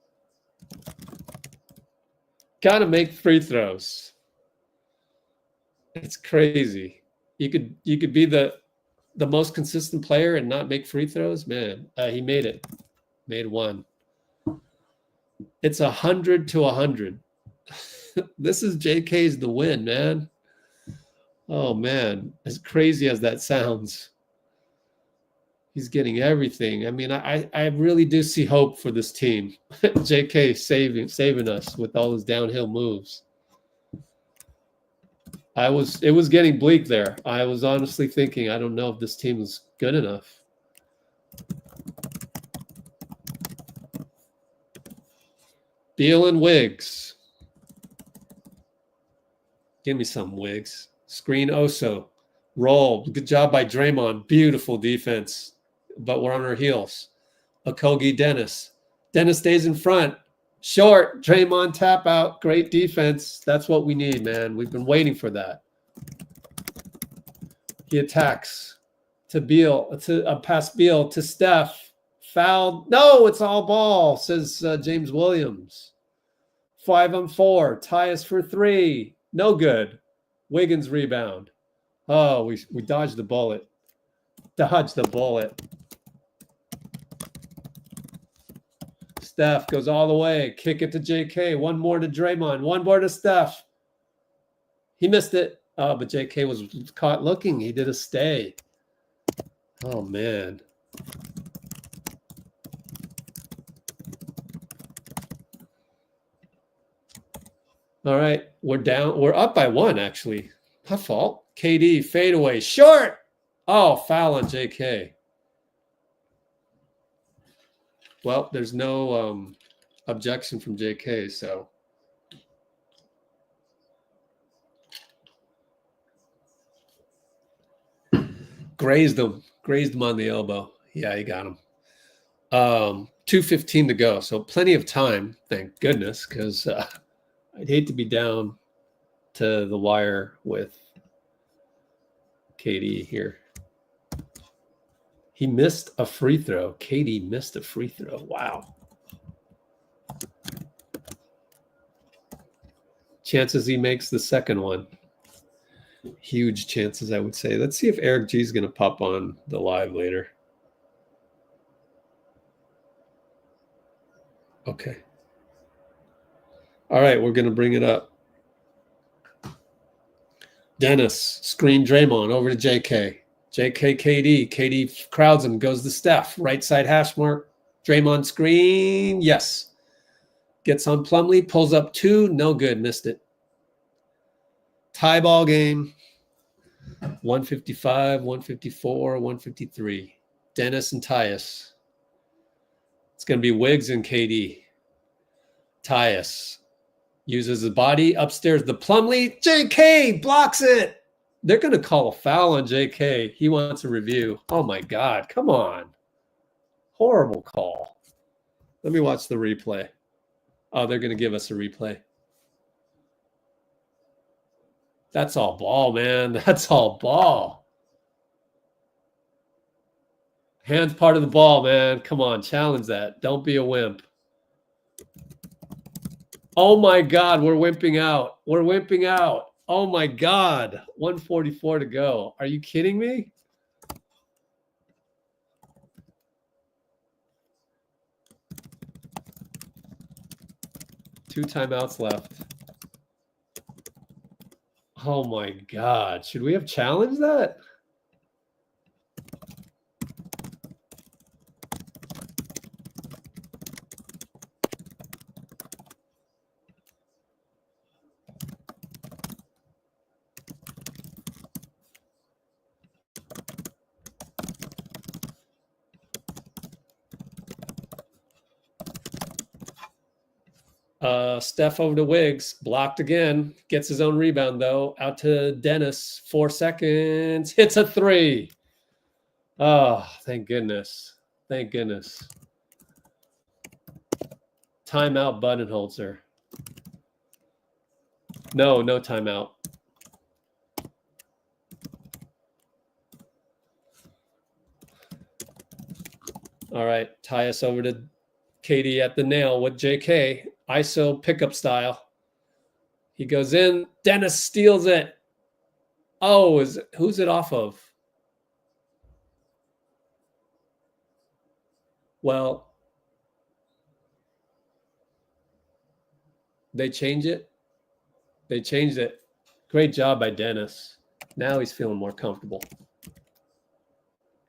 Gotta make free throws. It's crazy. You could be the most consistent player and not make free throws. Man, he made it. Made one. It's 100 to 100. This is JK's the win, man. Oh man, as crazy as that sounds, he's getting everything. I mean, I really do see hope for this team. JK saving us with all his downhill moves. It was getting bleak there. I was honestly thinking, I don't know if this team is good enough. Beal and Wiggs. Give me some, Wiggs. Screen Oso. Roll. Good job by Draymond. Beautiful defense. But we're on our heels. Okogie, Dennis. Dennis stays in front. Short. Draymond tap out. Great defense. That's what we need, man. We've been waiting for that. He attacks to Beal. Past Beal to Steph. Fouled. No, it's all ball, says James Williams. 5-on-4. Tyus for 3. No good. Wiggins rebound. Oh, we dodged the bullet. Dodged the bullet. Steph goes all the way. Kick it to JK. One more to Draymond. One more to Steph. He missed it. Oh, but JK was caught looking. He did a stay. Oh, man. All right. We're down. We're up by one, actually. My fault. KD, fadeaway. Short. Oh, foul on JK. Well, there's no objection from JK, so. Grazed him on the elbow. Yeah, he got him. 2:15 to go, so plenty of time, thank goodness, because I'd hate to be down to the wire with KD here. He missed a free throw. KD missed a free throw. Wow. Chances he makes the second one. Huge chances, I would say. Let's see if Eric G is going to pop on the live later. Okay. All right, we're going to bring it up. Dennis, screen Draymond over to JK. JK, KD. KD crowds him, goes to Steph. Right side hash mark. Draymond screen. Yes. Gets on Plumlee, pulls up two. No good. Missed it. Tie ball game. 155, 154, 153. Dennis and Tyus. It's going to be Wiggs and KD. Tyus uses the body upstairs. The Plumlee. JK blocks it. They're going to call a foul on JK. He wants a review. Oh, my God. Come on. Horrible call. Let me watch the replay. Oh, they're going to give us a replay. That's all ball, man. That's all ball. Hands part of the ball, man. Come on, challenge that. Don't be a wimp. Oh, my God. We're wimping out. We're wimping out. Oh, my God. 144 to go. Are you kidding me? Two timeouts left. Oh, my God. Should we have challenged that? Steph over to Wiggs, blocked again, gets his own rebound though, out to Dennis, 4 seconds, hits a three. Oh, thank goodness. Thank goodness. Timeout, Budenholzer. No timeout. All right, tie us over to KD at the nail with JK. ISO pickup style. He goes in. Dennis steals it. Oh, who's it off of? Well, they change it. They changed it. Great job by Dennis. Now he's feeling more comfortable.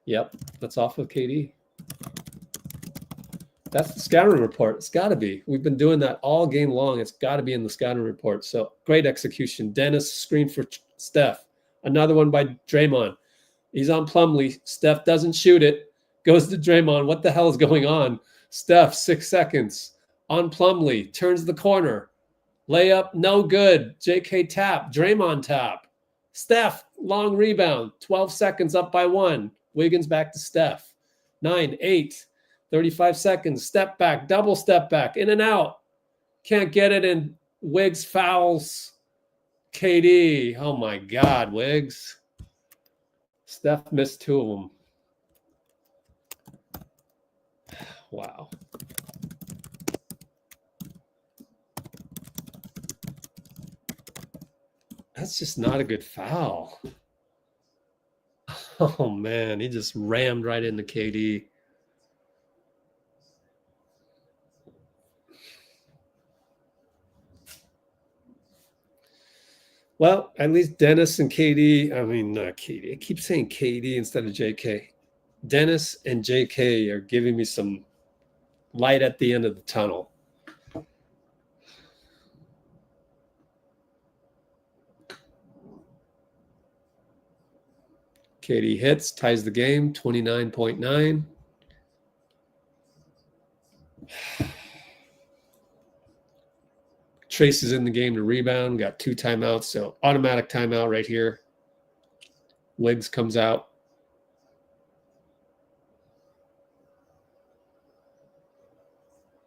Yep, that's off of KD. That's the scouting report. It's got to be. We've been doing that all game long. It's got to be in the scouting report. So great execution. Dennis screen for Steph. Another one by Draymond. He's on Plumlee. Steph doesn't shoot it. Goes to Draymond. What the hell is going on? Steph, 6 seconds. On Plumlee. Turns the corner. Layup, no good. JK tap. Draymond tap. Steph, long rebound. 12 seconds up by one. Wiggins back to Steph. 9, 8. 35 seconds, step back, double step back, in and out. Can't get it in. Wiggs fouls KD. Oh, my God, Wiggs. Steph missed 2 of them. Wow. That's just not a good foul. Oh, man, he just rammed right into KD. Well, at least Dennis and KD, I mean, not KD. I keep saying KD instead of JK. Dennis and JK are giving me some light at the end of the tunnel. KD hits, ties the game, 29.9. Trace is in the game to rebound, got 2 timeouts, so automatic timeout right here. Wiggs comes out.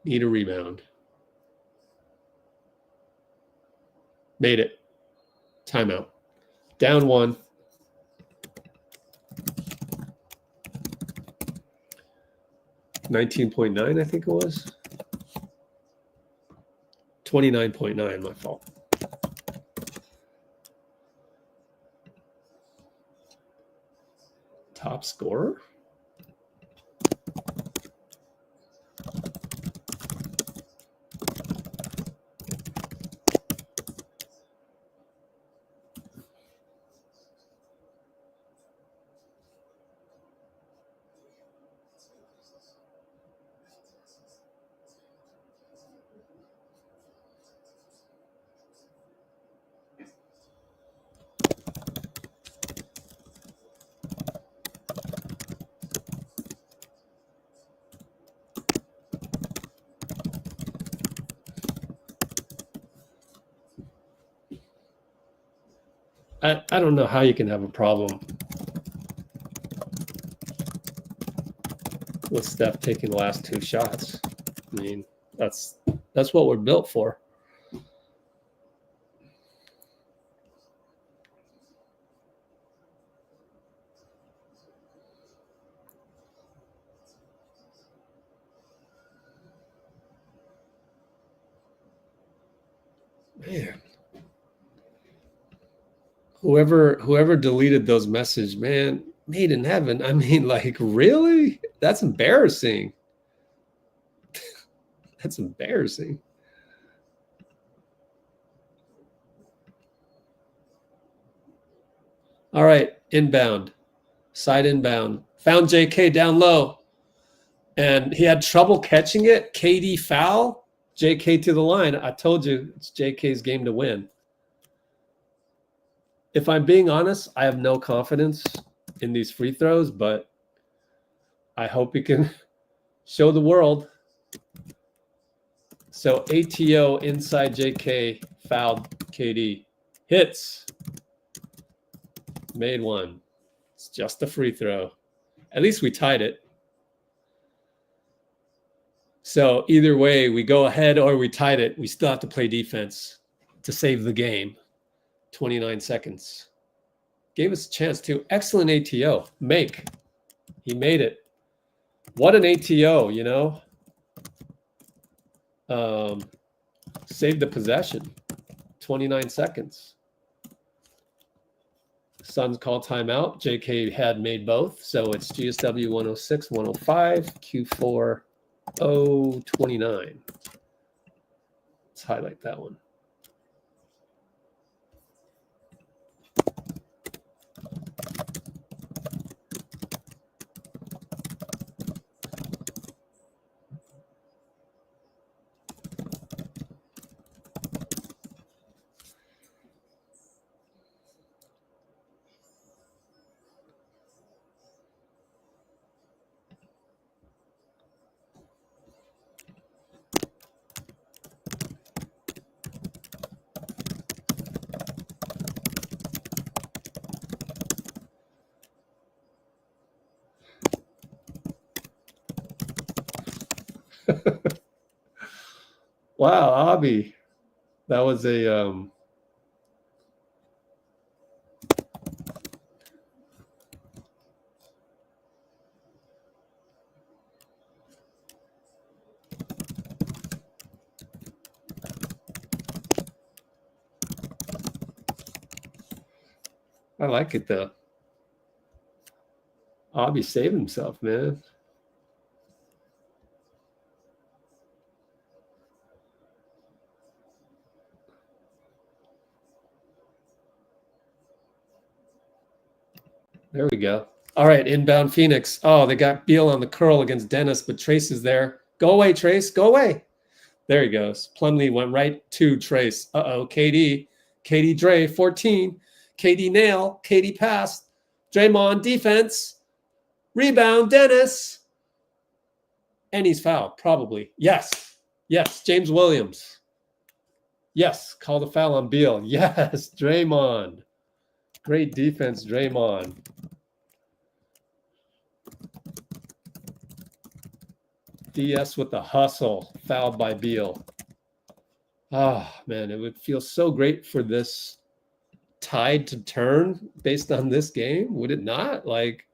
Need a rebound. Made it. Timeout. Down 1. $19.9, I think it was. 29.9, my fault. Top scorer? I don't know how you can have a problem with Steph taking the last 2 shots. I mean, that's what we're built for. Man. Whoever deleted those messages, man, made in heaven. I mean, like, really? That's embarrassing. That's embarrassing. All right, inbound. Side inbound. Found JK down low. And he had trouble catching it. KD foul. JK to the line. I told you it's JK's game to win. If I'm being honest, I have no confidence in these free throws, but I hope he can show the world. So ATO inside JK, fouled KD. Hits. Made 1. It's just a free throw. At least we tied it. So either way, we go ahead or we tied it. We still have to play defense to save the game. 29 seconds. Gave us a chance to. Excellent ATO. Make. He made it. What an ATO, you know? Saved the possession. 29 seconds. Suns call timeout. JK had made both. So it's GSW 106, 105, Q4 029. Let's highlight that one. Wow, Abby. That was a I like it though. Abby saved himself, man. There we go. All right, inbound Phoenix. Oh, they got Beal on the curl against Dennis, but Trace is there. Go away, Trace. Go away. There he goes. Plumlee went right to Trace. Uh-oh, KD. KD Dray, 14. KD nail. KD pass. Draymond defense. Rebound, Dennis. And he's fouled, probably. Yes. Yes, James Williams. Yes, call the foul on Beal. Yes, Draymond. Great defense, Draymond. DS with the hustle, fouled by Beal. Ah, man, it would feel so great for this tide to turn based on this game, would it not? Like,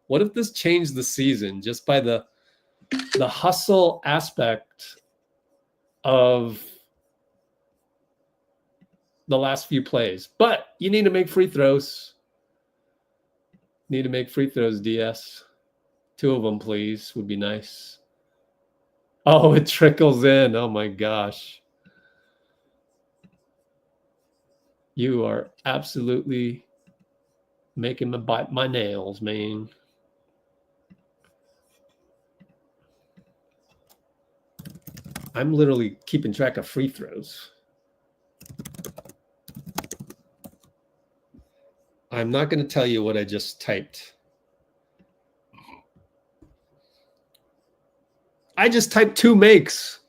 what if this changed the season just by the hustle aspect of the last few plays? But you need to make free throws. Need to make free throws, DS. 2 of them, please, would be nice. Oh, it trickles in. Oh, my gosh. You are absolutely making me bite my nails, man. I'm literally keeping track of free throws. I'm not going to tell you what I just typed. I just typed 2 makes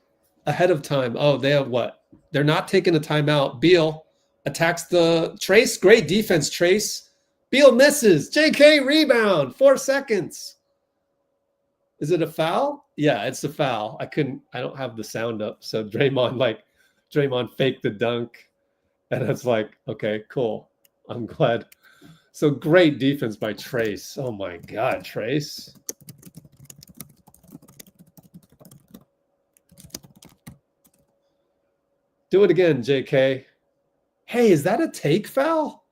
ahead of time. Oh, they have what? They're not taking a timeout. Beal attacks the Trace. Great defense, Trace. Beal misses. JK rebound. 4 seconds. Is it a foul? Yeah, it's a foul. I don't have the sound up. So Draymond faked the dunk. And it's like, okay, cool. I'm glad. So great defense by Trace. Oh my God, Trace. Do it again, JK. Hey, is that a take foul?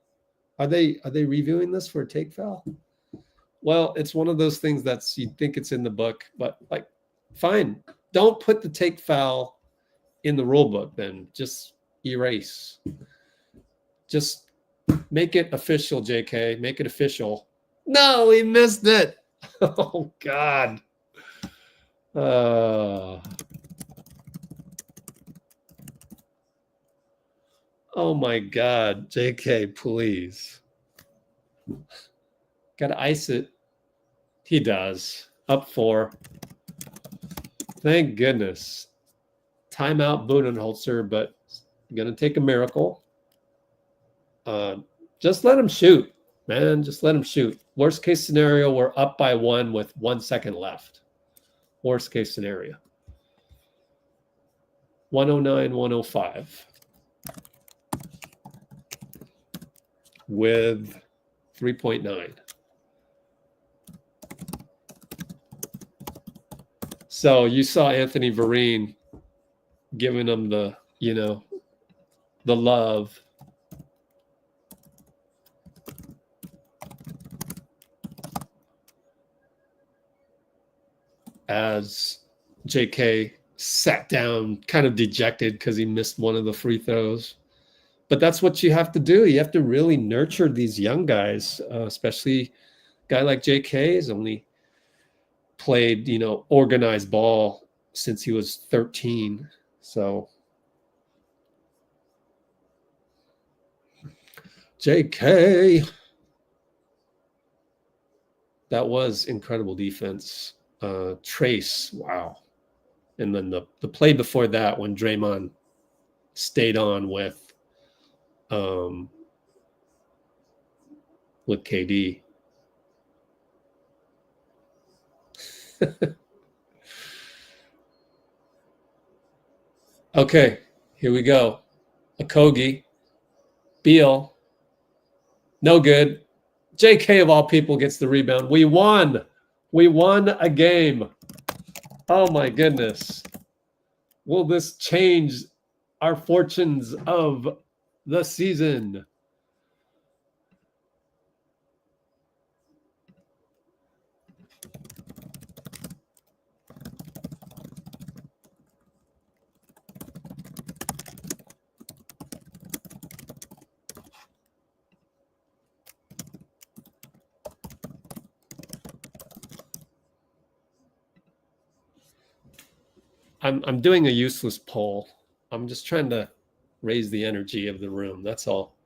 Are they reviewing this for a take foul? Well, it's one of those things that's you think it's in the book, but like, fine. Don't put the take foul in the rule book then. Just erase. Just make it official, JK. Make it official. No, he missed it. Oh, God. Oh my God, JK, please. Gotta ice it. He does. Up 4. Thank goodness. Timeout Budenholzer, but gonna take a miracle. Just let him shoot, man. Just let him shoot. Worst case scenario, we're up by 1 with 1 second left. Worst case scenario. 109, 105. With 3.9. So you saw Anthony Vereen giving him the, the love. As JK sat down kind of dejected because he missed one of the free throws. But that's what you have to do. You have to really nurture these young guys, especially a guy like JK has only played, organized ball since he was 13. So JK, that was incredible defense. Trace, wow. And then the play before that when Draymond stayed on with KD. Okay, here we go. Okogie, Beal, no good. JK of all people gets the rebound. We won. We won a game. Oh my goodness. Will this change our fortunes of the season? I'm doing a useless poll. I'm just trying to raise the energy of the room. That's all.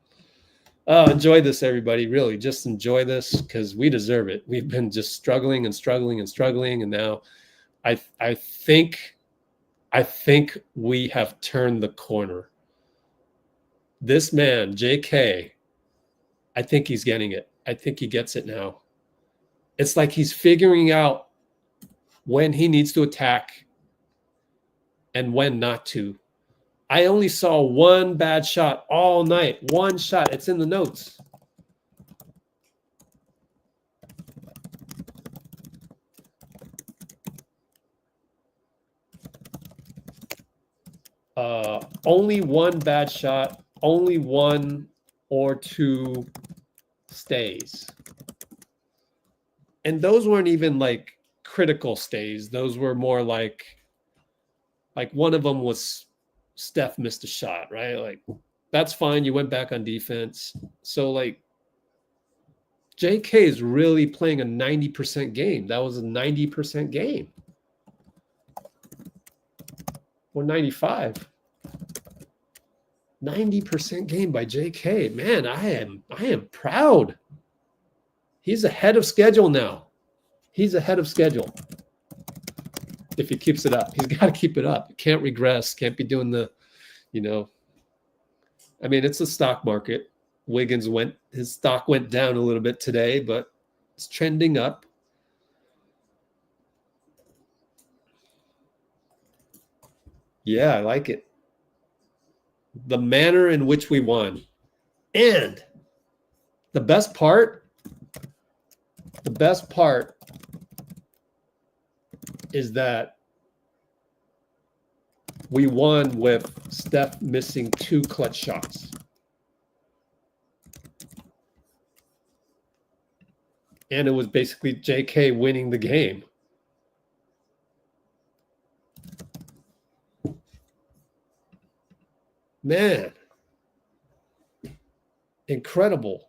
Enjoy this, everybody. Really, just enjoy this because we deserve it. We've been just struggling and struggling and struggling, and now I think we have turned the corner. This man, JK, I think he's getting it. I think he gets it now. It's like he's figuring out when he needs to attack and when not to. I only saw one bad shot all night. One shot. It's in the notes. Only one bad shot. Only one or two stays. And those weren't even like critical stays. Those were more like one of them was Steph missed a shot, right? Like, that's fine. You went back on defense. So, like, JK is really playing a 90% game. That was a 90% game. Or 95. 90% game by JK. Man, I am proud. He's ahead of schedule now. He's ahead of schedule. If he keeps it up, he's got to keep it up. Can't regress. Can't be doing the, I mean, it's a stock market. Wiggins his stock went down a little bit today, but it's trending up. Yeah, I like it. The manner in which we won. And the best part is that we won with Steph missing 2 clutch shots. And it was basically JK winning the game. Man, incredible.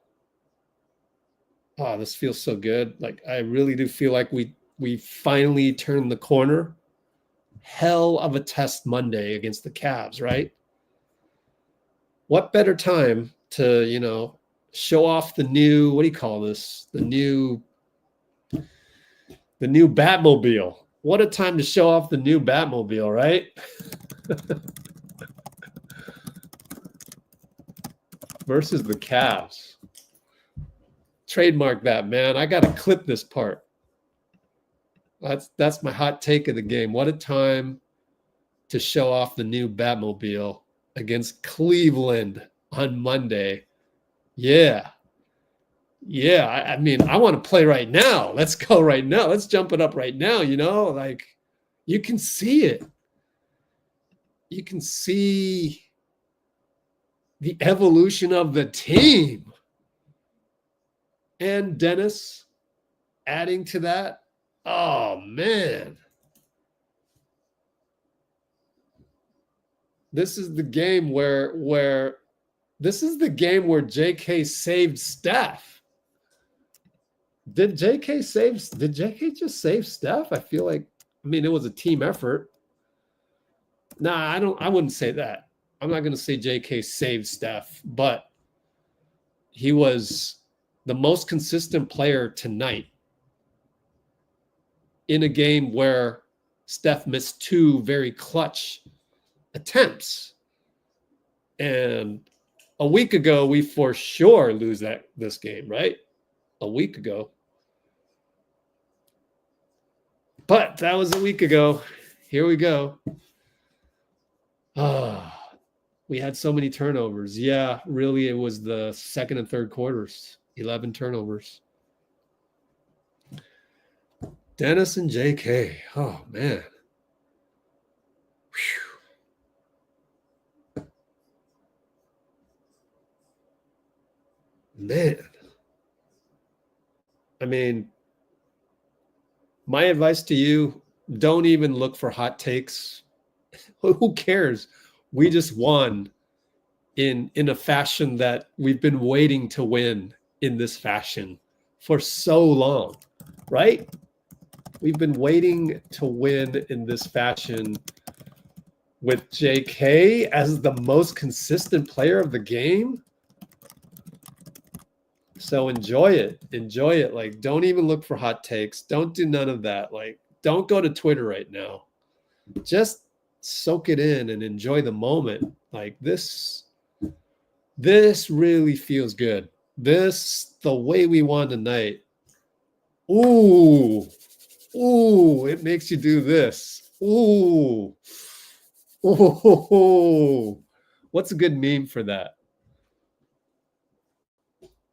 Oh, this feels so good. Like, I really do feel like we finally turned the corner. Hell of a test Monday against the Cavs, right? What better time to, show off the new, what do you call this? The new Batmobile. What a time to show off the new Batmobile, right? Versus the Cavs. Trademark that, man. I got to clip this part. That's my hot take of the game. What a time to show off the new Batmobile against Cleveland on Monday. Yeah. I mean, I want to play right now. Let's go right now. Let's jump it up right now. Like, you can see it. You can see the evolution of the team. And Dennis adding to that. Oh, man. This is the game where JK saved Steph. Did JK just save Steph? I feel like, it was a team effort. Nah, I wouldn't say that. I'm not going to say JK saved Steph, but he was the most consistent player tonight in a game where Steph missed 2 very clutch attempts. And a week ago, we for sure lose this game, right? A week ago. But that was a week ago. Here we go. We had so many turnovers. Yeah, really, it was the second and third quarters. 11 turnovers. Dennis and JK. Oh, man. Whew. Man. My advice to you, don't even look for hot takes. Who cares? We just won in a fashion that we've been waiting to win in this fashion for so long, right? We've been waiting to win in this fashion with JK as the most consistent player of the game. So enjoy it. Enjoy it. Like, don't even look for hot takes. Don't do none of that. Like, don't go to Twitter right now. Just soak it in and enjoy the moment. Like, this really feels good. The way we won tonight. Ooh, it makes you do this. Ooh. What's a good meme for that?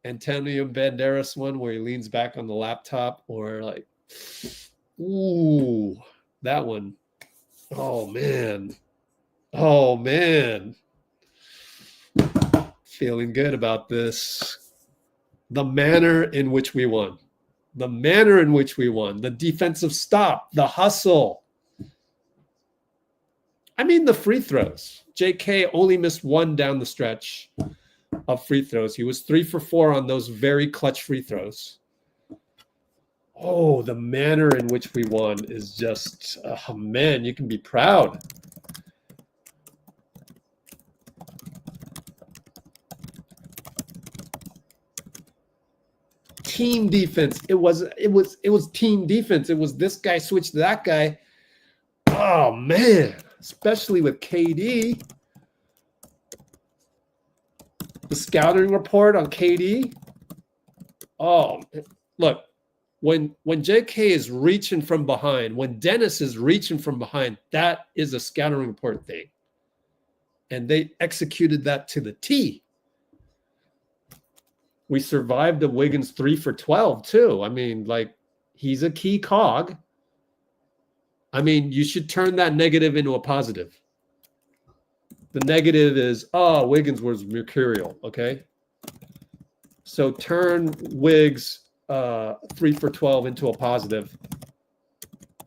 Antonio Banderas one where he leans back on the laptop, or like, ooh, that one. Oh man. Feeling good about this. The manner in which we won. The defensive stop, the hustle. I mean, the free throws. JK only missed one down the stretch of free throws. He was 3 for 4 on those very clutch free throws. Oh, the manner in which we won is just, oh man, you can be proud. Team defense. It was team defense. It was this guy switched to that guy. Oh man, especially with KD. The scouting report on KD. Oh, look, when JK is reaching from behind, when Dennis is reaching from behind, that is a scouting report thing. And they executed that to the T. We survived the Wiggins 3 for 12 too. I mean, like, he's a key cog. I mean, you should turn that negative into a positive. The negative is, oh, Wiggins was mercurial, okay? So turn Wiggs 3 for 12 into a positive.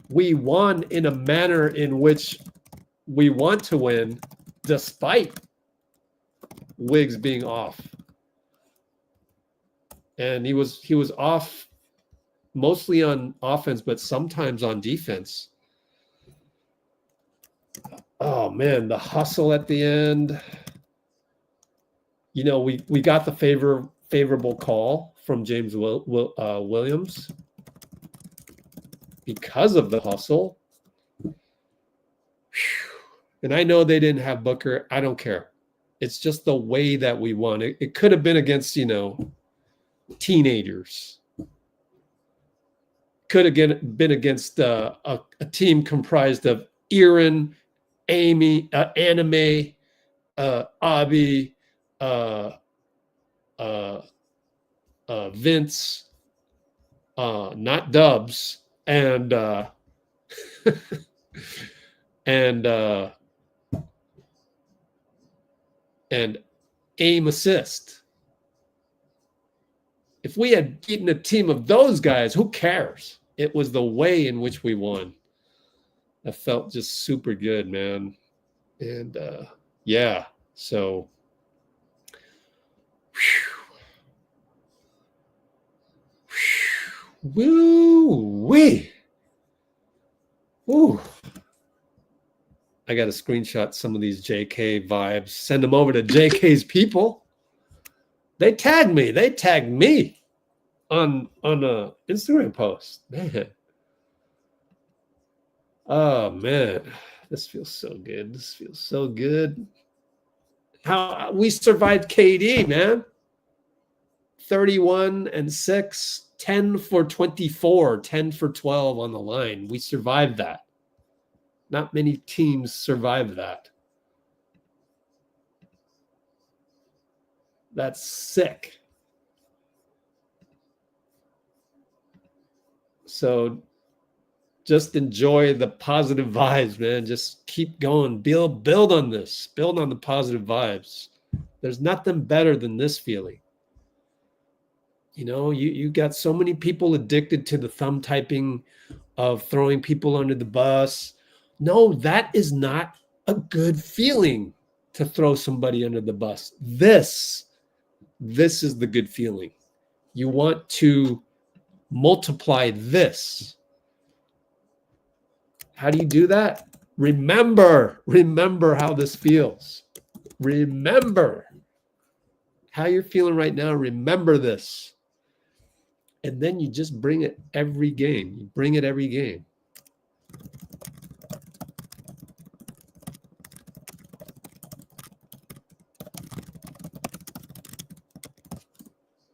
We won in a manner in which we want to win, despite Wiggs being off. And he was off mostly on offense, but sometimes on defense. Oh man, the hustle at the end. You know, we got the favorable call from James Williams because of the hustle. And I know they didn't have Booker. I don't care. It's just the way that we won. It could have been against, teenagers. Could have been against a team comprised of Aaron, Amy, Anime, Abby, Vince, not Dubs, and aim assist. If we had beaten a team of those guys, who cares? It was the way in which we won. That felt just super good, man. And yeah, so woo-wee. Woo. I got to screenshot some of these JK vibes, send them over to JK's people. They tagged me on a Instagram post. Man. Oh man, this feels so good. How we survived KD, man. 31-6, 10 for 24, 10 for 12 on the line. We survived that. Not many teams survive that. That's sick. So just enjoy the positive vibes, man. Just keep going. Build on this. Build on the positive vibes. There's nothing better than this feeling. You got so many people addicted to the thumb typing of throwing people under the bus. No, that is not a good feeling to throw somebody under the bus. This is the good feeling. You want to multiply this. How do you do that? Remember how this feels. Remember how you're feeling right now. Remember this. And then you just bring it every game. You bring it every game.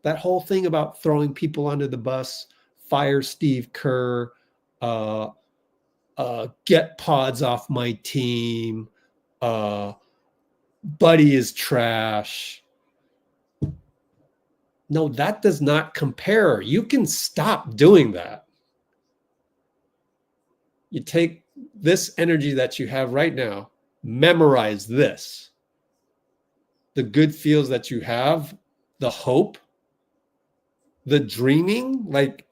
That whole thing about throwing people under the bus, fire Steve Kerr, get pods off my team, Buddy is trash. No, that does not compare. You can stop doing that. You take this energy that you have right now, memorize this. The good feels that you have, the hope, the dreaming, like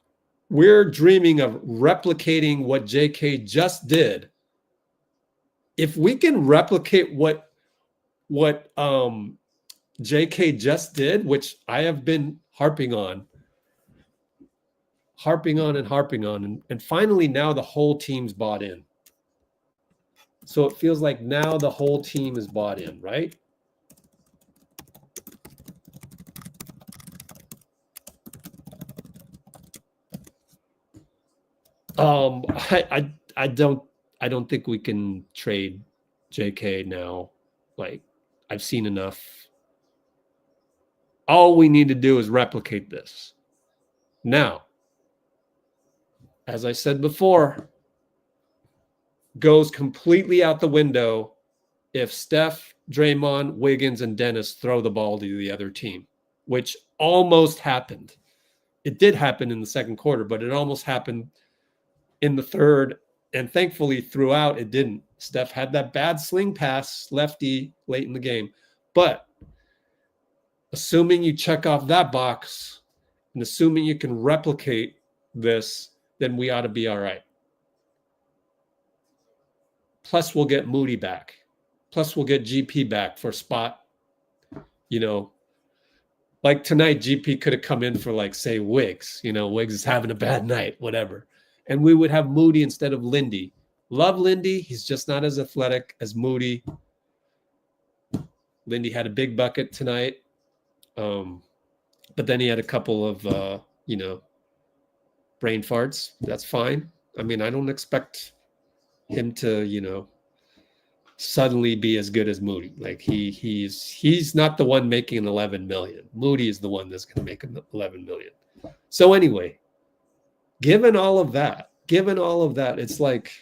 we're dreaming of replicating what JK just did. If we can replicate what JK just did, which I have been harping on, and finally now the whole team's bought in. So it feels like now the whole team is bought in, right? I don't think we can trade JK now. Like, I've seen enough. All we need to do is replicate this. Now, as I said before, goes completely out the window if Steph, Draymond, Wiggins, and Dennis throw the ball to the other team, which almost happened. It did happen in the second quarter, but it almost happened in the third, and thankfully throughout it didn't. Steph had that bad sling pass, lefty, late in the game. But assuming you check off that box and assuming you can replicate this, then we ought to be all right. Plus, we'll get Moody back. Plus, we'll get GP back for spot. You know, like tonight, GP could have come in for, like, say, Wiggs. You know, Wiggs is having a bad night, whatever. And we would have Moody instead of Lindy. Love Lindy. He's just not as athletic as Moody. Lindy had a big bucket tonight. But then he had a couple of, brain farts. That's fine. I mean, I don't expect him to, suddenly be as good as Moody. Like he's not the one making 11 million. Moody is the one that's going to make 11 million. So anyway, given all of that, it's like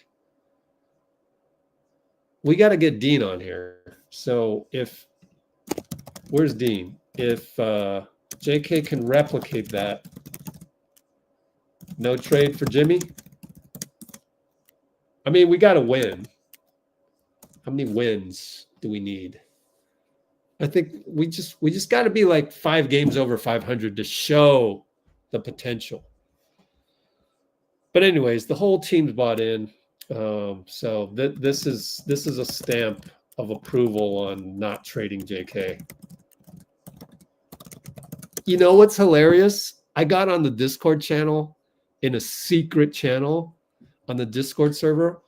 we got to get Dean on here. So where's Dean? If JK can replicate that, no trade for Jimmy. I mean, we got to win. How many wins do we need? I think we just got to be like 5 games over 500 to show the potential. But anyways, the whole team's bought in. So this is a stamp of approval on not trading JK. You know what's hilarious? I got on the Discord channel, in a secret channel on the Discord server.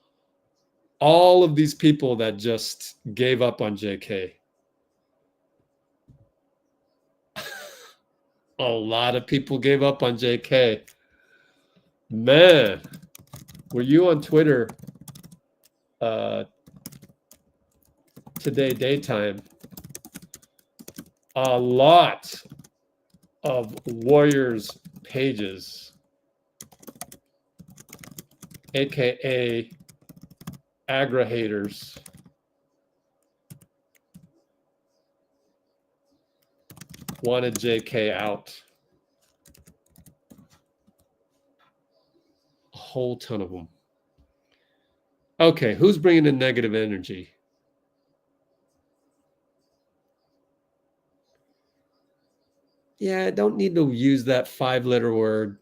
All of these people that just gave up on JK. A lot of people gave up on JK. Man, were you on Twitter today daytime? A lot of Warriors pages, aka aggregators, wanted JK out. A whole ton of them. Okay, who's bringing in negative energy? Yeah, I don't need to use that 5-letter word,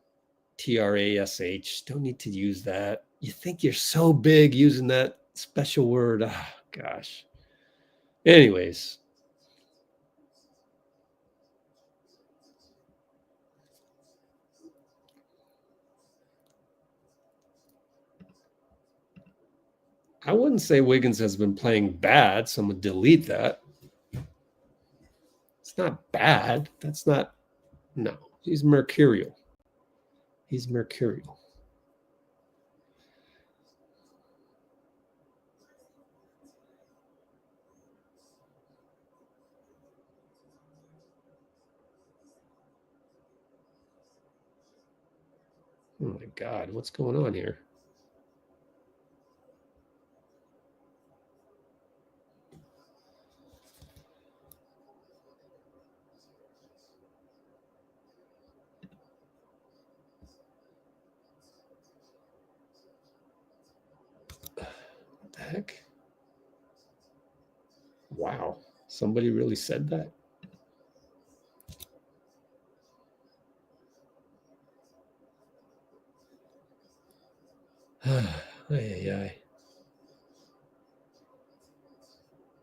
TRASH. Don't need to use that. You think you're so big using that special word. Oh, gosh. Anyways. I wouldn't say Wiggins has been playing bad. Someone delete that. It's not bad. That's not. No, he's mercurial. He's mercurial. Oh my God, what's going on here? What the heck? Wow, somebody really said that?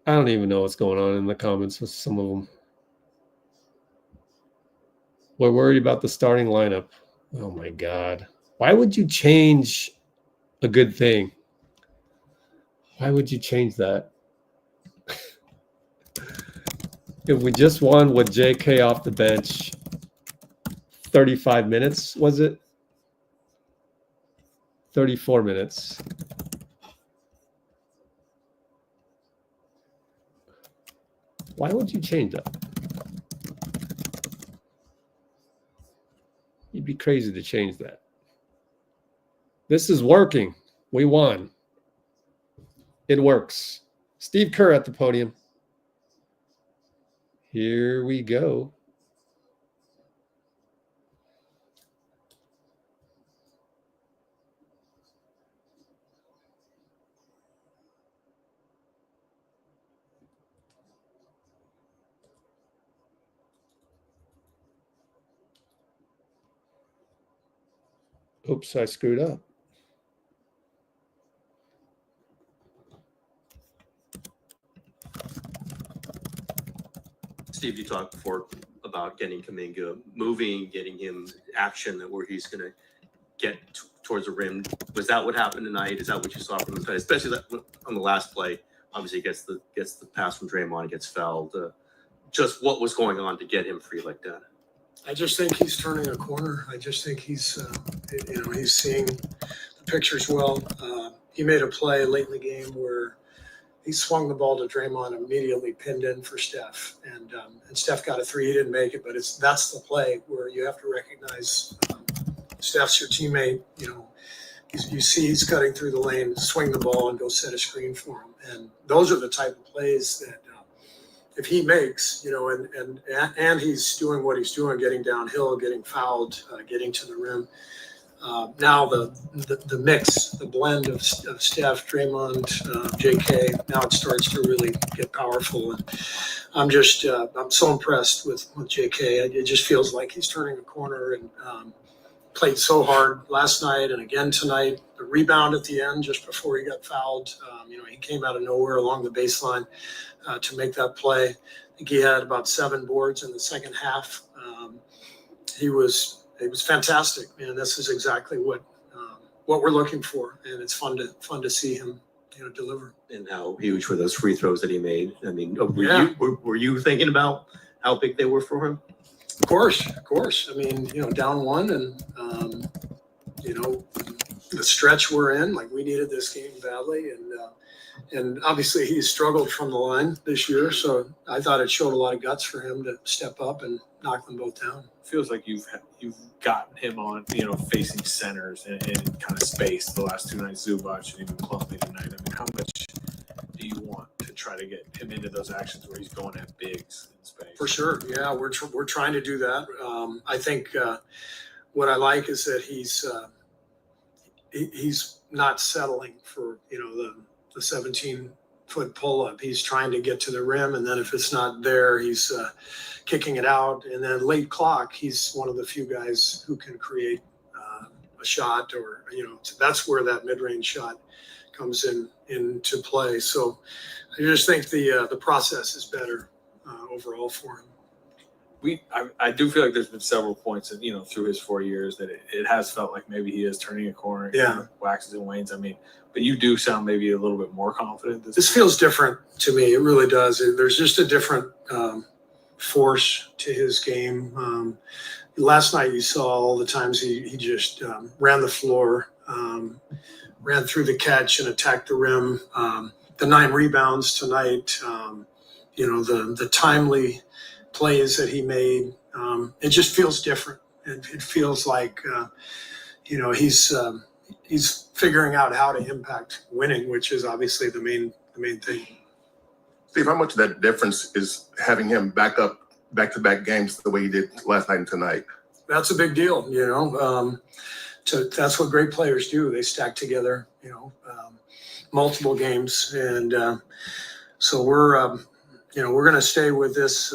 I don't even know what's going on in the comments with some of them. We're worried about the starting lineup. Oh my God. Why would you change a good thing? Why would you change that? If we just won with JK off the bench, 35 minutes, was it? 34 minutes. Why would you change that? You'd be crazy to change that. This is working. We won. It works. Steve Kerr at the podium. Here we go. Oops, I screwed up. Steve, you talked before about getting Kuminga moving, getting him action where he's going to get towards the rim. Was that what happened tonight? Is that what you saw from him? Especially on the last play, obviously gets the pass from Draymond, gets fouled. Just what was going on to get him free like that? I just think he's turning a corner. I just think he's, he's seeing the pictures well. He made a play late in the game where he swung the ball to Draymond, immediately pinned in for Steph, and Steph got a three. He didn't make it, but that's the play where you have to recognize Steph's your teammate. You see he's cutting through the lane, swing the ball, and go set a screen for him. And those are the type of plays that if he makes, and he's doing what he's doing, getting downhill, getting fouled, getting to the rim. Now the mix, the blend of Steph, Draymond, JK, now it starts to really get powerful. And I'm so impressed with JK. It just feels like he's turning a corner and played so hard last night and again tonight. The rebound at the end just before he got fouled, he came out of nowhere along the baseline to make that play. I think he had about 7 boards in the second half. He was fantastic, and this is exactly what we're looking for, and it's fun to see him deliver. And how huge were those free throws that he made? I mean, were you thinking about how big they were for him? Of course. I mean, down one, and the stretch we're in, like we needed this game badly, and obviously he's struggled from the line this year, so I thought it showed a lot of guts for him to step up and knock them both down. Feels like you've gotten him on, facing centers and kind of space the last 2 nights. Zubac and even Plumlee tonight. I mean, how much do you want to try to get him into those actions where he's going at bigs in space? For sure, yeah, we're trying to do that. I think what I like is that he's not settling for the 17-foot pull-up. He's trying to get to the rim, and then if it's not there, he's kicking it out. And then late clock, he's one of the few guys who can create a shot, or that's where that mid-range shot comes into play. So I just think the process is better overall for him. I do feel like there's been several points, through his 4 years that it has felt like maybe he is turning a corner. Yeah, waxes and wanes. I mean, but you do sound maybe a little bit more confident. This feels different to me. It really does. There's just a different force to his game. Last night you saw all the times he just ran the floor, ran through the catch and attacked the rim. The 9 rebounds tonight, the timely plays that he made, it just feels different. It feels like, he's figuring out how to impact winning, which is obviously the main thing. Steve, how much of that difference is having him back-to-back games the way he did last night and tonight? That's a big deal, that's what great players do. They stack together, multiple games. And so we're going to stay with this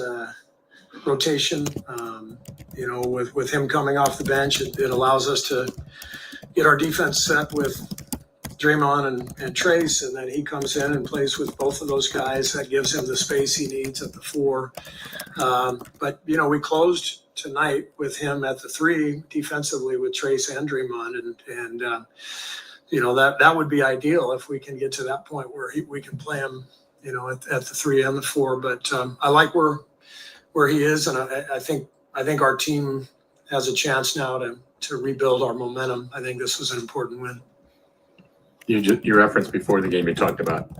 rotation, with him coming off the bench. It allows us to get our defense set with Draymond and Trace, and then he comes in and plays with both of those guys. That gives him the space he needs at the 4. But we closed tonight with him at the 3 defensively with Trace and Draymond, and that would be ideal if we can get to that point where we can play him, at the 3 and the 4. But I like where he is, and I think our team has a chance now to rebuild our momentum. I think this was an important win. You referenced before the game, you talked about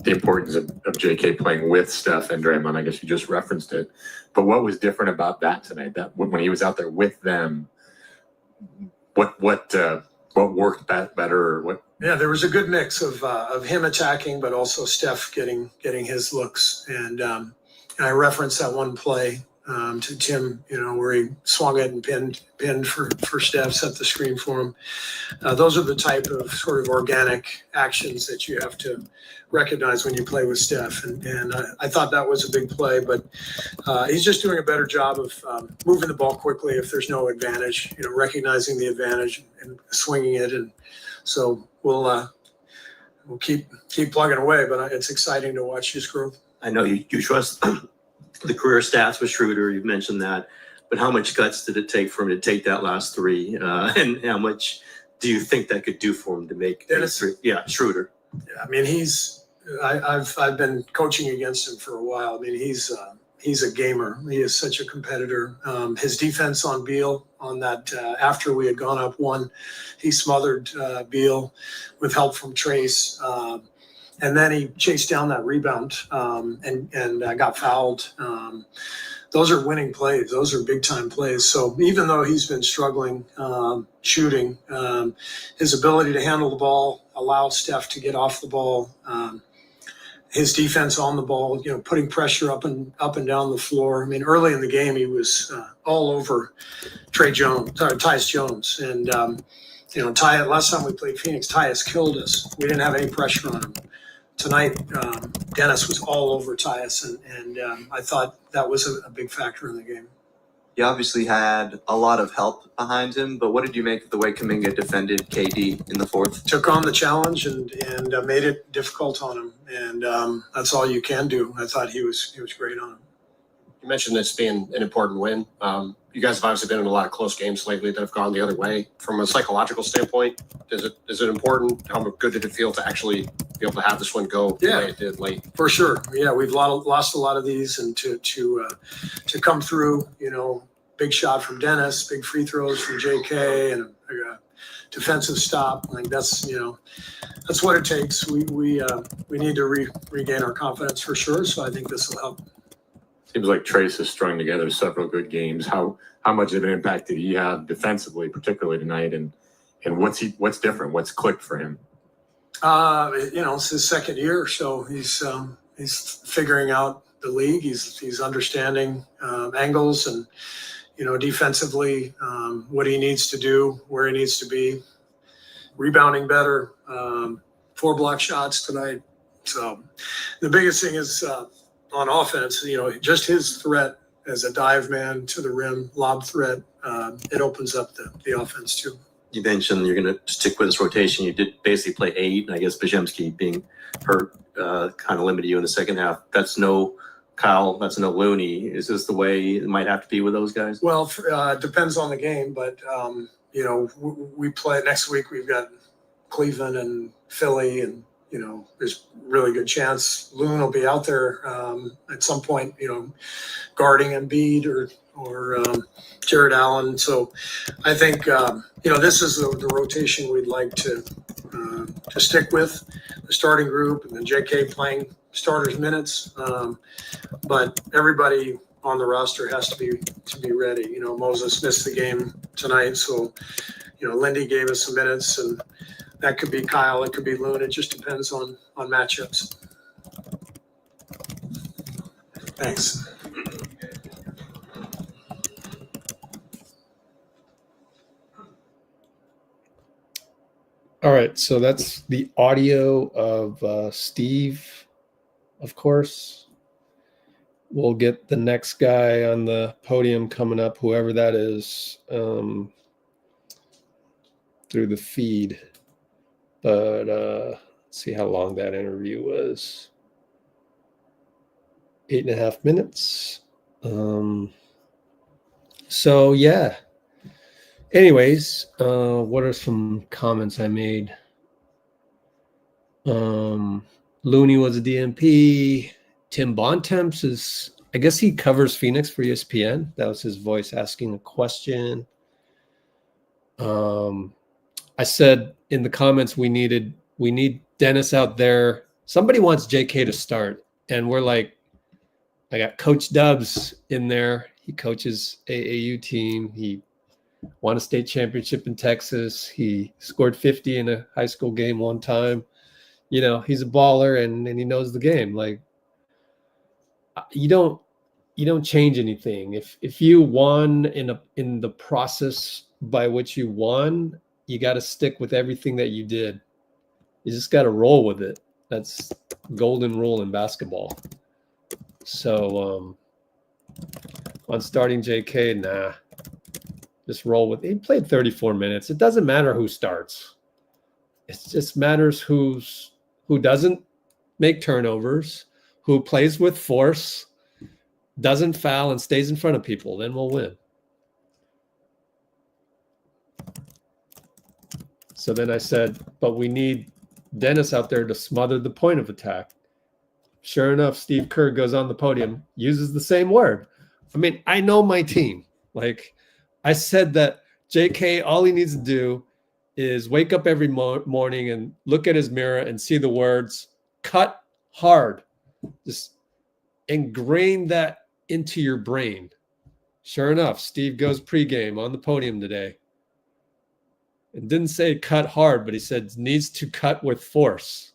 the importance of JK playing with Steph and Draymond. I guess you just referenced it. But what was different about that tonight? That when he was out there with them, what worked better, or what? Yeah, there was a good mix of him attacking, but also Steph getting his looks. And I referenced that one play to Tim, where he swung it and pinned for Steph, set the screen for him. Those are the type of sort of organic actions that you have to recognize when you play with Steph. And I thought that was a big play, but he's just doing a better job of moving the ball quickly if there's no advantage, recognizing the advantage and swinging it. And so we'll keep plugging away, but it's exciting to watch his growth. I know you trust the career stats with Schroeder, you've mentioned that, but how much guts did it take for him to take that last 3? And how much do you think that could do for him to make Dennis? 3? Yeah, Schroeder. Yeah, I mean, I've been coaching against him for a while. I mean, he's a gamer. He is such a competitor. His defense on Beal on that, after we had gone up 1, he smothered Beal with help from Trace. And then he chased down that rebound and got fouled. Those are winning plays. Those are big time plays. So even though he's been struggling shooting, his ability to handle the ball, allow Steph to get off the ball, his defense on the ball, putting pressure up and down the floor. I mean, early in the game, he was all over Tyus Jones. And, last time we played Phoenix, Tyus killed us. We didn't have any pressure on him. Tonight, Dennis was all over Tyus, and I thought that was a big factor in the game. He obviously had a lot of help behind him, but what did you make of the way Kuminga defended KD in the 4th? Took on the challenge and made it difficult on him, and that's all you can do. I thought he was great on him. You mentioned this being an important win. You guys have obviously been in a lot of close games lately that have gone the other way. From a psychological standpoint, is it important? How good did it feel to actually be able to have this one go the way it did late? For sure. Yeah, we've lost a lot of these, and to come through, big shot from Dennis, big free throws from JK, and a defensive stop. Like that's what it takes. We need to regain our confidence for sure. So I think this will help. Seems like Trace has strung together several good games. How much of an impact did he have defensively, particularly tonight? And what's different? What's clicked for him? It's his 2nd year, so he's figuring out the league. He's understanding angles and defensively what he needs to do, where he needs to be, rebounding better, 4 block shots tonight. So the biggest thing is on offense, just his threat as a dive man to the rim, lob threat, it opens up the offense too. You mentioned you're going to stick with this rotation. You did basically play 8, and I guess Bajemski being hurt kind of limited you in the second half. That's no Kyle, that's no Looney. Is this the way it might have to be with those guys? Well, it depends on the game, but we play next week. We've got Cleveland and Philly, and there's really good chance Loon will be out there at some point, guarding Embiid or Jared Allen. So I think this is the rotation we'd like to stick with, the starting group, and then J.K. playing starters minutes. But everybody on the roster has to be ready. Moses missed the game tonight, so Lindy gave us some minutes, and that could be Kyle, it could be Loon. It just depends on matchups. Thanks. All right, so that's the audio of Steve, of course. We'll get the next guy on the podium coming up, whoever that is, through the feed. But let's see how long that interview was. 8.5 minutes. So, yeah. Anyways, what are some comments I made? Looney was a DMP. Tim Bontemps is, I guess he covers Phoenix for ESPN. That was his voice asking a question. I said in the comments we need Dennis out there. Somebody wants JK to start, and we're like, I got Coach Dubs in there. He coaches AAU team. He won a state championship in Texas. He scored 50 in a high school game one time. He's a baller and he knows the game. Like, you don't change anything. If you won in the process by which you won, you got to stick with everything that you did. You just got to roll with it. That's golden rule in basketball. So on starting JK, nah, just roll with it. He played 34 minutes. It doesn't matter who starts. It just matters who doesn't make turnovers, who plays with force, doesn't foul, and stays in front of people. Then we'll win. So then I said, but we need Dennis out there to smother the point of attack. Sure enough, Steve Kerr goes on the podium, uses the same word. I mean, I know my team. Like, I said that JK, all he needs to do is wake up every morning and look at his mirror and see the words, cut hard. Just ingrain that into your brain. Sure enough, Steve goes pregame on the podium today. It didn't say cut hard, but he said needs to cut with force.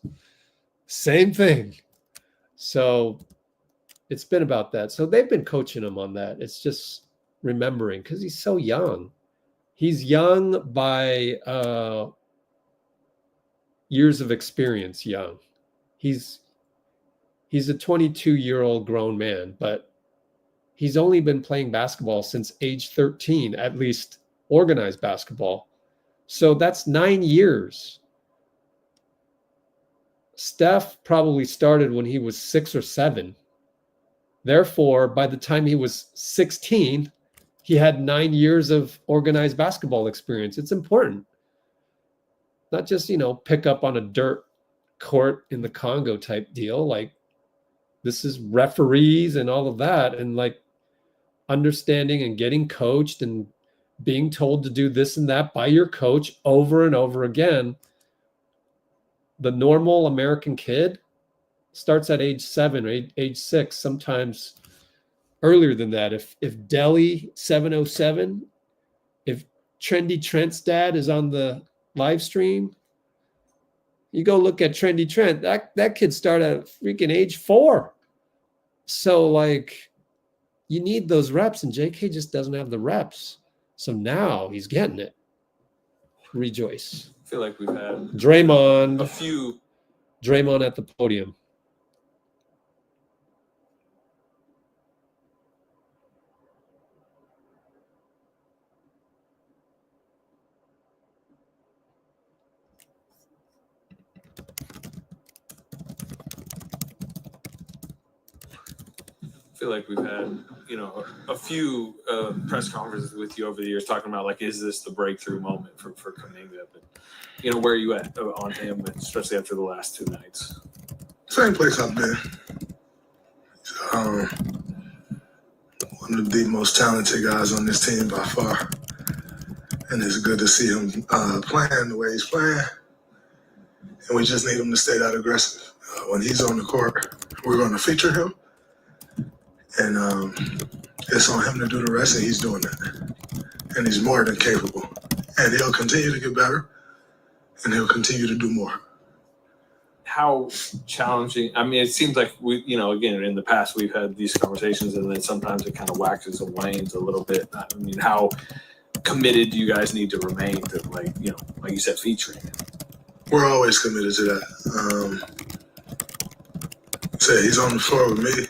Same thing. So it's been about that. So they've been coaching him on that. It's just remembering because he's so young. He's young by years of experience young. He's a 22-year-old grown man, but he's only been playing basketball since age 13, at least organized basketball. So that's 9 years. Steph probably started when he was 6 or 7. Therefore, by the time he was 16, he had 9 years of organized basketball experience. It's important. Not just, pick up on a dirt court in the Congo type deal. Like, this is referees and all of that, and like understanding and getting coached and being told to do this and that by your coach over and over again. The normal American kid starts at age 7 or age 6, sometimes earlier than that. If Delhi 707, if Trendy Trent's dad is on the live stream, you go look at Trendy Trent. That kid started at freaking age 4. So like, you need those reps, and JK just doesn't have the reps. So now he's getting it. Rejoice. I feel like we've had Draymond at the podium. feel like we've had, a few press conferences with you over the years talking about, like, is this the breakthrough moment for Kuminga? But, where are you at on him, especially after the last 2 nights? Same place I've been. One of the most talented guys on this team by far. And it's good to see him playing the way he's playing. And we just need him to stay that aggressive. When he's on the court, we're going to feature him. And it's on him to do the rest, and he's doing that. And he's more than capable. And he'll continue to get better, and he'll continue to do more. How challenging? I mean, it seems like we, again, in the past we've had these conversations, and then sometimes it kind of waxes and wanes a little bit. I mean, how committed do you guys need to remain to, like you said, featuring? We're always committed to that. Say he's on the floor with me.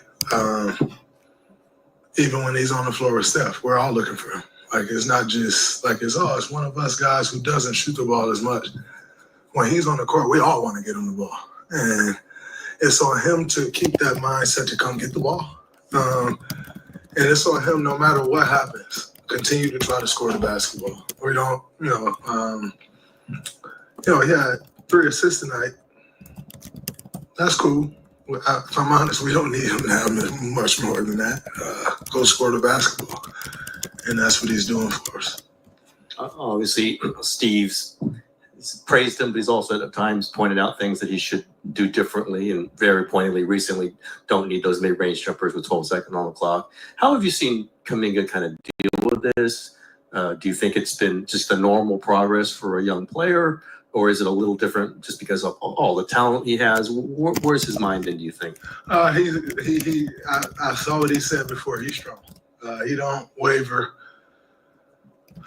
Even when he's on the floor with Steph, we're all looking for him. Like, it's not just like it's one of us guys who doesn't shoot the ball as much. When he's on the court, we all want to get him the ball. And it's on him to keep that mindset to come get the ball. And it's on him, no matter what happens, continue to try to score the basketball. We don't, he had 3 assists tonight. That's cool. If I'm honest, we don't need him to have much more than that. Go score the basketball. And that's what he's doing for us. Obviously, Steve's praised him, but he's also at times pointed out things that he should do differently, and very pointedly recently, don't need those mid-range jumpers with 12 seconds on the clock. How have you seen Kuminga kind of deal with this? Do you think it's been just a normal progress for a young player, or is it a little different just because of all the talent he has? Where's his mind in, do you think? I saw what he said before. He's strong. He don't waver.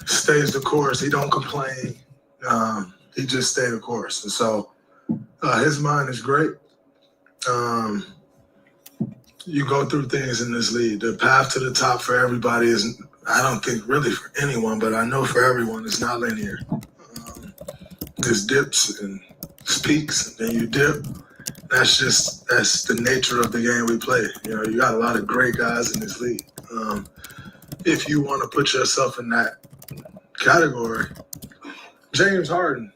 Stays the course. He don't complain. He just stayed the course. And so his mind is great. You go through things in this league. The path to the top for everybody is, I don't think really for anyone, but I know for everyone, it's not linear. There's dips and peaks, and then you dip. That's the nature of the game we play. You got a lot of great guys in this league. If you want to put yourself in that category, James Harden,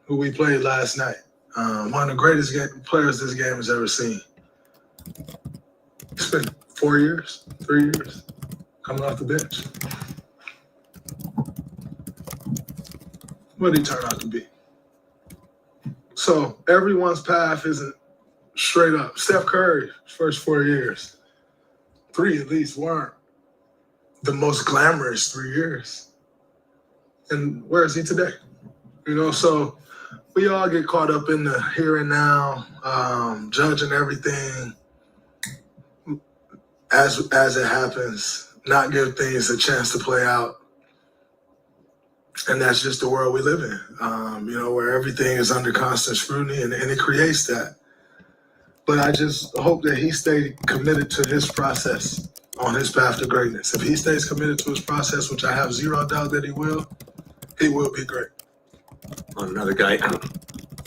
who we played last night, one of the greatest players this game has ever seen. He spent 3 years, coming off the bench. What did he turn out to be? So everyone's path isn't straight up. Steph Curry, first 4 years, 3 at least weren't the most glamorous 3 years. And where is he today? So we all get caught up in the here and now, judging everything as it happens, not give things a chance to play out. And that's just the world we live in, where everything is under constant scrutiny, and it creates that. But I just hope that he stayed committed to his process on his path to greatness. If he stays committed to his process, which I have zero doubt that he will be great. Another guy,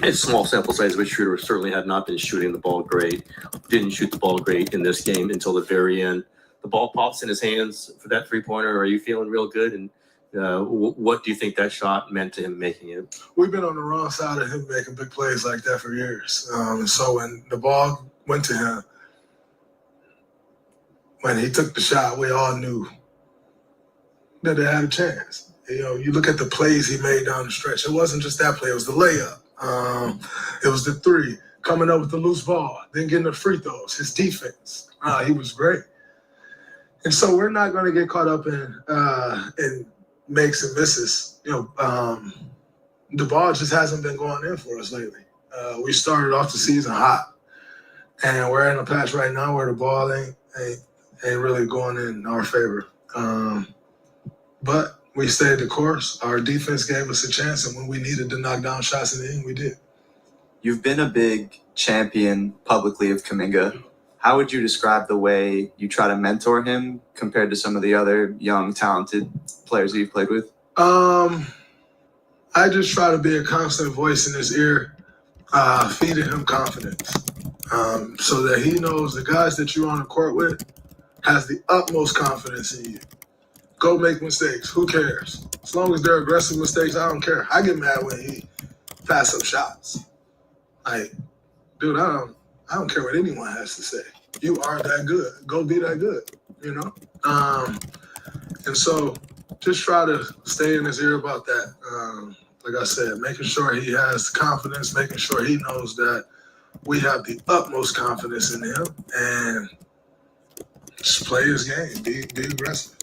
a small sample size of a shooter, certainly had not been shooting the ball great. Didn't shoot the ball great in this game until the very end. The ball pops in his hands for that three-pointer. Are you feeling real good? And what do you think that shot meant to him making it? We've been on the wrong side of him making big plays like that for years. So when the ball went to him, when he took the shot, we all knew that they had a chance. You look at the plays he made down the stretch. It wasn't just that play. It was the layup. It was the three, coming up with the loose ball, then getting the free throws, his defense. He was great. And so we're not going to get caught up in makes and misses. The ball just hasn't been going in for us lately. We started off the season hot, and we're in a patch right now where the ball ain't really going in our favor. But we stayed the course. Our defense gave us a chance, and when we needed to knock down shots in the end, we did. You've been a big champion publicly of Kuminga. How would you describe the way you try to mentor him compared to some of the other young, talented players that you've played with? I just try to be a constant voice in his ear, feeding him confidence, so that he knows the guys that you're on the court with, has the utmost confidence in you. Go make mistakes. Who cares? As long as they're aggressive mistakes, I don't care. I get mad when he pass up shots. Like, dude, I don't care what anyone has to say. You are that good. Go be that good, you know? And so just try to stay in his ear about that. Like I said, making sure he has confidence, making sure he knows that we have the utmost confidence in him, and just play his game, be aggressive,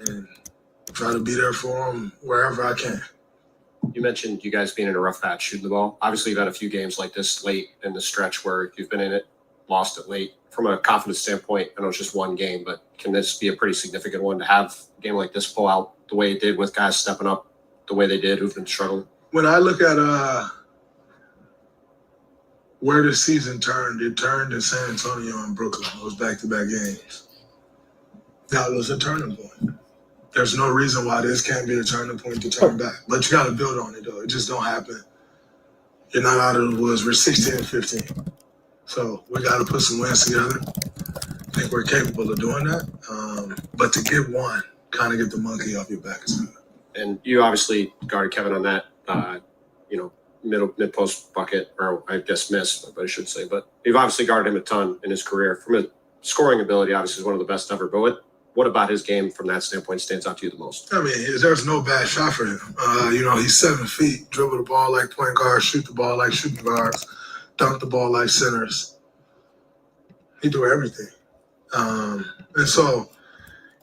and try to be there for him wherever I can. You mentioned you guys being in a rough patch shooting the ball. Obviously, you've had a few games like this late in the stretch where you've been in it, lost it late. From a confidence standpoint, I know it's just one game, but can this be a pretty significant one to have a game like this pull out the way it did with guys stepping up the way they did who've been struggling? When I look at where the season turned, it turned in San Antonio and Brooklyn. Those back-to-back games. That was a turning point. There's no reason why this can't be a turning point to turn back. But you got to build on it, though. It just don't happen. You're not out of the woods. We're 16 and 15. So we got to put some wins together. I think we're capable of doing that. But to get one, kind of get the monkey off your back is good. And you obviously guarded Kevin on that, mid-post bucket, or I guess miss, but I should say. But you've obviously guarded him a ton in his career. From a scoring ability, obviously, he's one of the best ever. But what about his game from that standpoint stands out to you the most? I mean, there's no bad shot for him. He's 7 feet, dribble the ball like point guards, shoot the ball like shooting guards, dunk the ball like centers. He do everything. And so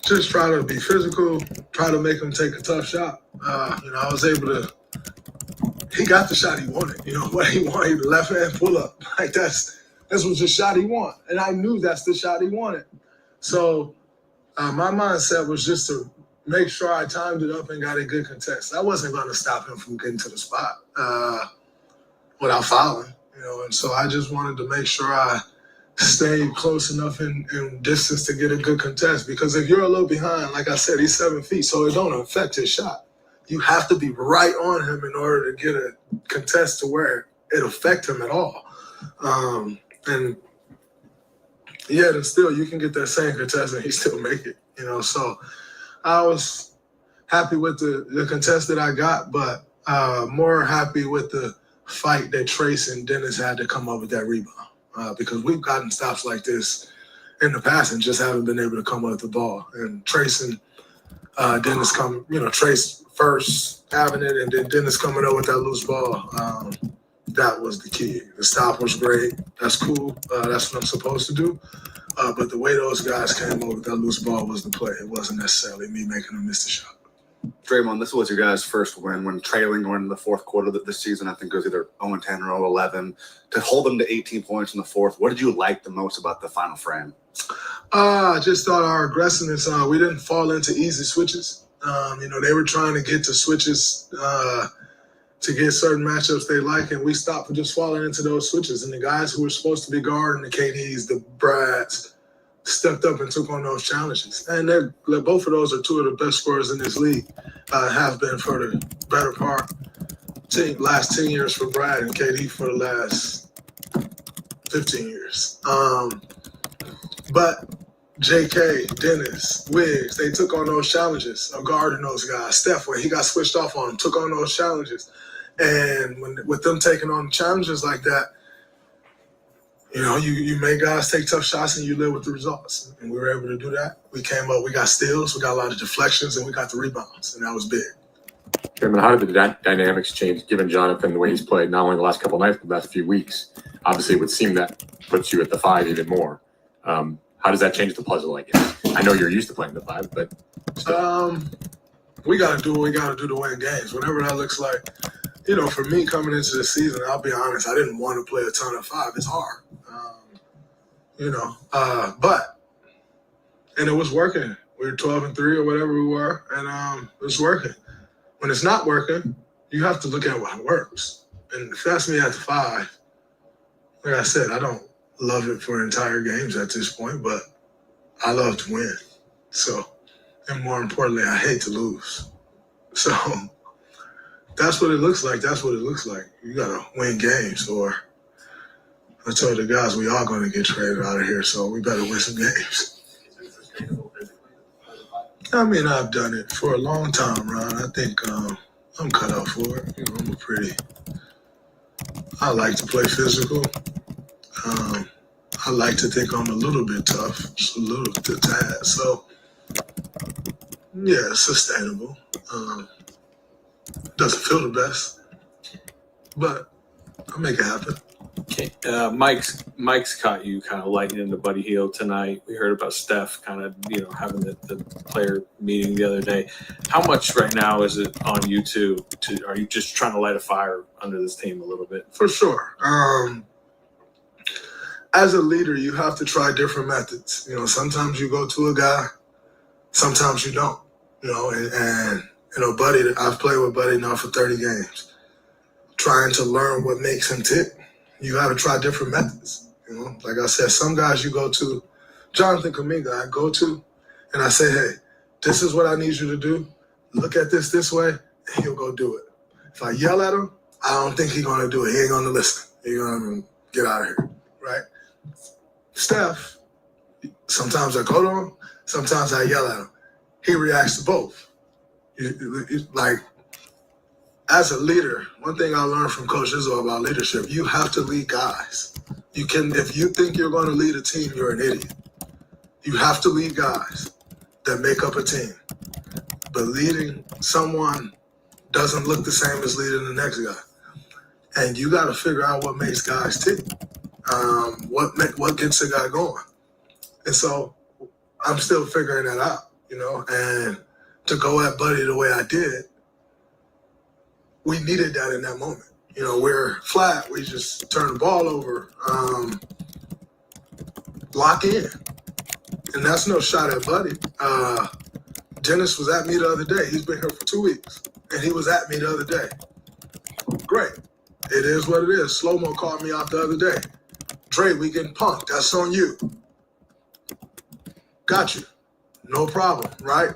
just try to be physical, try to make him take a tough shot. I was able to, he got the shot he wanted. What he wanted, the left hand pull up. Like that's what the shot he wanted. And I knew that's the shot he wanted. So my mindset was just to make sure I timed it up and got a good contest. I wasn't going to stop him from getting to the spot without fouling, and so I just wanted to make sure I stayed close enough in distance to get a good contest. Because if you're a little behind, like I said, he's 7 feet, so it don't affect his shot. You have to be right on him in order to get a contest to where it affect him at all. And yet and still, you can get that same contest and he still make it, So I was happy with the contest that I got, but more happy with the fight that Trace and Dennis had to come up with that rebound. Because we've gotten stops like this in the past and just haven't been able to come up with the ball. And Trace and Dennis Trace first having it, and then Dennis coming up with that loose ball. That was the key. The stop was great. That's cool. That's what I'm supposed to do. But the way those guys came over with that loose ball was the play. It wasn't necessarily me making them miss the shot. Draymond, this was your guys' first win when trailing going into the fourth quarter of the season. I think it was either 0-10 or 0-11. To hold them to 18 points in the fourth, what did you like the most about the final frame? I just thought our aggressiveness, we didn't fall into easy switches. They were trying to get to switches to get certain matchups they like, and we stopped from just falling into those switches. And the guys who were supposed to be guarding the KDs, the Brads, stepped up and took on those challenges. And both of those are two of the best scorers in this league, have been for the better part. Last 10 years for Brad and KD for the last 15 years. But JK, Dennis, Wiggs, they took on those challenges of guarding those guys. Steph, when he got switched off on them, took on those challenges. And with them taking on challenges like that, you make guys take tough shots and you live with the results. And we were able to do that. We came up, we got steals, we got a lot of deflections, and we got the rebounds, and that was big. Chairman, how did the dynamics change given Jonathan the way he's played, not only the last couple of nights, but the last few weeks? Obviously, it would seem that puts you at the 5 even more. How does that change the puzzle, I guess? I know you're used to playing the 5, but still. We got to do what we got to do to win games. Whatever that looks like. For me coming into the season, I'll be honest, I didn't want to play a ton of 5. It's hard. And it was working. We were 12-3 or whatever we were, and it was working. When it's not working, you have to look at what works. And if that's me at the 5, like I said, I don't love it for entire games at this point, but I love to win. So, and more importantly, I hate to lose. So that's what it looks like. That's what it looks like. You got to win games, or I told the guys we are going to get traded out of here, so we better win some games. I mean, I've done it for a long time, Ron. I think I'm cut out for it. You know, I like to play physical. I like to think I'm a little bit tough, just a little bit tad. So, yeah, it's sustainable. Doesn't feel the best, but I'll make it happen. Okay. Mike's caught you kind of lighting into Buddy Hield tonight. We heard about Steph kind of, having the player meeting the other day. How much right now is it on you two? Are you just trying to light a fire under this team a little bit? For sure. As a leader, you have to try different methods. Sometimes you go to a guy, sometimes you don't. And Buddy, I've played with Buddy now for 30 games. Trying to learn what makes him tick, you got to try different methods. Like I said, some guys you go to, Jonathan Kuminga, I go to, and I say, hey, this is what I need you to do. Look at this way, and he'll go do it. If I yell at him, I don't think he's going to do it. He ain't going to listen. He's going to get out of here, right? Steph, sometimes I go to him, sometimes I yell at him. He reacts to both. Like, as a leader, one thing I learned from Coach Izzo about leadership, you have to lead guys. If you think you're going to lead a team, you're an idiot. You have to lead guys that make up a team. But leading someone doesn't look the same as leading the next guy. And you got to figure out what makes guys tick, what gets a guy going. And so I'm still figuring that out, and to go at Buddy the way I did, we needed that in that moment. We're flat. We just turn the ball over, lock in. And that's no shot at Buddy. Dennis was at me the other day. He's been here for 2 weeks, and he was at me the other day. Great. It is what it is. Slow-mo called me out the other day. Dray, we getting punked. That's on you. Got you. No problem, right?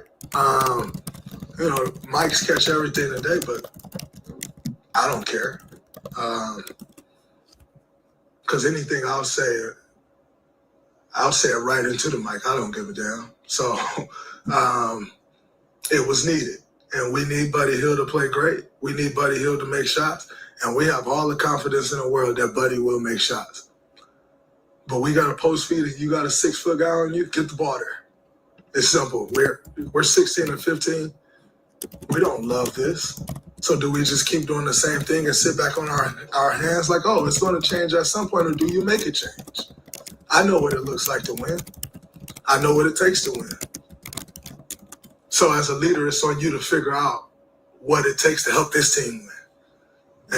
Mike's catch everything today, but I don't care. Because anything I'll say it right into the mic. I don't give a damn. So it was needed. And we need Buddy Hield to play great. We need Buddy Hield to make shots. And we have all the confidence in the world that Buddy will make shots. But we got a post feed. If you got a 6-foot guy on you, get the ball there. It's simple. We're 16 and 15. We don't love this. So do we just keep doing the same thing and sit back on our hands like, oh, it's going to change at some point, or do you make it change? I know what it looks like to win. I know what it takes to win. So as a leader, it's on you to figure out what it takes to help this team win.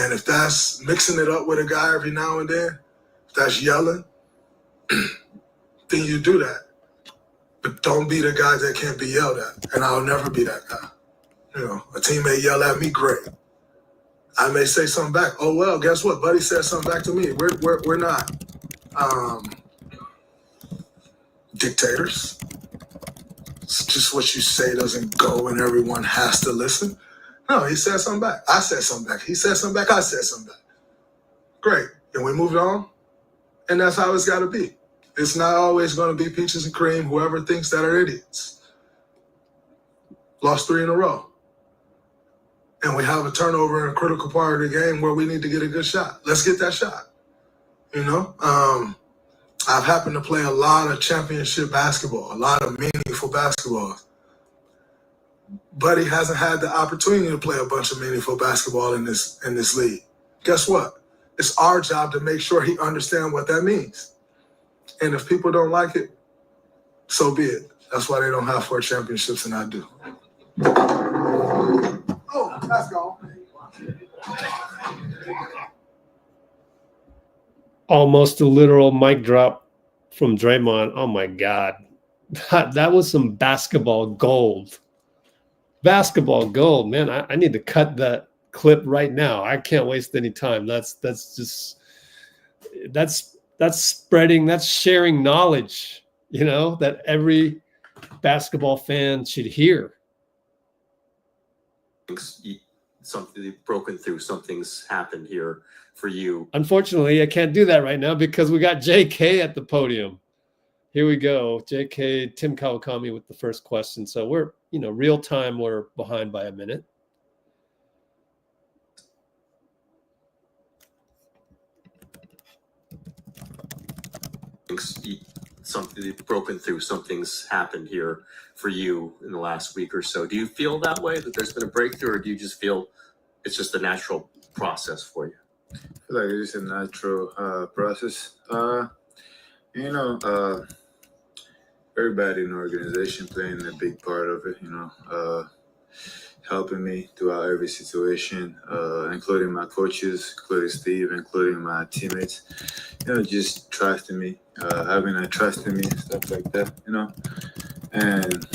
And if that's mixing it up with a guy every now and then, if that's yelling, then you do that. But don't be the guy that can't be yelled at. And I'll never be that guy. A team may yell at me, great. I may say something back. Oh, well, guess what? Buddy said something back to me. We're not dictators. It's just what you say doesn't go and everyone has to listen. No, he said something back. I said something back. He said something back. I said something back. Great. And we moved on. And that's how it's got to be. It's not always going to be peaches and cream. Whoever thinks that are idiots. Lost 3 in a row. And we have a turnover in a critical part of the game where we need to get a good shot. Let's get that shot. I've happened to play a lot of championship basketball, a lot of meaningful basketball. Buddy hasn't had the opportunity to play a bunch of meaningful basketball in this league. Guess what? It's our job to make sure he understands what that means. And if people don't like it, so be it. That's why they don't have 4 championships and I do. Oh, let's go. Almost a literal mic drop from Draymond. Oh my God. That was some basketball gold. Basketball gold, man. I need to cut that clip right now. I can't waste any time. That's spreading, that's sharing knowledge, that every basketball fan should hear. Something broken through, something's happened here for you. Unfortunately, I can't do that right now because we got JK at the podium. Here we go. JK, Tim Kawakami with the first question. So we're, real time, we're behind by a minute. Something you've broken through, something's happened here for you in the last week or so. Do you feel that way, that there's been a breakthrough, or do you just feel it's just a natural process for you? I feel like it's a natural process. Everybody in the organization playing a big part of it, helping me throughout every situation, including my coaches, including Steve, including my teammates, just trusting me, having that trust in me and stuff like that, and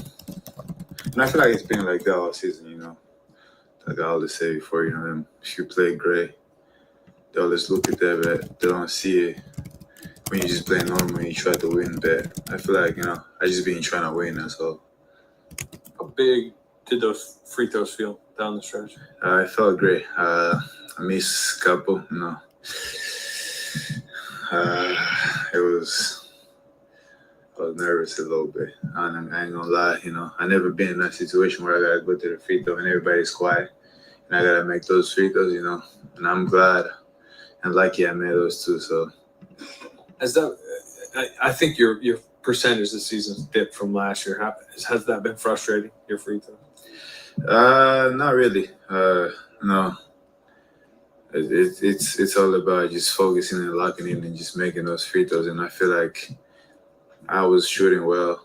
I feel like it's been like that all season, like I always say before, if you play great, they'll just look at that, but they don't see it when you just play normal and you try to win, but I feel like, I just been trying to win, that's all. How big did those free throws feel down the stretch? It felt great. I missed a couple, I was nervous a little bit. I ain't gonna lie, I never been in that situation where I gotta go to the free throw and everybody's quiet and I gotta make those free throws, and I'm glad and lucky I made those two. So I think your percentage this season's dipped from last year. Has that been frustrating, your free throw? Not really. No. It's all about just focusing and locking in and just making those free throws. And I feel like I was shooting well,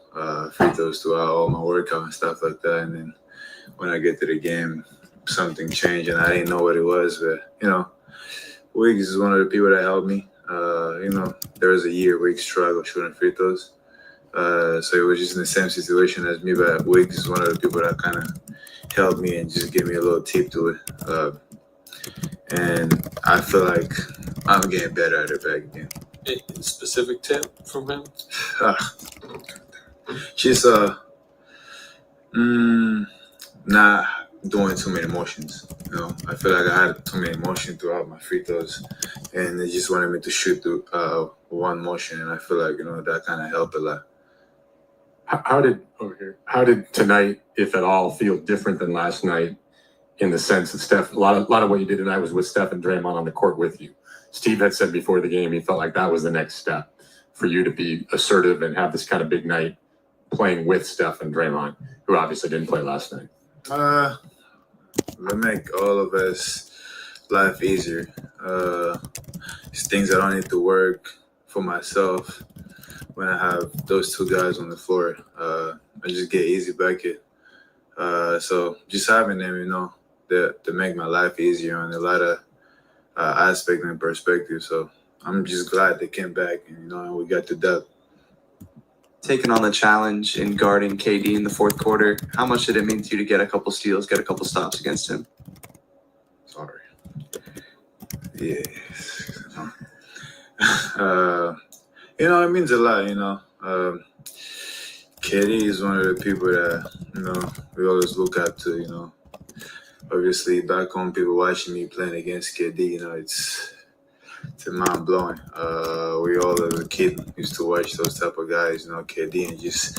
free throws throughout all my workout and stuff like that. And then when I get to the game, something changed and I didn't know what it was. But, Wiggs is one of the people that helped me. There was a year Wiggs struggled shooting free throws. So it was just in the same situation as me, but Wiggs is one of the people that kind of helped me and just gave me a little tip to it. And I feel like I'm getting better at it back again. A specific tip from him? Just not doing too many motions. I feel like I had too many motions throughout my free throws, and they just wanted me to shoot through one motion, and I feel like that kind of helped a lot. How did tonight, if at all, feel different than last night? In the sense that Steph, a lot of what you did tonight was with Steph and Draymond on the court with you. Steve had said before the game he felt like that was the next step for you to be assertive and have this kind of big night playing with Steph and Draymond, who obviously didn't play last night. They make all of us life easier. It's things I don't need to work for myself when I have those two guys on the floor. I just get easy bucket. So just having them, to make my life easier on a lot of aspects and perspective. So I'm just glad they came back and we got the dub. Taking on the challenge in guarding KD in the fourth quarter, how much did it mean to you to get a couple steals, get a couple stops against him? Sorry. Yeah. It means a lot, KD is one of the people that, we always look up to, Obviously, back home, people watching me playing against KD, it's mind-blowing. We all as a kid used to watch those type of guys, KD, and just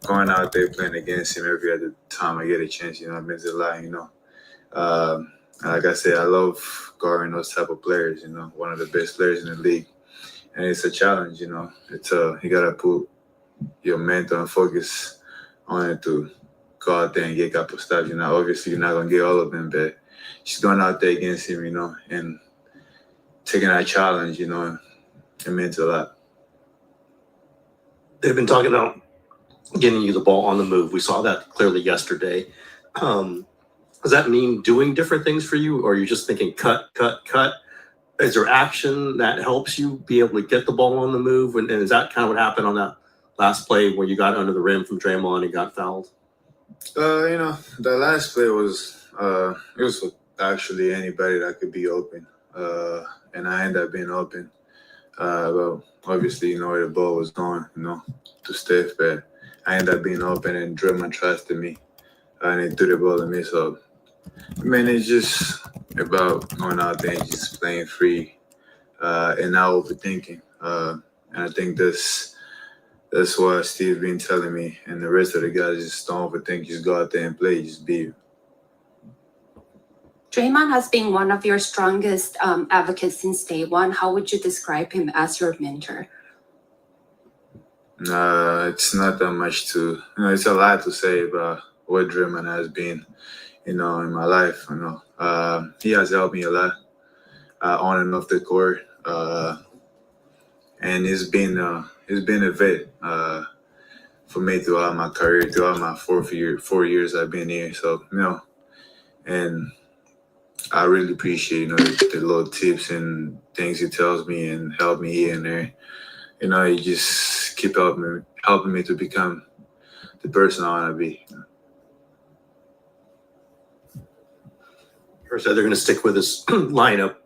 going out there playing against him every other time I get a chance, it means a lot, like I said, I love guarding those type of players, one of the best players in the league. And it's a challenge, It's you got to put your mental and focus on it to go out there and get a couple stops. Obviously you're not gonna get all of them, but just going out there against him, and taking that challenge, it meant a lot. They've been talking about getting you the ball on the move. We saw that clearly yesterday. Does that mean doing different things for you, or are you just thinking cut? Is there action that helps you be able to get the ball on the move? And is that kind of what happened on that last play where you got under the rim from Draymond and got fouled? The last play was it was for actually anybody that could be open, and I ended up being open. Well, obviously, where the ball was going, to Steph, but I ended up being open and Draymond trusted me, and he threw the ball to me. So, it's just about going out there and just playing free, and not overthinking. And I think that's that's why Steve been telling me, and the rest of the guys, just don't overthink, just go out there and play, just be you. Draymond has been one of your strongest advocates since day one. How would you describe him as your mentor? It's not that much to, it's a lot to say about what Draymond has been, in my life. He has helped me a lot on and off the court, and it's been a vet for me throughout my career, throughout my 4 years I've been here. So and I really appreciate the little tips and things he tells me and help me here and there. He just keep helping me to become the person I want to be. Kerr said they're going to stick with this lineup.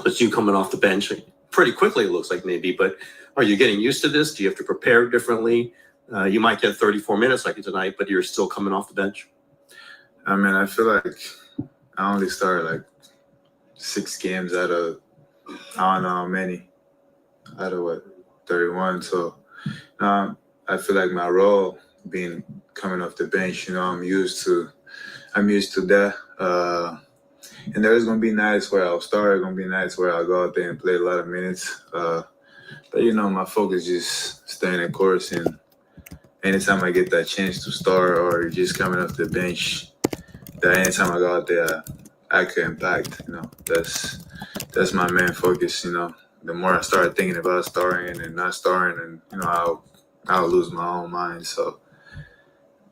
With you coming off the bench pretty quickly, it looks like maybe. But are you getting used to this? Do you have to prepare differently? You might get 34 minutes like tonight, but you're still coming off the bench. I feel like I only started like 6 games out of, I don't know how many, out of what, 31. So I feel like my role being coming off the bench, I'm used to that. And there's gonna be nights where I'll start, gonna be nights where I'll go out there and play a lot of minutes. But my focus is just staying the course, and anytime I get that chance to start or just coming off the bench, that anytime I go out there, I can impact. That's my main focus. The more I start thinking about starting and not starting, and I'll lose my own mind. So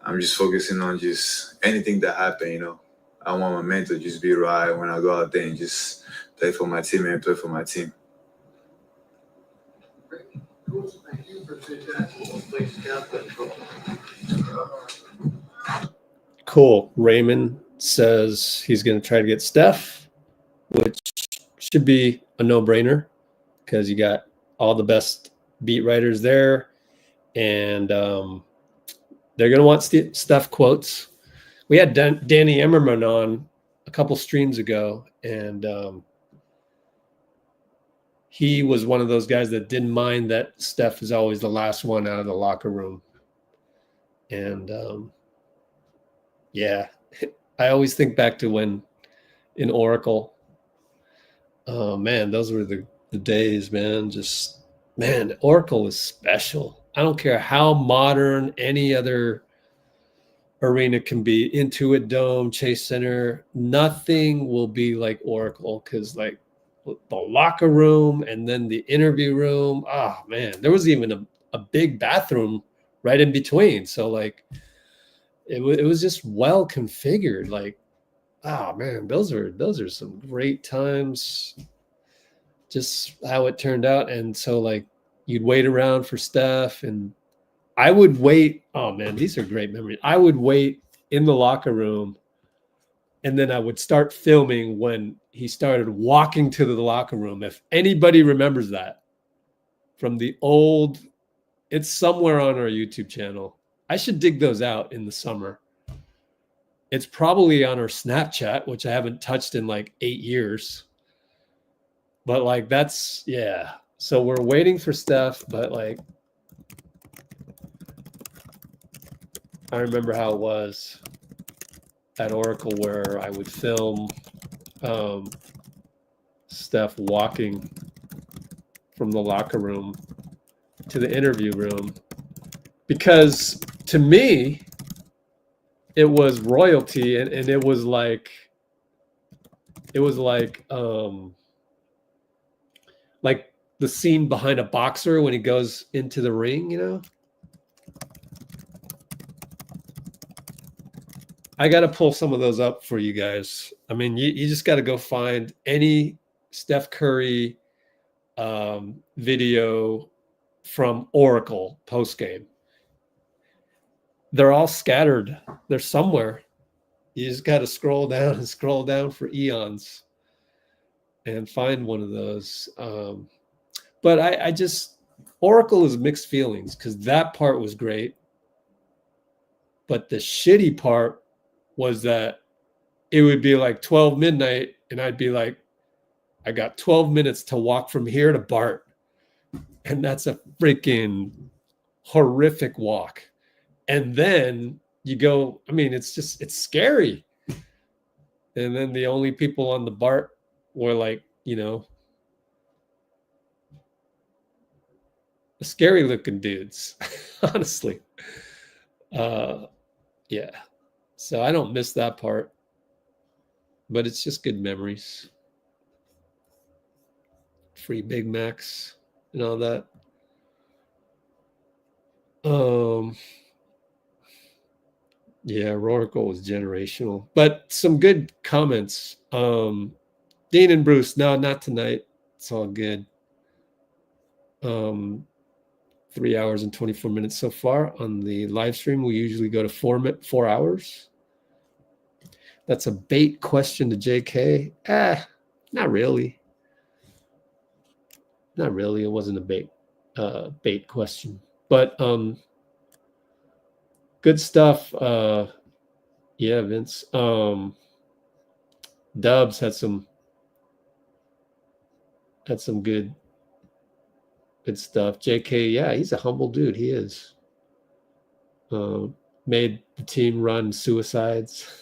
I'm just focusing on just anything that happens. I want my mental just be right when I go out there and just play for my team and play for my team. Cool. Raymond says he's going to try to get Steph, which should be a no-brainer because you got all the best beat writers there, and they're going to want Steph quotes. We had Danny Emmerman on a couple streams ago, and he was one of those guys that didn't mind that Steph is always the last one out of the locker room. And I always think back to when in Oracle, oh man, those were the days, man. Oracle is special. I don't care how modern any other arena can be, Intuit Dome, Chase Center, nothing will be like Oracle, because like the locker room and then the interview room, oh man, there was even a big bathroom right in between. So like it was just well configured. Like, oh man, those are some great times, just how it turned out. And so like you'd wait around for Steph, and I would wait. Oh man, these are great memories. I would wait in the locker room, and then I would start filming when he started walking to the locker room. If anybody remembers that from the old, it's somewhere on our YouTube channel. I should dig those out in the summer. It's probably on our Snapchat, which I haven't touched in like 8 years. But like that's, yeah. So we're waiting for Steph, but like, I remember how it was at Oracle where I would film Steph walking from the locker room to the interview room, because to me it was royalty, and it was like the scene behind a boxer when he goes into the ring, I got to pull some of those up for you guys. I mean, you just got to go find any Steph Curry video from Oracle postgame. They're all scattered. They're somewhere. You just got to scroll down for eons and find one of those. But I just, Oracle is mixed feelings, because that part was great. But the shitty part was that it would be like 12 midnight and I'd be like, I got 12 minutes to walk from here to BART. And that's a freaking horrific walk. And then you go, I mean, it's scary. And then the only people on the BART were like, you know, the scary looking dudes, honestly. Yeah. So I don't miss that part, but it's just good memories. Free Big Macs and all that. Yeah, Rorical was generational, but some good comments. Dean and Bruce, no, not tonight. It's all good. 3 hours and 24 minutes so far on the live stream. We usually go to 4 hours. That's a bait question to JK. Not really. Not really. It wasn't a bait question, but good stuff. Yeah, Vince. Dubs had some good stuff. JK, yeah, he's a humble dude. He is. Made the team run suicides.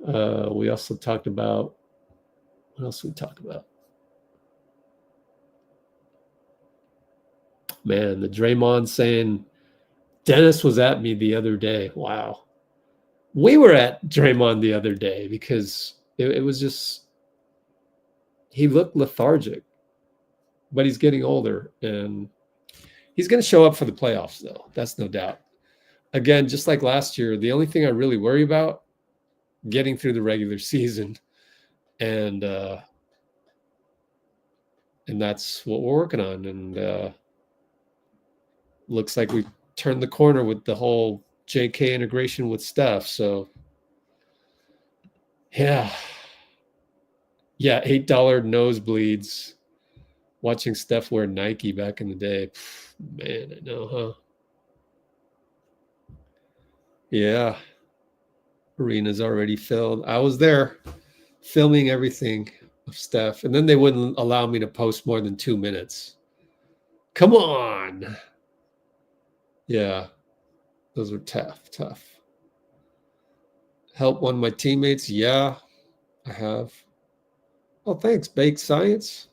We also talked about, what else we talked about? Man, the Draymond saying Dennis was at me the other day. Wow. We were at Draymond the other day because it was just, he looked lethargic, but he's getting older and he's going to show up for the playoffs though. That's no doubt. Again, just like last year, the only thing I really worry about, getting through the regular season, and that's what we're working on. And looks like we turned the corner with the whole JK integration with Steph. So yeah, $8 nosebleeds. Watching Steph wear Nike back in the day, man, I know, huh? Yeah. Arena's already filled. I was there filming everything of Steph, and then they wouldn't allow me to post more than 2 minutes. Come on. Yeah, those were tough. Help one of my teammates. Yeah, I have. Oh, thanks, Baked Science.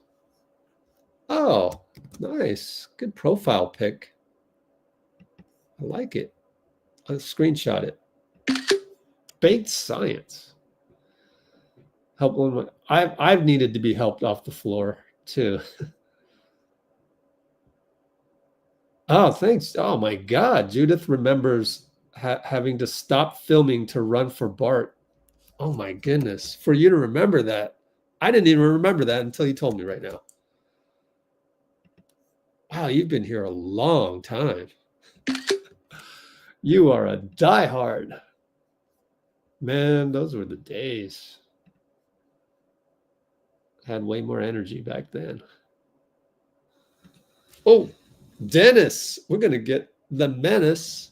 Oh, nice. Good profile pic. I like it. I'll screenshot it. Baked Science. Help one. I've needed to be helped off the floor too. Oh, thanks. Oh my God, Judith remembers having to stop filming to run for Bart. Oh my goodness, for you to remember that, I didn't even remember that until you told me right now. Wow, you've been here a long time. You are a diehard. Man, those were the days. Had way more energy back then. Oh, Dennis, we're going to get the menace.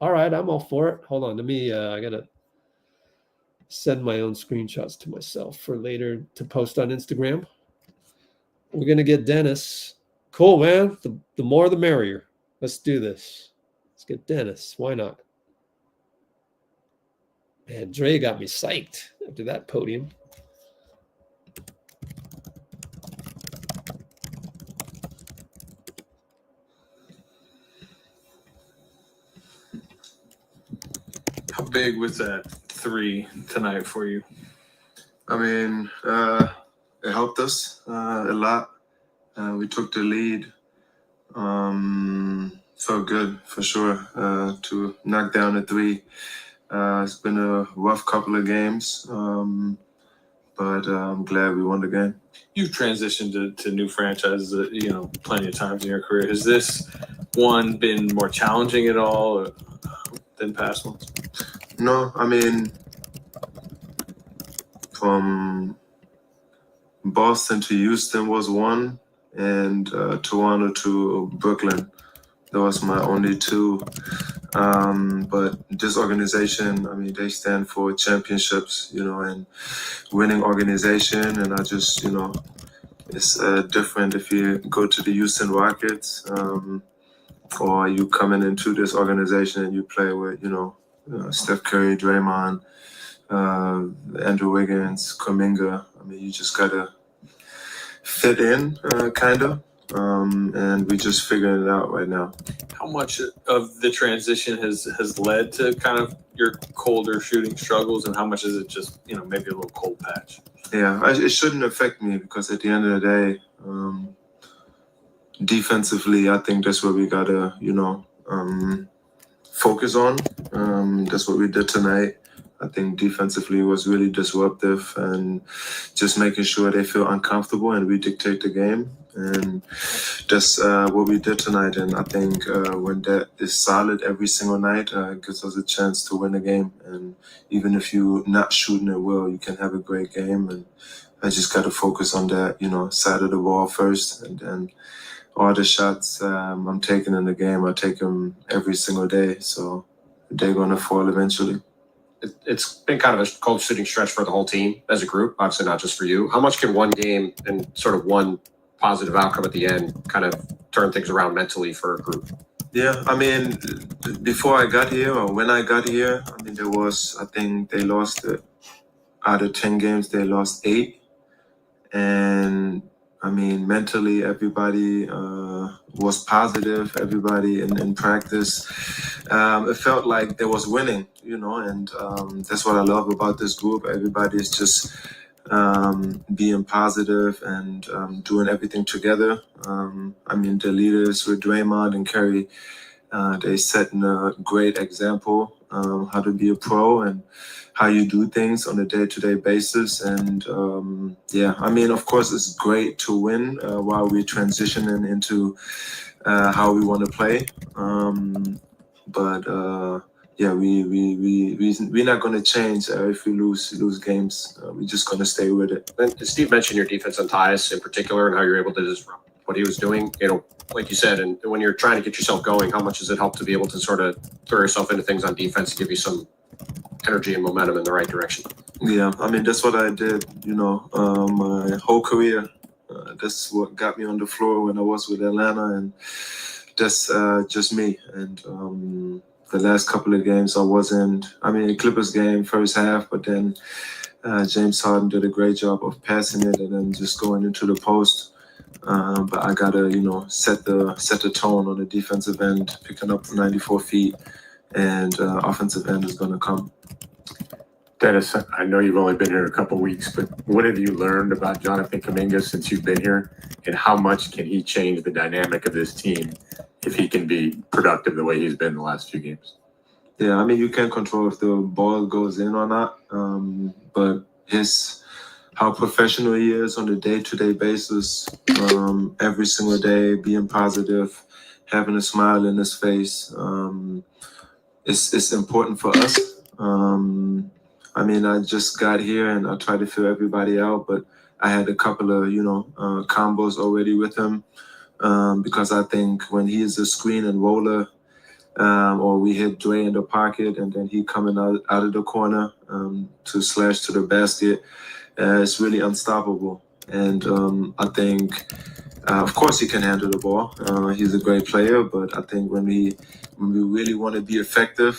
All right, I'm all for it. Hold on, let me, I got to send my own screenshots to myself for later to post on Instagram. We're going to get Dennis. Cool, man. The more the merrier. Let's do this. Let's get Dennis. Why not? Man, Dray got me psyched after that podium. How big was that 3 tonight for you? I mean, it helped us a lot. We took the lead. Felt good for sure to knock down a 3. It's been a rough couple of games, but I'm glad we won the game. You've transitioned to new franchises, plenty of times in your career. Has this one been more challenging at all than past ones? No, I mean, from Boston to Houston was one, and Toronto to Brooklyn, that was my only 2. But this organization, I mean, they stand for championships, and winning organization. And I just, It's different if you go to the Houston Rockets, or you coming into this organization and you play with, Steph Curry, Draymond, Andrew Wiggins, Kuminga. I mean, you just gotta fit in, kind of. And we just figuring it out right now. How much of the transition has led to kind of your colder shooting struggles, and how much is it just, maybe a little cold patch? Yeah, it shouldn't affect me because at the end of the day, defensively, I think that's what we gotta, focus on. That's what we did tonight. I think defensively was really disruptive and just making sure they feel uncomfortable and we dictate the game. And that's what we did tonight. And I think when that is solid every single night, it gives us a chance to win a game. And even if you're not shooting it well, you can have a great game. And I just got to focus on that, side of the ball first. And then all the shots I'm taking in the game, I take them every single day. So they're going to fall eventually. It's been kind of a cold shooting stretch for the whole team as a group, obviously not just for you. How much can one game and sort of one positive outcome at the end kind of turn things around mentally for a group? Yeah, I mean, before I got here or when I got here, I mean, I think they lost out of 10 games, they lost 8. And I mean, mentally, everybody was positive. Everybody in practice, it felt like they was winning, and that's what I love about this group. Everybody is just being positive and doing everything together. I mean, the leaders with Draymond and Kerry, they setting a great example how to be a pro and how you do things on a day-to-day basis. And I mean, of course, it's great to win while we're transitioning into how we want to play. We're not going to change if we lose games. We're just going to stay with it. And Steve mentioned your defense on Tyus in particular and how you're able to disrupt what he was doing. Like you said, and when you're trying to get yourself going, how much does it help to be able to sort of throw yourself into things on defense to give you some energy and momentum in the right direction? Yeah, I mean, that's what I did, my whole career. That's what got me on the floor when I was with Atlanta, and that's just me. And the last couple of games Clippers game, first half, but then James Harden did a great job of passing it and then just going into the post. But I gotta, set the tone on the defensive end, picking up 94 feet, and offensive end is gonna come. Dennis, I know you've only been here a couple of weeks, but what have you learned about Jonathan Kuminga since you've been here, and how much can he change the dynamic of this team if he can be productive the way he's been the last few games? Yeah, I mean, you can't control if the ball goes in or not, but how professional he is on a day-to-day basis, every single day, being positive, having a smile in his face, it's important for us. I mean, I just got here and I tried to fill everybody out, but I had a couple of, combos already with him because I think when he is a screen and roller, or we hit Dray in the pocket and then he coming out of the corner to slash to the basket, it's really unstoppable. And I think, of course, he can handle the ball. He's a great player, but I think when we really want to be effective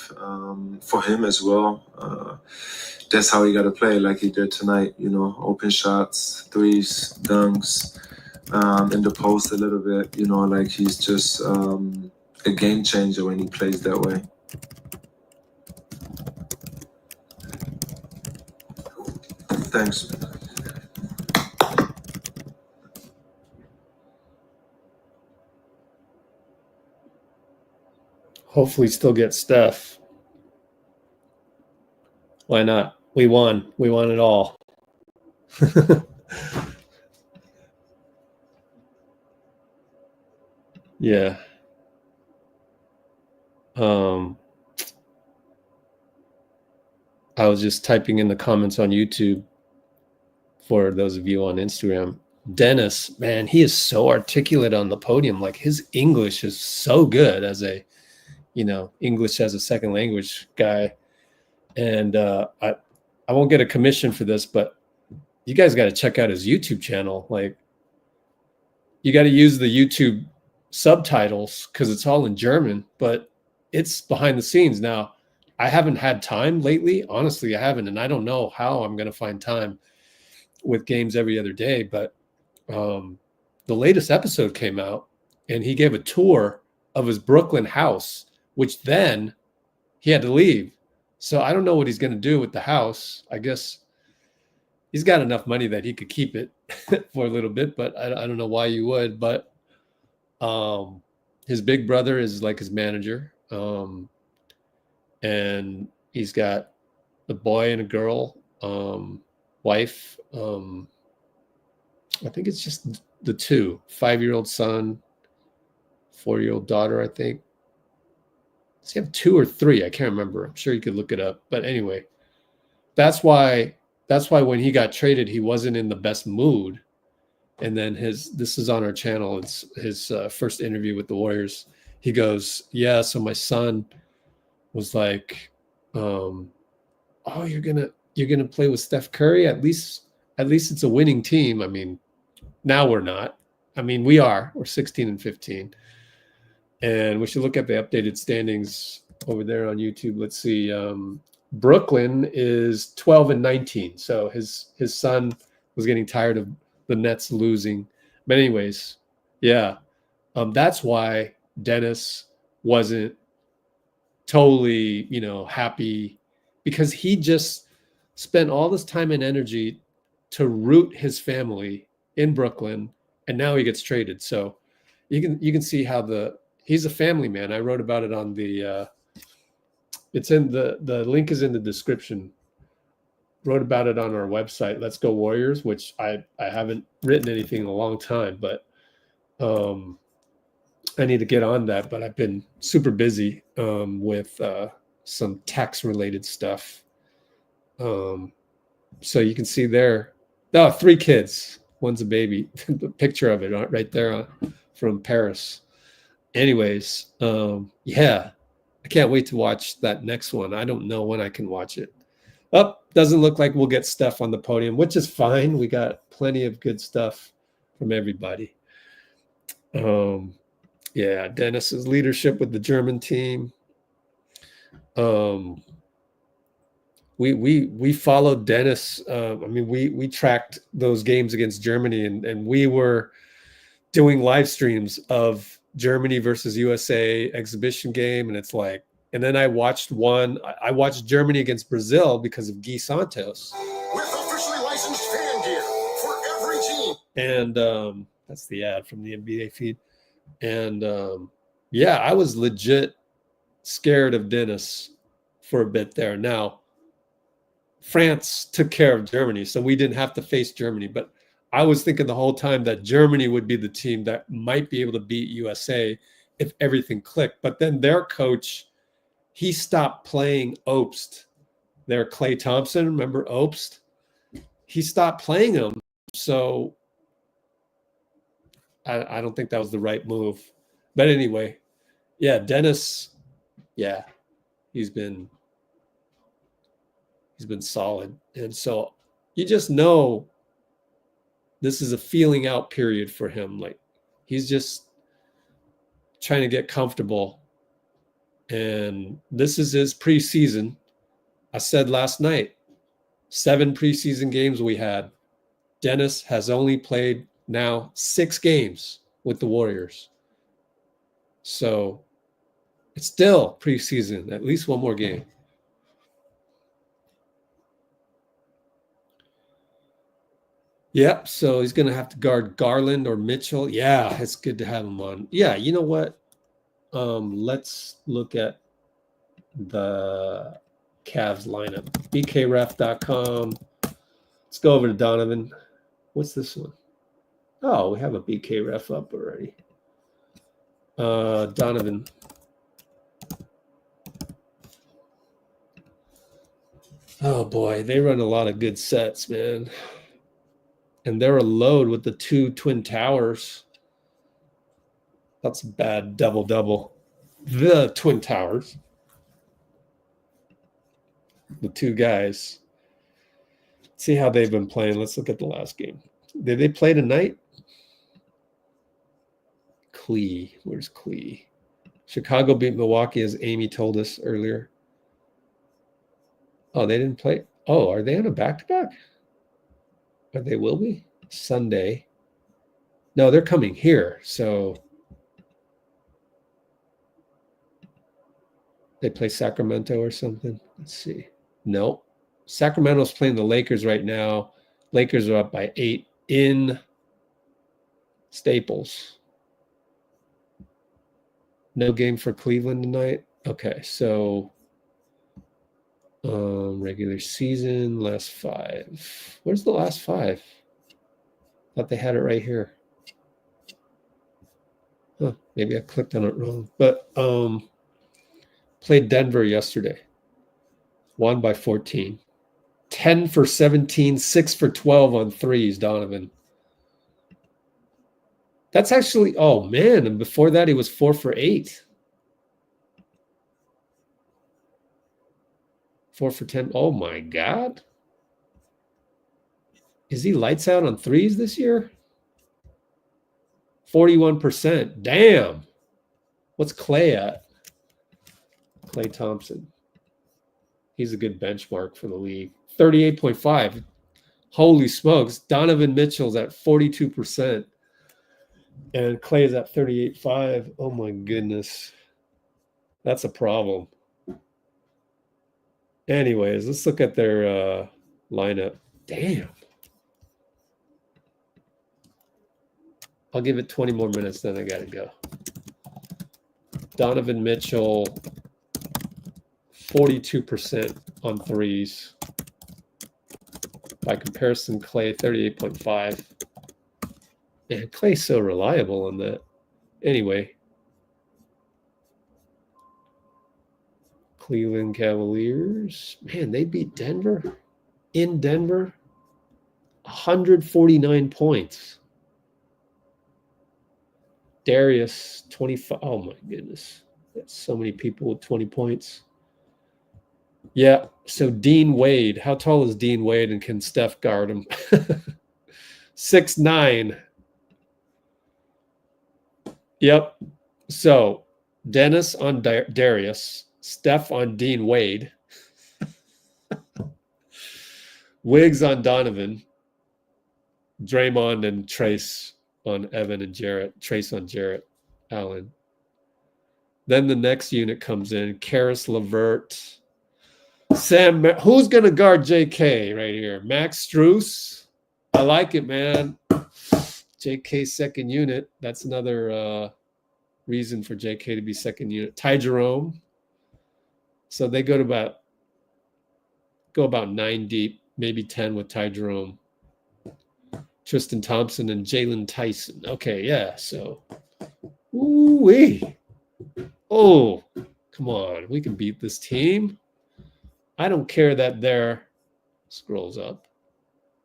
for him as well, that's how he got to play like he did tonight. Open shots, threes, dunks, in the post a little bit. Like he's just a game changer when he plays that way. Thanks. Hopefully still get Steph. Why not? We won. We won it all. Yeah. I was just typing in the comments on YouTube for those of you on Instagram. Dennis, man, he is so articulate on the podium. Like his English is so good as a, English as a second language guy. And I won't get a commission for this, but you guys got to check out his YouTube channel. Like you got to use the YouTube subtitles because it's all in German, but it's behind the scenes. Now, I haven't had time lately. Honestly, I haven't, and I don't know how I'm going to find time with games every other day. But the latest episode came out, and he gave a tour of his Brooklyn house, which then he had to leave. So I don't know what he's going to do with the house. I guess he's got enough money that he could keep it for a little bit, but I don't know why you would. But his big brother is like his manager. And he's got a boy and a girl, wife. I think it's just the two, 5-year-old son, 4-year-old daughter, I think. Does he have 2 or 3? I can't remember. I'm sure you could look it up. But anyway, that's why when he got traded, he wasn't in the best mood. And then this is on our channel. It's his first interview with the Warriors. He goes, yeah, so my son was like, oh, you're gonna play with Steph Curry? At least it's a winning team. I mean, now we're not. I mean, we are. We're 16 and 15. And we should look at the updated standings over there on YouTube. Let's see. Brooklyn is 12 and 19. So his son was getting tired of the Nets losing. But anyways, yeah. That's why Dennis wasn't totally, happy, because he just spent all this time and energy to root his family in Brooklyn, and now he gets traded. So you can see how he's a family man. I wrote about it on the it's in the link is in the description. Wrote about it on our website, Let's Go Warriors, which I haven't written anything in a long time, but I need to get on that. But I've been super busy with some tax related stuff. So you can see there, 3 kids. One's a baby. The picture of it right there from Paris. Anyways, yeah, I can't wait to watch that next one. I don't know when I can watch it. Doesn't look like we'll get Steph on the podium, which is fine. We got plenty of good stuff from everybody. Yeah, Dennis's leadership with the German team. We followed Dennis. We tracked those games against Germany, and we were doing live streams of Germany versus USA exhibition game, and it's like, and then I watched Germany against Brazil because of Guy Santos. With officially licensed fan gear for every team. And that's the ad from the NBA feed. And yeah, I was legit scared of Dennis for a bit there. Now, France took care of Germany, so we didn't have to face Germany. But I was thinking the whole time that Germany would be the team that might be able to beat USA if everything clicked. But then their coach, he stopped playing Obst. Their Klay Thompson, remember Obst? He stopped playing him. So I don't think that was the right move. But anyway, yeah, Dennis, yeah, he's been solid. And so you just know this is a feeling out period for him. Like, he's just trying to get comfortable. And this is his preseason. I said last night, 7 preseason games we had. Dennis has only played now 6 games with the Warriors. So it's still preseason, at least one more game. Yep, so he's going to have to guard Garland or Mitchell. Yeah, it's good to have him on. Yeah, you know what? Let's look at the Cavs lineup. BKRef.com. Let's go over to Donovan. What's this one? Oh, we have a BKRef up already. Donovan. Oh, boy, they run a lot of good sets, man. And they're a load with the 2 twin towers. That's a bad double-double. The twin towers. The 2 guys. See how they've been playing. Let's look at the last game. Did they play tonight? Clee. Where's Clee? Chicago beat Milwaukee, as Amy told us earlier. Oh, they didn't play. Oh, are they on a back-to-back? Or they will be? Sunday. No, they're coming here. So they play Sacramento or something. Let's see. No. Sacramento's playing the Lakers right now. Lakers are up by 8 in Staples. No game for Cleveland tonight. Okay, so regular season, last 5. Where's the last 5? Thought they had it right here. Huh, maybe I clicked on it wrong. But played Denver yesterday. Won by 14. 10 for 17, 6 for 12 on threes, Donovan. That's actually, oh man, and before that he was 4 for 8. 4 for 10. Oh my God. Is he lights out on threes this year? 41%. Damn. What's Clay at? Clay Thompson. He's a good benchmark for the league. 38.5. Holy smokes. Donovan Mitchell's at 42%. And Clay is at 38.5. Oh my goodness. That's a problem. Anyways, let's look at their lineup. Damn. I'll give it 20 more minutes, then I got to go. Donovan Mitchell, 42% on threes. By comparison, Clay, 38.5. Man, Clay's so reliable on that. Anyway. Cleveland Cavaliers. Man, they beat Denver. In Denver. 149 points. Darius, 25. Oh, my goodness. That's so many people with 20 points. Yeah, so Dean Wade. How tall is Dean Wade, and can Steph guard him? 6'9". Yep. So Dennis on Darius, Steph on Dean Wade, Wiggs on Donovan, Draymond and Trace on Evan and Jarrett, Trace on Jarrett Allen. Then the next unit comes in, Karis LeVert, Sam, who's going to guard JK right here? Max Strus. I like it, man. JK second unit. That's another reason for JK to be second unit. Ty Jerome. So they go about 9 deep, maybe 10 with Ty Jerome. Tristan Thompson and Jalen Tyson. Okay, yeah. So, ooh-wee. Oh, come on. We can beat this team. I don't care that they're, scrolls up,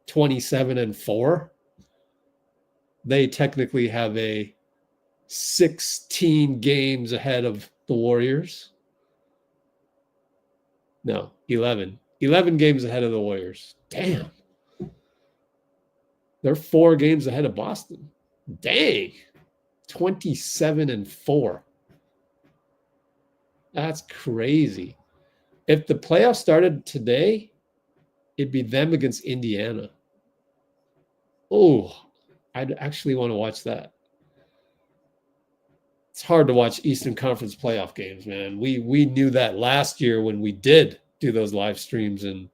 27-4. They technically have a 16 games ahead of the Warriors. No, 11. 11 games ahead of the Warriors. Damn. They're 4 games ahead of Boston. Dang. 27-4. That's crazy. If the playoffs started today, it'd be them against Indiana. Oh, I'd actually want to watch that. It's hard to watch Eastern Conference playoff games, man. We knew that last year when we did do those live streams, and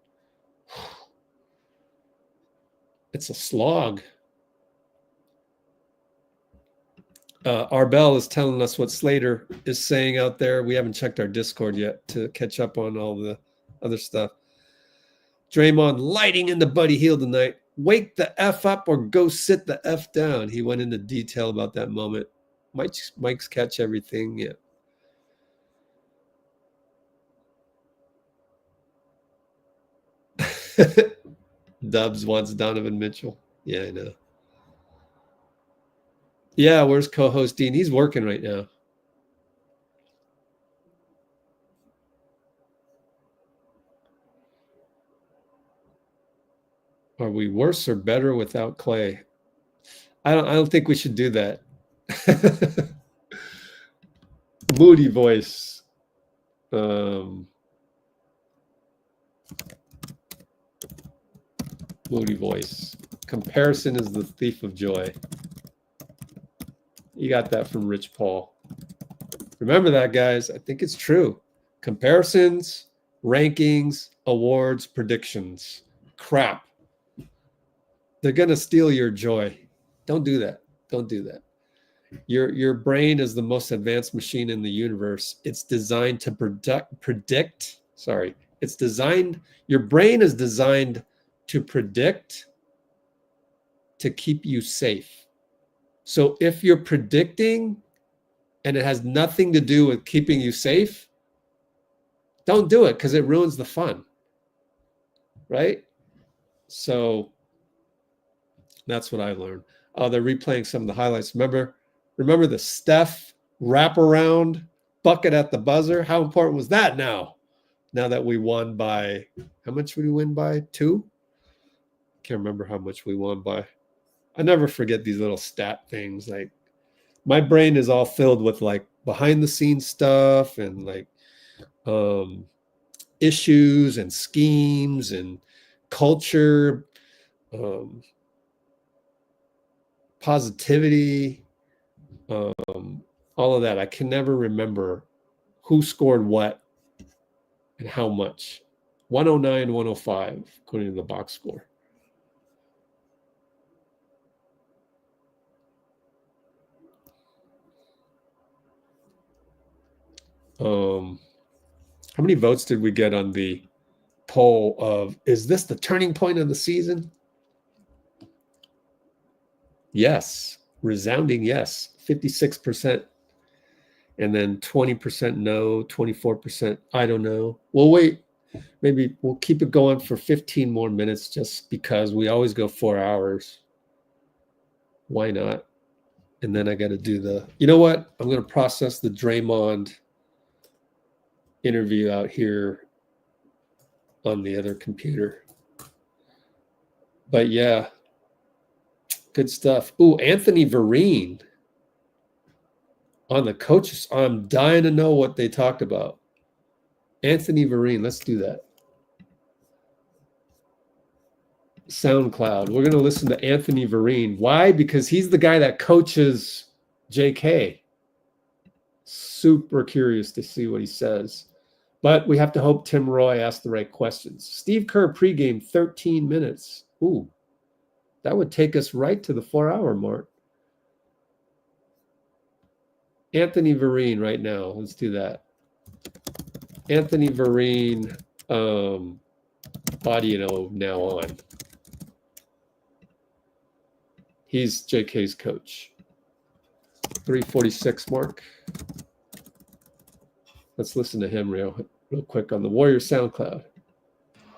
it's a slog. Arbel is telling us what Slater is saying out there. We haven't checked our Discord yet to catch up on all the other stuff. Draymond lighting into Buddy Hield tonight. Wake the F up or go sit the F down. He went into detail about that moment. Mike's catch everything. Yeah. Dubs wants Donovan Mitchell. Yeah, I know. Yeah, where's co-host Dean? He's working right now. Are we worse or better without Clay? I don't think we should do that. Moody voice. Moody voice. Comparison is the thief of joy. You got that from Rich Paul. Remember that, guys. I think it's true. Comparisons, rankings, awards, predictions. Crap. They're going to steal your joy. Don't do that. Don't do that. Your brain is the most advanced machine in the universe. It's designed to predict. Sorry. It's designed. Your brain is designed to predict, to keep you safe. So if you're predicting and it has nothing to do with keeping you safe, don't do it because it ruins the fun. Right? So that's what I learned. Oh, they're replaying some of the highlights. Remember the Steph wraparound bucket at the buzzer? How important was that now? Now that we won by, how much did we win by? 2? Can't remember how much we won by. I never forget these little stat things. Like, my brain is all filled with like behind the scenes stuff and like issues and schemes and culture, positivity, all of that. I can never remember who scored what and how much. 109, 105, according to the box score. How many votes did we get on the poll of, is this the turning point of the season? Yes, resounding yes, 56%. And then 20% no, 24% I don't know. We'll wait. Maybe we'll keep it going for 15 more minutes just because we always go 4 hours. Why not? And then I got to do the, you know what? I'm going to process the Draymond interview out here on the other computer. But yeah, good stuff. Ooh, Anthony Vereen on the coaches. I'm dying to know what they talked about. Anthony Vereen, let's do that. SoundCloud. We're going to listen to Anthony Vereen. Why? Because he's the guy that coaches JK. Super curious to see what he says. But we have to hope Tim Roy asked the right questions. Steve Kerr pregame 13 minutes. Ooh, that would take us right to the 4-hour mark. Anthony Vereen right now. Let's do that. Anthony Vereen, audio now on. He's JK's coach. 346 mark. Let's listen to him real quick on the Warriors SoundCloud.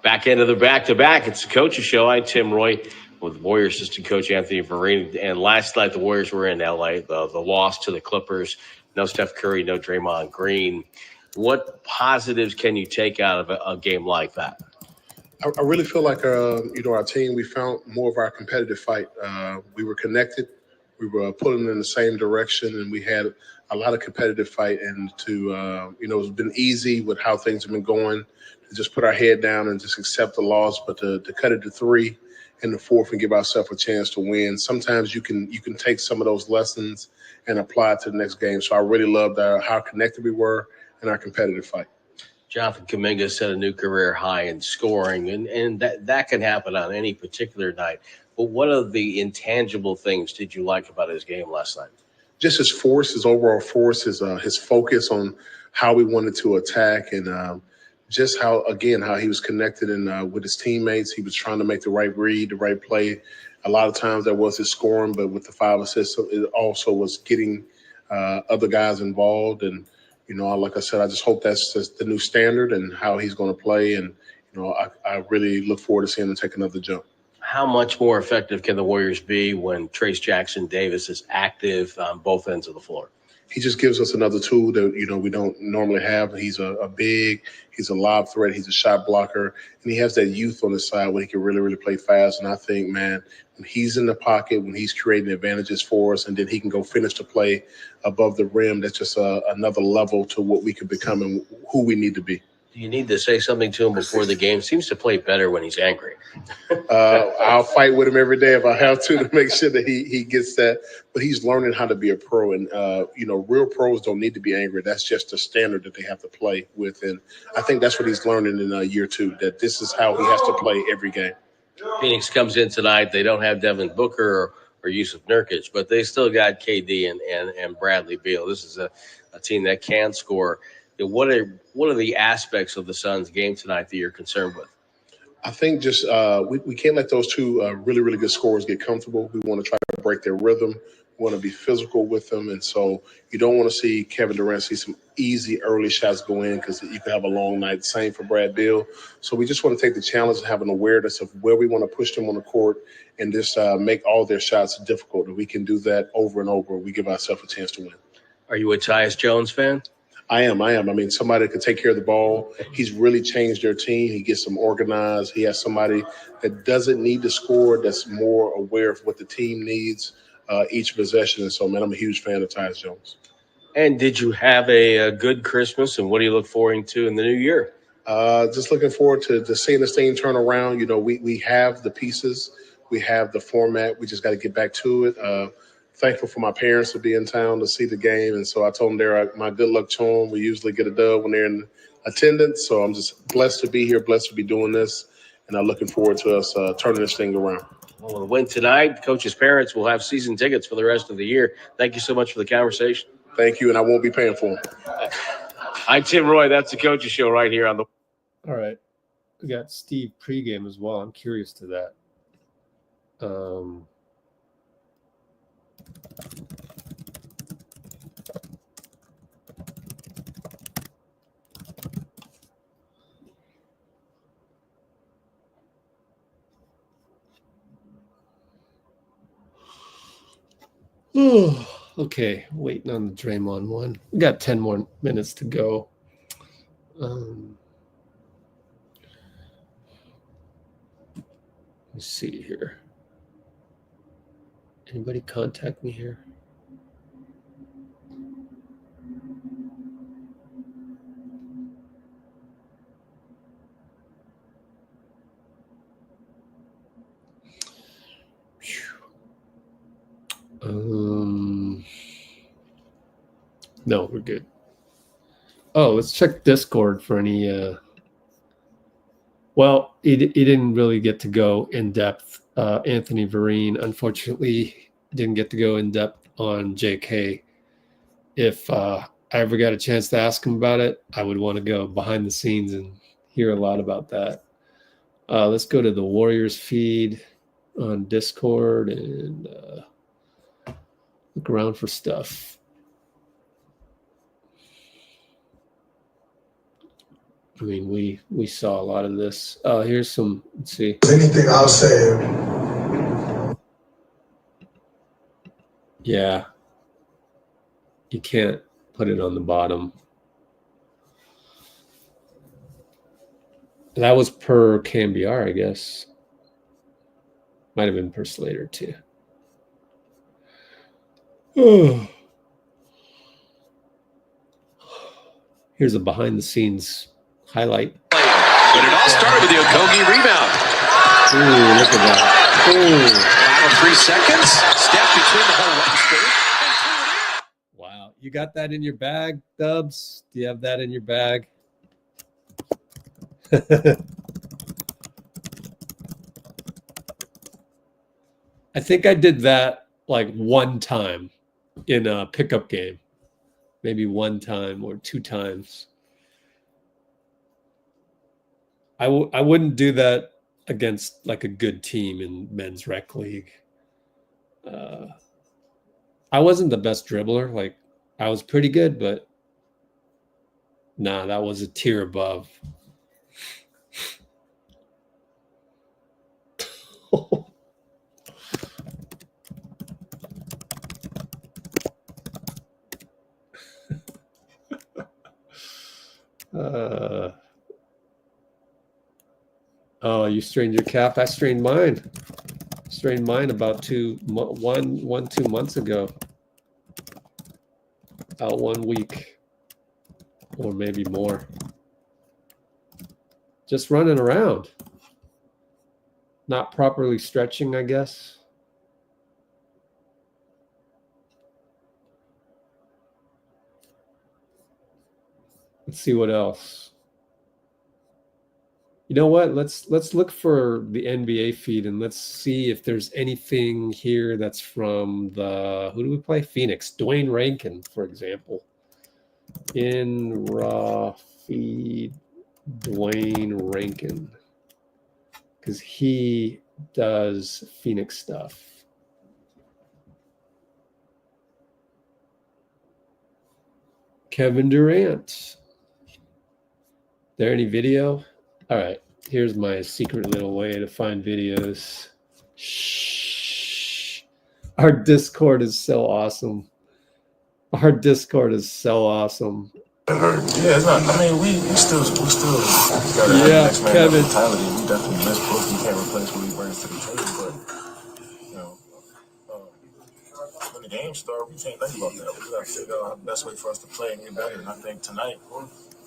Back into the back-to-back. It's the Coach's Show. I'm Tim Roy with Warriors assistant coach Anthony Vereen. And last night the Warriors were in LA. The loss to the Clippers. No Steph Curry, no Draymond Green. What positives can you take out of a game like that? I really feel like, our team, we found more of our competitive fight. We were connected. We were pulling in the same direction, and we had a lot of competitive fight. And it's been easy with how things have been going to just put our head down and just accept the loss, but to cut it to 3 in the 4th and give ourselves a chance to win. Sometimes you can take some of those lessons and apply it to the next game. So I really loved how connected we were and our competitive fight. Jonathan Kuminga set a new career high in scoring, and that can happen on any particular night. But what are the intangible things did you like about his game last night? Just his force, his overall force, his focus on how we wanted to attack, and just how he was connected and with his teammates. He was trying to make the right read, the right play. A lot of times that was his scoring, but with the 5 assists, it also was getting other guys involved. And, like I said, I just hope that's just the new standard and how he's going to play. And, I really look forward to seeing him take another jump. How much more effective can the Warriors be when Trayce Jackson-Davis is active on both ends of the floor? he just gives us another tool that, we don't normally have. He's he's a lob threat, he's a shot blocker, and he has that youth on his side where he can really, really play fast. And I think, man, when he's in the pocket, when he's creating advantages for us, and then he can go finish the play above the rim, that's just another level to what we could become and who we need to be. Do you need to say something to him before the game? Seems to play better when he's angry. I'll fight with him every day if I have to make sure that he gets that. But he's learning how to be a pro. And, real pros don't need to be angry. That's just a standard that they have to play with. And I think that's what he's learning in year 2, that this is how he has to play every game. Phoenix comes in tonight. They don't have Devin Booker or Yusuf Nurkic, but they still got KD and Bradley Beal. This is a team that can score. What are the aspects of the Suns' game tonight that you're concerned with? I think just we can't let those two really, really good scorers get comfortable. We want to try to break their rhythm. We want to be physical with them. And so you don't want to see Kevin Durant see some easy early shots go in because you could have a long night. Same for Brad Beal. So we just want to take the challenge and have an awareness of where we want to push them on the court and just make all their shots difficult. And we can do that over and over. We give ourselves a chance to win. Are you a Tyus Jones fan? I am. I mean, somebody that can take care of the ball. He's really changed their team. He gets them organized. He has somebody that doesn't need to score, that's more aware of what the team needs each possession. And so, man, I'm a huge fan of Tyus Jones. And did you have a good Christmas, and what do you look forward to in the new year? Just looking forward to seeing this thing turn around. We have the pieces. We have the format. We just got to get back to it. Thankful for my parents to be in town to see the game. And so I told them they're my good luck to them. We usually get a dub when they're in attendance. So I'm just blessed to be here, blessed to be doing this. And I'm looking forward to us turning this thing around. Well, with a win tonight, coach's parents will have season tickets for the rest of the year. Thank you so much for the conversation. Thank you. And I won't be paying for them. I'm Tim Roy. That's the Coach's Show right here on the. All right. We got Steve pregame as well. I'm curious to that. Okay, waiting on the Draymond one. We got 10 more minutes to go. Let's see here. Anybody contact me here? No, we're good. Oh, let's check Discord for any. Well, he didn't really get to go in depth. Anthony Vereen, unfortunately, didn't get to go in depth on JK. If I ever got a chance to ask him about it, I would want to go behind the scenes and hear a lot about that. Let's go to the Warriors feed on Discord and look around for stuff. I mean, we saw a lot of this. Here's some. Let's see. Anything I'll say. Yeah. You can't put it on the bottom. That was per KMBR, I guess. Might have been per Slater, too. Here's a behind-the-scenes highlight. But it all started with the Okogie rebound. Ooh, look at that. Ooh. Final 3 seconds. Steph between the whole roster. Wow. You got that in your bag, Dubs? Do you have that in your bag? I think I did that like one time in a pickup game. Maybe one time or two times. I wouldn't do that against like a good team in men's rec league. I wasn't the best dribbler. Like I was pretty good, but nah, that was a tier above. Oh, you strained your calf. I strained mine. Strained mine about 2 months ago. Out 1 week, or maybe more. Just running around. Not properly stretching, I guess. Let's see what else. You know what? Let's look for the NBA feed and let's see if there's anything here that's from the, who do we play? Phoenix. Dwayne Rankin, for example. In raw feed, Dwayne Rankin, because he does Phoenix stuff. Kevin Durant. There any video? All right, here's my secret little way to find videos. Shh. Our Discord is so awesome. Our Discord is so awesome. Yeah, it's not. I mean, we still gotta have next man Kevin. mentality. We definitely miss both. We can't replace what he brings to the table, but you know, when the game starts, we can't think about that. We gotta figure out the best way for us to play and get better. And I think tonight,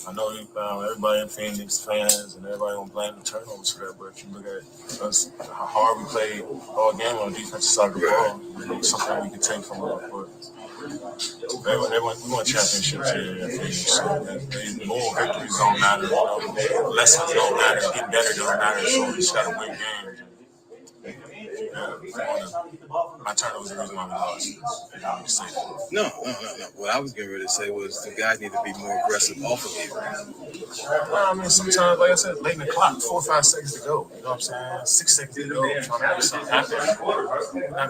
I know everybody in Phoenix, fans, and everybody gonna blame the turnovers for that. But if you look at us, how hard we played all game on the defensive side of the ball, it's something we can take from it. But we want championships here in Phoenix. So more victories don't matter. Lessons don't matter. Getting better don't matter. So we just gotta win games. My turnovers are the reason why we lost. No. What I was getting ready to say was the guys need to be more aggressive off of you. I mean, sometimes, like I said, late in the clock, 4 or 5 seconds to go. You know what I'm saying? 6 seconds to go. Trying to make something happen.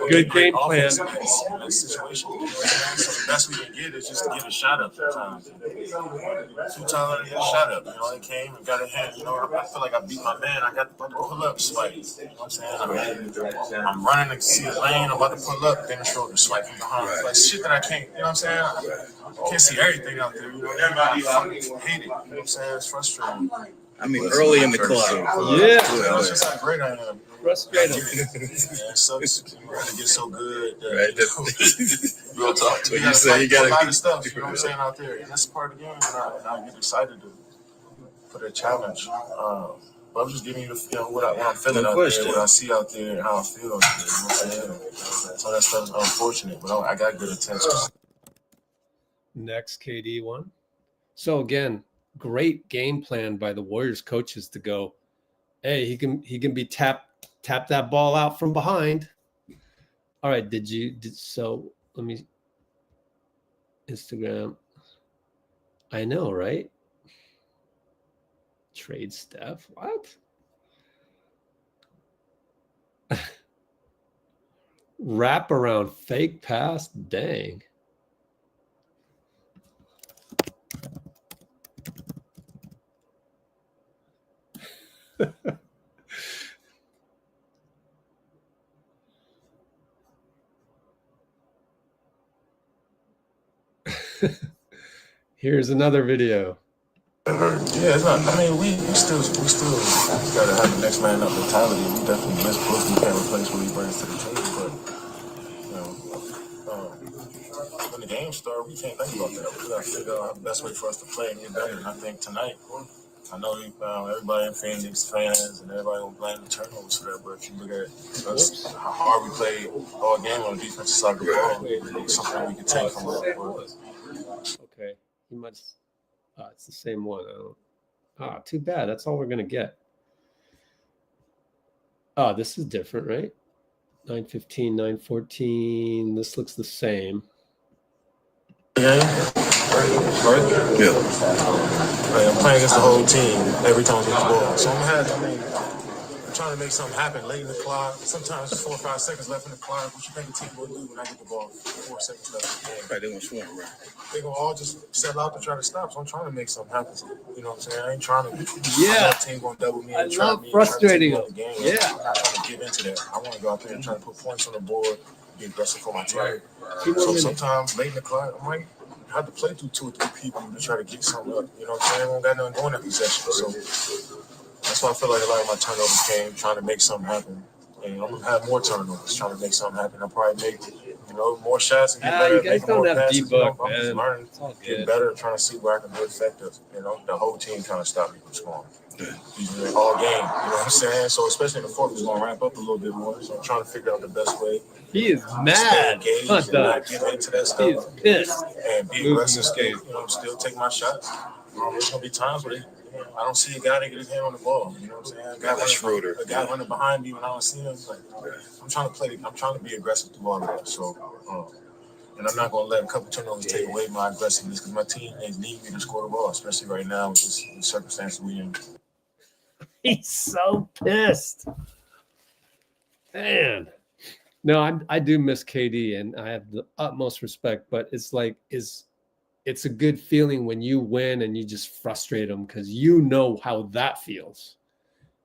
Good game plan. In that situation. So the best we can get is just to get a shot up sometimes. 2 times I get a shot up. You know, they came and got a hand. You know, I feel like I beat my man. I got the pull up swipe. You know what I'm saying? I'm running to see a lane. I'm about to pull up, then a shoulder swipe from behind. It's like shit that I can't, you know what I'm saying? I can't see everything out there. You know, everybody hate it. You know what I'm saying? It's frustrating. I mean, early in the club. Yeah. It's just how great I am. Frustrating. It sucks. You gotta get so good. Real talk to you. Say you gotta a lot of stuff, you know what I'm saying, out there. And that's part of the game. And I get excited for that challenge. But I'm just giving you what I'm feeling out there, what I see out there, and how I feel out there. You know what I'm saying? So that stuff's unfortunate, but I got good intentions. Next KD one. So again, great game plan by the Warriors coaches to go, hey, he can be tap that ball out from behind. All right, so let me Instagram. I know, right? Trade Steph. What? Wrap around fake pass. Dang. Here's another video. Yeah, it's not. I mean, we still gotta have the next man up mentality. We definitely miss both. We can't replace what he brings to the table. But you know, when the game starts, we can't think about that. We gotta figure out the best way for us to play and get better. And I think tonight, I know everybody in Phoenix, fans, and everybody will blame the turnovers for that. But if you look at us, how hard we played all game on the defensive side of the ball, it's something we can take from it. Okay, he must. It's the same one. Too bad. That's all we're going to get. This is different, right? 9:15, 9:14. This looks the same. Right? Yeah. I'm playing against the whole team every time we get the ball. So I'm trying to make something happen late in the clock. Sometimes 4 or 5 seconds left in the clock. What you think the team will do when I get the ball? 4 seconds left in the game. Right, they're going to swim, right? They're going to all just settle out to try to stop. So I'm trying to make something happen. You know what I'm saying? I ain't trying to. Yeah. The team going to double me and try me. Frustrating. The game. Yeah. I'm not trying to give into that. I want to go out there and try to put points on the board, be aggressive for my team. So sometimes late in the clock, I'm like, have to play through 2 or 3 people to try to get something up. You know what I'm saying? We don't got nothing going that possession. So that's why I feel like a lot of my turnovers came trying to make something happen. And I'm going to have more turnovers trying to make something happen. I'll probably make, more shots and get better you at guys making more don't have passes. D-Book, I'm just man. learning, getting better, trying to see where I can be effective. The whole team trying to stop me from scoring. All game, you know what I'm saying? So especially in the fourth, it's going to ramp up a little bit more. So I'm trying to figure out the best way. He is mad. And not give into that stuff. He is pissed. And be aggressive, still take my shots. There's going to be times where I don't see a guy that get his hand on the ball. You know what I'm saying? A guy running behind me when I don't see him. Like, I'm trying to be aggressive through all of that. So, and I'm not going to let a couple turnovers take away my aggressiveness because my team need me to score the ball, especially right now with the circumstances we're in. He's so pissed. Man. No, I do miss KD, and I have the utmost respect, but it's like, it's a good feeling when you win and you just frustrate them because you know how that feels.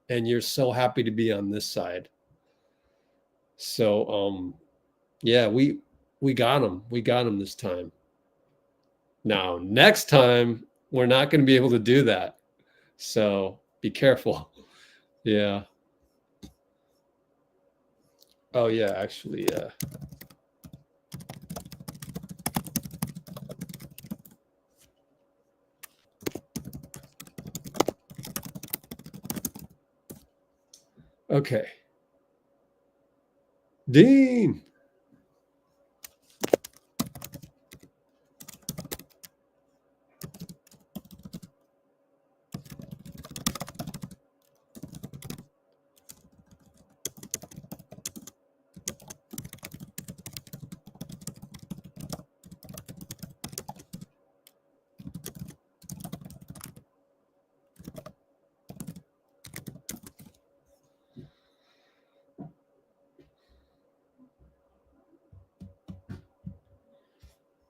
And you're so happy to be on this side. So, yeah, we got him. We got him this time. Now, next time, we're not going to be able to do that. So be careful. Yeah. Oh, yeah, actually, okay. Dean.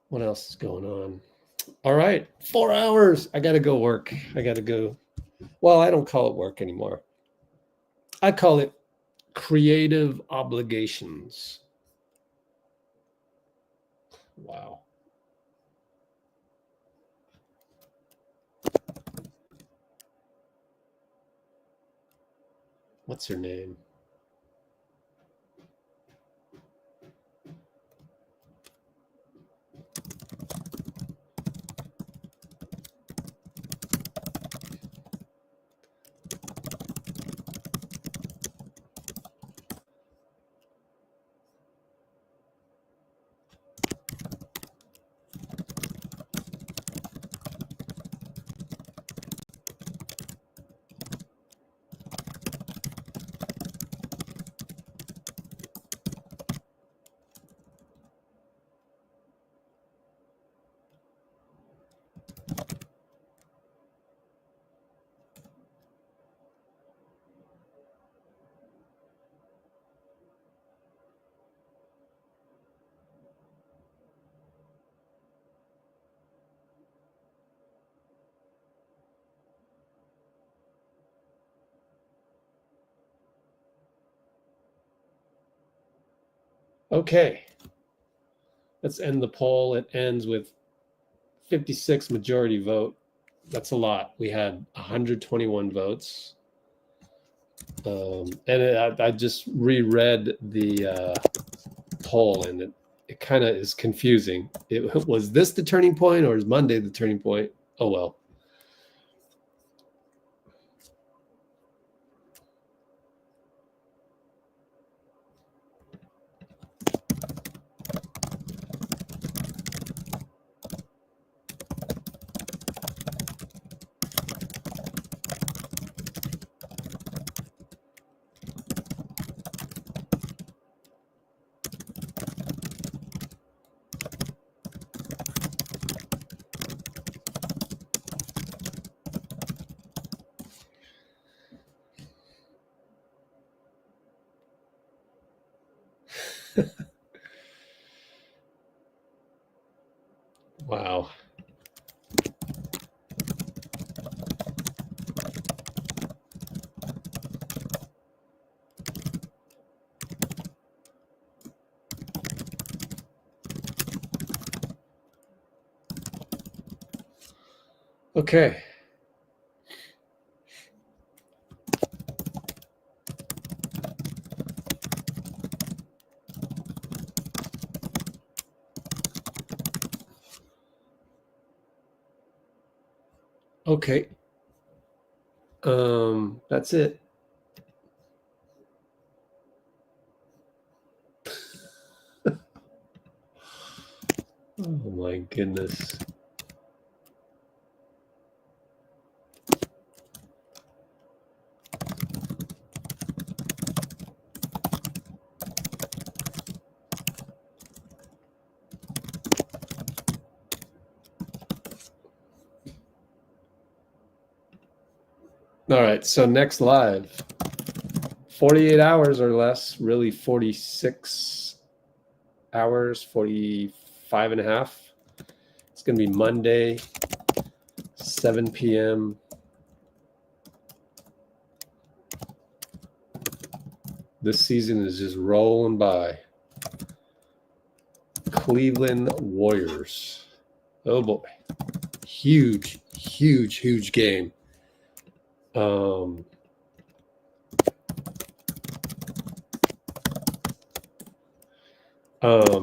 What else is going on? All right, 4 hours. I got to go work. I got to go. Well, I don't call it work anymore. I call it creative obligations. Wow. What's her name? Okay. Let's end the poll. It ends with 56 majority vote. That's a lot. We had 121 votes. And I just reread the poll, and it kind of is confusing. Was this the turning point, or is Monday the turning point? Oh, well. Wow. Okay. Okay. That's it. Oh my goodness. All right, so next live, 48 hours or less, really 46 hours, 45 and a half. It's going to be Monday, 7 p.m. This season is just rolling by. Cleveland Warriors. Oh boy. Huge, huge, huge game.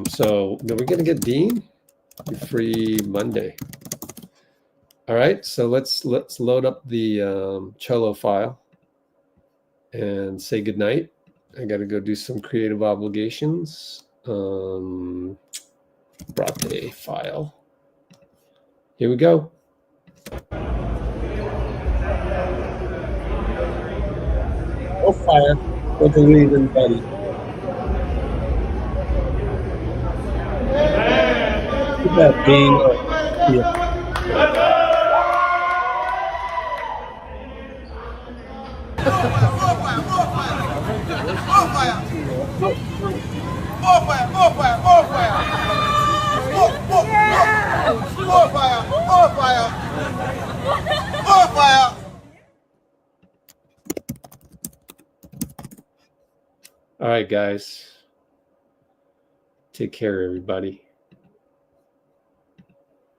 So are we gonna get Dean? You're free Monday. All right, so let's load up the Cholo file and say goodnight. I gotta go do some creative obligations. Brate file. Here we go. Oh, fire. Go to Cleveland, buddy. Look at that Dean. Yeah. All right, guys. Take care, everybody.